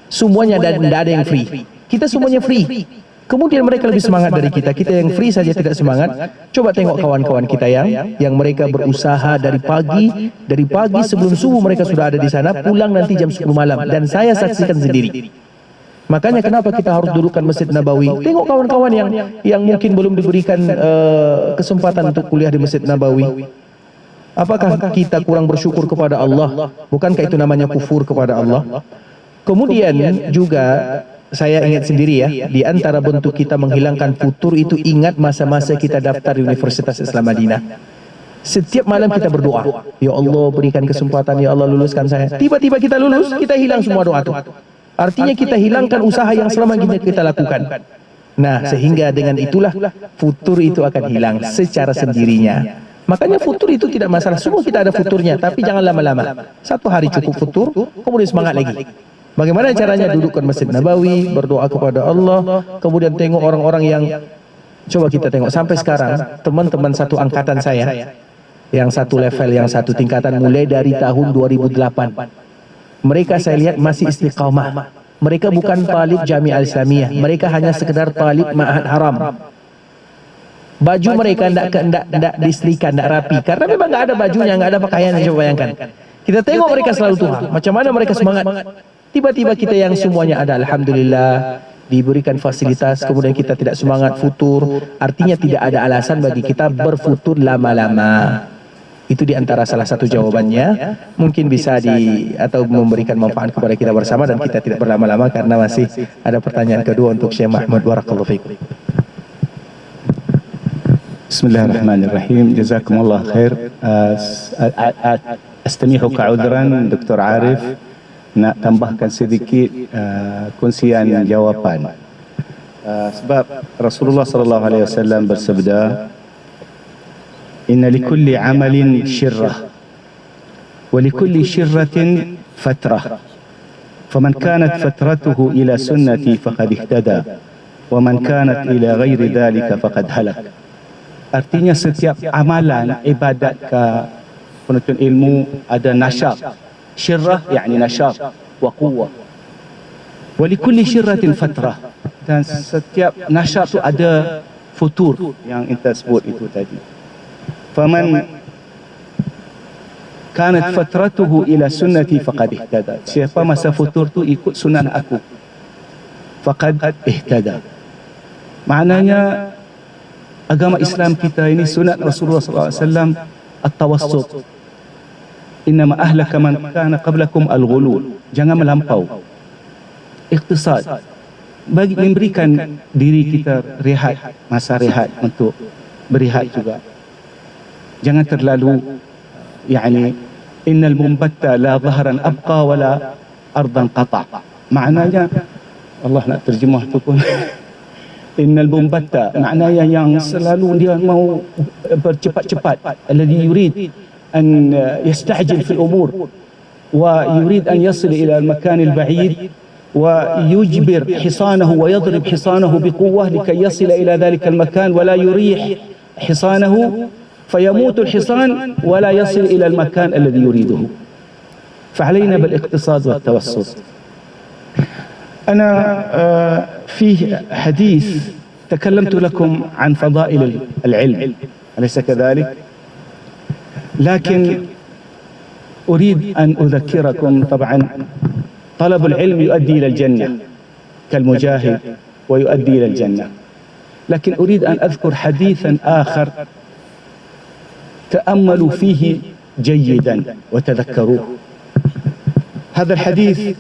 Semuanya tidak ada yang free. Kita semuanya free. Kemudian mereka lebih semangat dari kita. Kita yang free saja tidak semangat. Coba tengok kawan-kawan kita yang mereka berusaha dari pagi sebelum subuh mereka sudah ada di sana, pulang nanti jam 10 malam. Dan saya saksikan sendiri. Makanya kenapa kita harus dudukkan Masjid Nabawi? Tengok kawan-kawan yang mungkin belum diberikan kesempatan untuk kuliah di Masjid Nabawi. Apakah kita kurang bersyukur kepada Allah? Bukankah itu namanya kufur kepada Allah? Kemudian juga saya ingat sendiri ya, di antara bentuk kita menghilangkan futur itu ingat masa-masa kita daftar di Universitas Islam Madinah. Setiap malam kita berdoa, ya Allah berikan kesempatan, ya Allah luluskan saya. Tiba-tiba kita lulus, kita hilang semua doa itu. Artinya kita hilangkan usaha yang selama ini kita lakukan. Nah, sehingga dengan itulah futur itu akan hilang secara sendirinya. Makanya futur itu tidak masalah, semua kita ada futurnya, tapi jangan lama-lama. Satu hari cukup futur, kemudian semangat lagi. Bagaimana caranya? Dudukkan Masjid Nabawi, berdoa kepada Allah, kemudian tengok orang-orang yang, coba kita tengok sampai sekarang, teman-teman satu angkatan saya, yang satu level, yang satu tingkatan mulai dari tahun 2008. Mereka saya lihat masih istiqamah. Mereka bukan talib Jami' Al-Islamiyah. Mereka hanya sekedar talib Ma'had Haram. Baju mereka tidak disetrika, tidak rapi. Karena memang tidak ada bajunya, tidak ada pakaian. Coba bayangkan. Kita tengok mereka selalu Tuhan. Macam mana mereka semangat. Tiba-tiba kita yang semuanya ada, Alhamdulillah, diberikan fasilitas, kemudian kita tidak semangat futur. Artinya tidak ada alasan bagi kita berfutur lama-lama. Itu di antara salah satu jawabannya. Mungkin bisa atau memberikan manfaat kepada kita bersama dan kita tidak berlama-lama karena masih ada pertanyaan kedua untuk Syekh Mahmud. Barakallahu fiikum. Bismillahirrahmanirrahim. Jazakumullah khair. Astami'uka udran Dr. Arif, nak tambahkan sedikit kongsian jawapan. Sebab Rasulullah sallallahu alaihi wasallam bersabda, إن لكل عمل شرة ولكل شرة فترة فمن كانت فترته إلى سنتي فقد اهتدى ومن كانت إلى غير ذلك فقد هلك. Artinya setiap amalan ibadat ke penuntut ilmu ada nasyab. Syirrah yakni nasyab wa quwwah. Wa likulli syirratin fatrah. Dan setiap nasyab tu ada futur yang kita sebut itu tadi. Faman kanat fatratuhu ila sunnati faqad ihtada. Siapa masa futur tu ikut sunnah aku, faqad ihtada. Maknanya agama Islam kita ini sunat Rasulullah SAW at-tawassut. Innama ahlaka man kana qablakum al-ghulul. Jangan melampau. Iqtisad. Bagi memberikan diri kita rehat, masa rehat untuk berehat juga. Jangan terlalu yani innal mumbatta la dhahran abqa wala ardan qata'. Maknanya Allah nak terjemah tu pun innal mumbatta maknanya yang selalu dia mau bercepat-cepat, alladhi yurid an yasta'jil fil umur wa yurid an yasil ila al-makan al-ba'id wa yujbir hisanahu wa yadrib hisanahu biquwwah likay yasil ila dhalika al-makan wa la yurih hisanahu فيموت الحصان ولا يصل إلى المكان الذي يريده. فعلينا بالاقتصاد والتوسط. أنا في حديث تكلمت لكم عن فضائل العلم أليس كذلك؟ لكن أريد أن أذكركم طبعا طلب العلم يؤدي إلى الجنة كالمجاهد ويؤدي إلى الجنة، لكن أريد أن أذكر حديثا آخر تأملوا فيه جيدا وتذكروه. هذا الحديث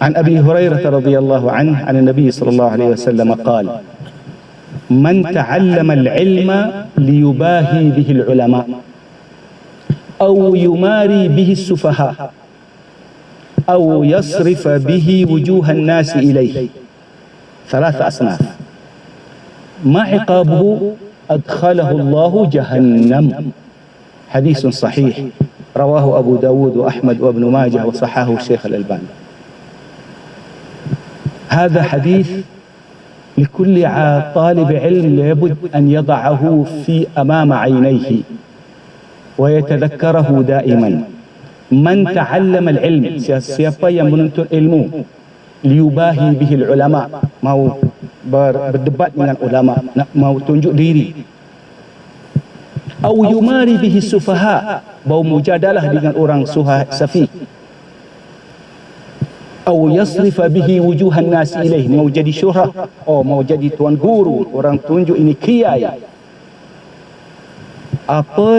عن أبي هريرة رضي الله عنه عن النبي صلى الله عليه وسلم قال: من تعلم العلم ليباهي به العلماء أو يماري به السفهاء أو يصرف به وجوه الناس إليه، ثلاث أصناف، ما عقابه؟ أدخله الله جهنم. حديث صحيح رواه أبو داود وأحمد وابن ماجه وصححه الشيخ الألباني. هذا حديث لكل طالب علم لابد أن يضعه في أمام عينيه ويتذكره دائما. من تعلم العلم، siapa yang menuntut ilmu, liyubahi bihil ulama, mau berdebat dengan ulama, nak mau tunjuk diri, au yumari bihi sufaha, mau mujadalah dengan orang safi, au yasrifa bihi wujuhan nas ilaih, mau jadi syuhrah, mau jadi tuan guru, orang tunjuk ini kiai. Apa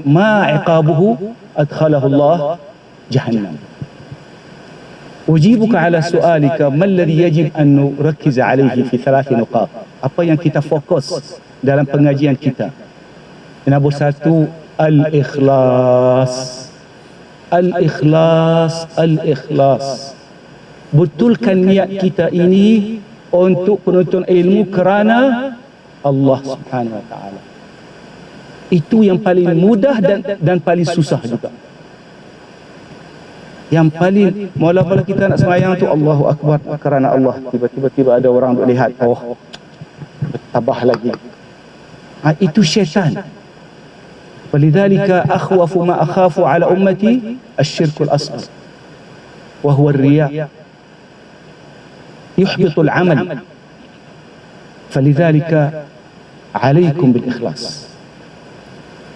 ma iqabuhu? Adkhalahu Allah jahannam. أجيبك على سؤالك ما الذي يجب أن نركز عليه في 3 نقاط. Apa yang kita fokus dalam pengajian kita? Nombor 1, al-ikhlas. Al-ikhlas, al-ikhlas. Betulkan niat kita ini untuk penuntut ilmu kerana Allah Subhanahu wa taala. Itu yang paling mudah dan paling susah juga. Yang paling mula-mula kita nak sembahyang tu Allahu Akbar kerana Allah, tiba-tiba ada orang duk lihat, bertabah lagi. Itu syaitan. Walidhalika akhwafu ma akhafu ala ummati asyirkul asghar wa huwa ar-riya yuhbitu al-amal. Falidhalika alaikum bil ikhlas.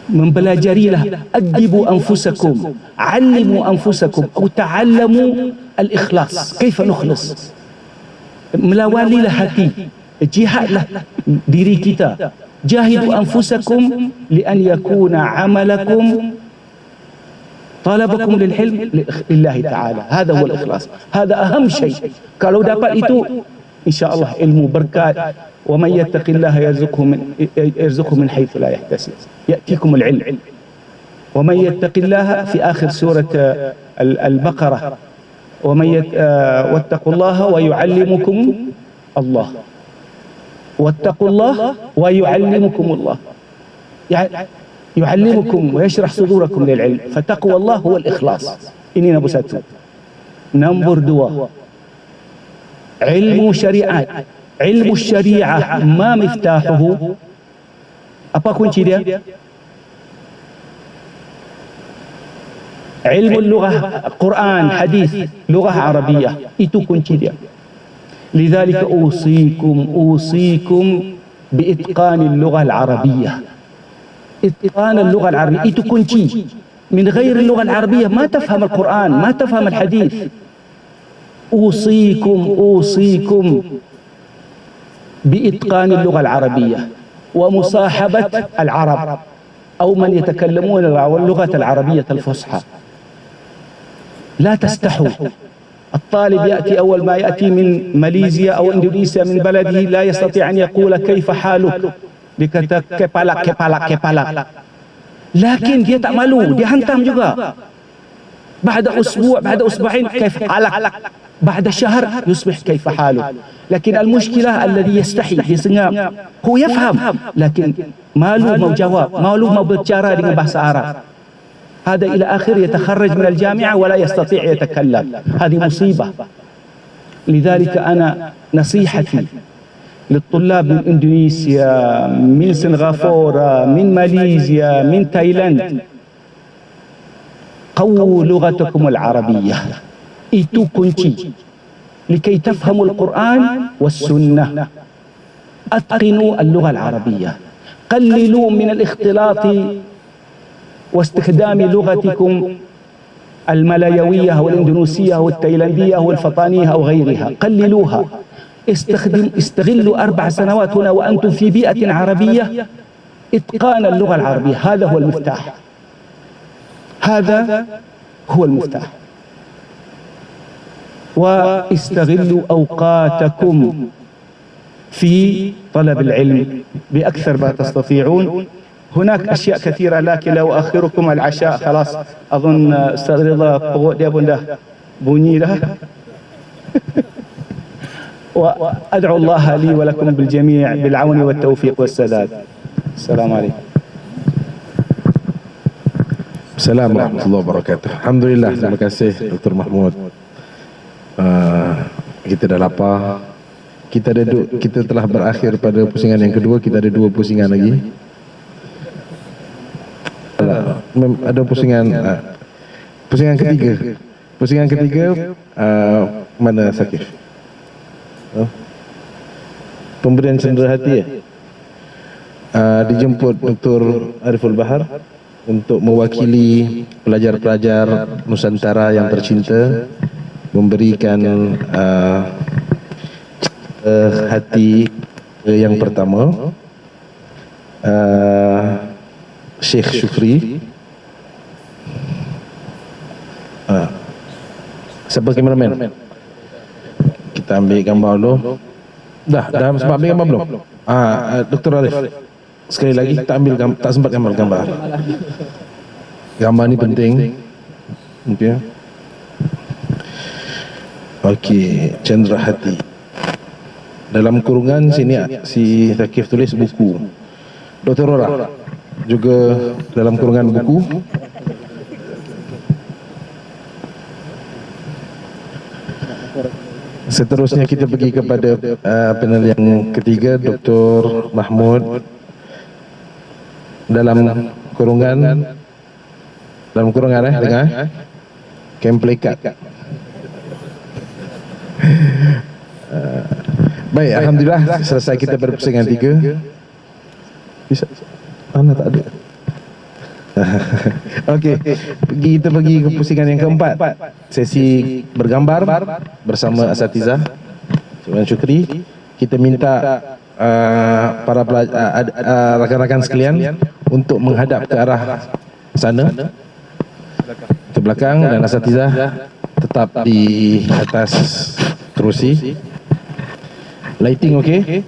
Mempelajarilah, adibu anfusakum, alimu anfusakum, atau ta'allamu al-ikhlas. Kaifa nukhlis? Melawalilah hati, jihadlah diri kita. Jahidu anfusakum lian yakuna amalakum talabakum lil ilm lillahi ta'ala. Hada huwa al-ikhlas. Hada aham syai. Kalau dapat itu, insya-Allah ilmu berkat. ومن يتق الله يرزقه من حيث لا يحتسب يأتيكم العلم. ومن يتق الله في آخر سورة البقرة واتقوا الله ويعلمكم الله. wattaqullah wa yu'allimukumullah. Yani yu'allimukum wa yashrah sudurakum lil ilm. Fataqwallah huwa al-ikhlas. Ini nombor satu. Nombor dua, ilmu syariat. Ilmu syariah ma miftahuhu? Apa kunci dia? Ilmu lughah, Quran, hadis, lughah Arabiyah, itu kunci dia. Lidzalika usikum biitqan al-lughah al-arabiyyah. Itqan al-lughah al-arabiyyah itu kunci. Min ghairi al-lughah al-arabiyyah ma tafham al-Quran, ma tafham al-hadith. أوصيكم بإتقان اللغة العربية ومصاحبة العرب أو من يتكلمون اللغة العربية الفصحى. لا تستحوا. الطالب يأتي أول ما يأتي من ماليزيا أو إندونيسيا من بلده لا يستطيع أن يقول كيف حالك، kepalak. لكن dia tak malu, dia hantam juga. بعد أسبوع بعد أسبوعين كيف حالك، بعد شهر يصبح كيف حاله. لكن المشكلة الذي يستحي يسengam, هو يفهم لكن malu mau jawab, malu mau berbicara dengan bahasa Arab. هذا إلى آخر يتخرج من الجامعة ولا يستطيع يتكلم. هذه مصيبة. لذلك أنا نصيحتي للطلاب من إندونيسيا، من سنغافورة، من ماليزيا، من تايلاند، قووا لغتكم العربية. Itu kunci. لكي تفهموا القرآن والسنة. أتقنوا اللغة العربية. قللوا من الاختلاط واستخدام لغتكم الملايوية والإندونيسية والتايلاندية والفطانية أو غيرها. قللوها. استغلوا 4 سنوات هنا وأنتم في بيئة عربية. إتقان اللغة العربية هذا هو المفتاح. هذا هو المفتاح. واستغلوا أوقاتكم في طلب العلم بأكثر ما تستطيعون. هناك أشياء كثيرة لكن لو أخركم العشاء خلاص أظن أستاذ رضا perut dia pun dah bunyi dah. وأدعو الله لي ولكم بالجميع بالعون والتوفيق والسداد. السلام عليكم. Assalamualaikum warahmatullahi wabarakatuh. Alhamdulillah, terima kasih Dr. Mahmud. Kita dah lapar. Kita telah berakhir pada pusingan yang kedua. Kita ada 2 pusingan lagi. Ada pusingan ketiga. Pusingan ketiga mana Sakif? Pemberian cendera hati ya? Dijemput Dr. Ariful Bahar untuk mewakili pelajar-pelajar Nusantara yang tercinta memberikan hati yang pertama Syekh Syukri. Siapa kameraman? Kita ambil gambar dulu. Dah sempat ambil gambar belum? Dr. Arif, sekali lagi tak sempat gambar. Gambar ni penting. Okey. Okey, cendera hati. Dalam kurungan sini si Zakif tulis buku. Dr. Rora juga dalam kurungan buku. Seterusnya kita pergi kepada panel yang ketiga, Dr. Mahmud. Dalam kurungan dengar camp plekat. Baik, alhamdulillah selesai kita pada pusingan 3. Bisa mana tak ada. Okey, kita pergi ke pusingan yang keempat. Sesi bergambar bersama asatizah Tuan Syukri. Kita minta para rakan-rakan sekalian untuk menghadap ke arah sana, ke belakang, dan asatizah tetap di atas kerusi. Lighting okey?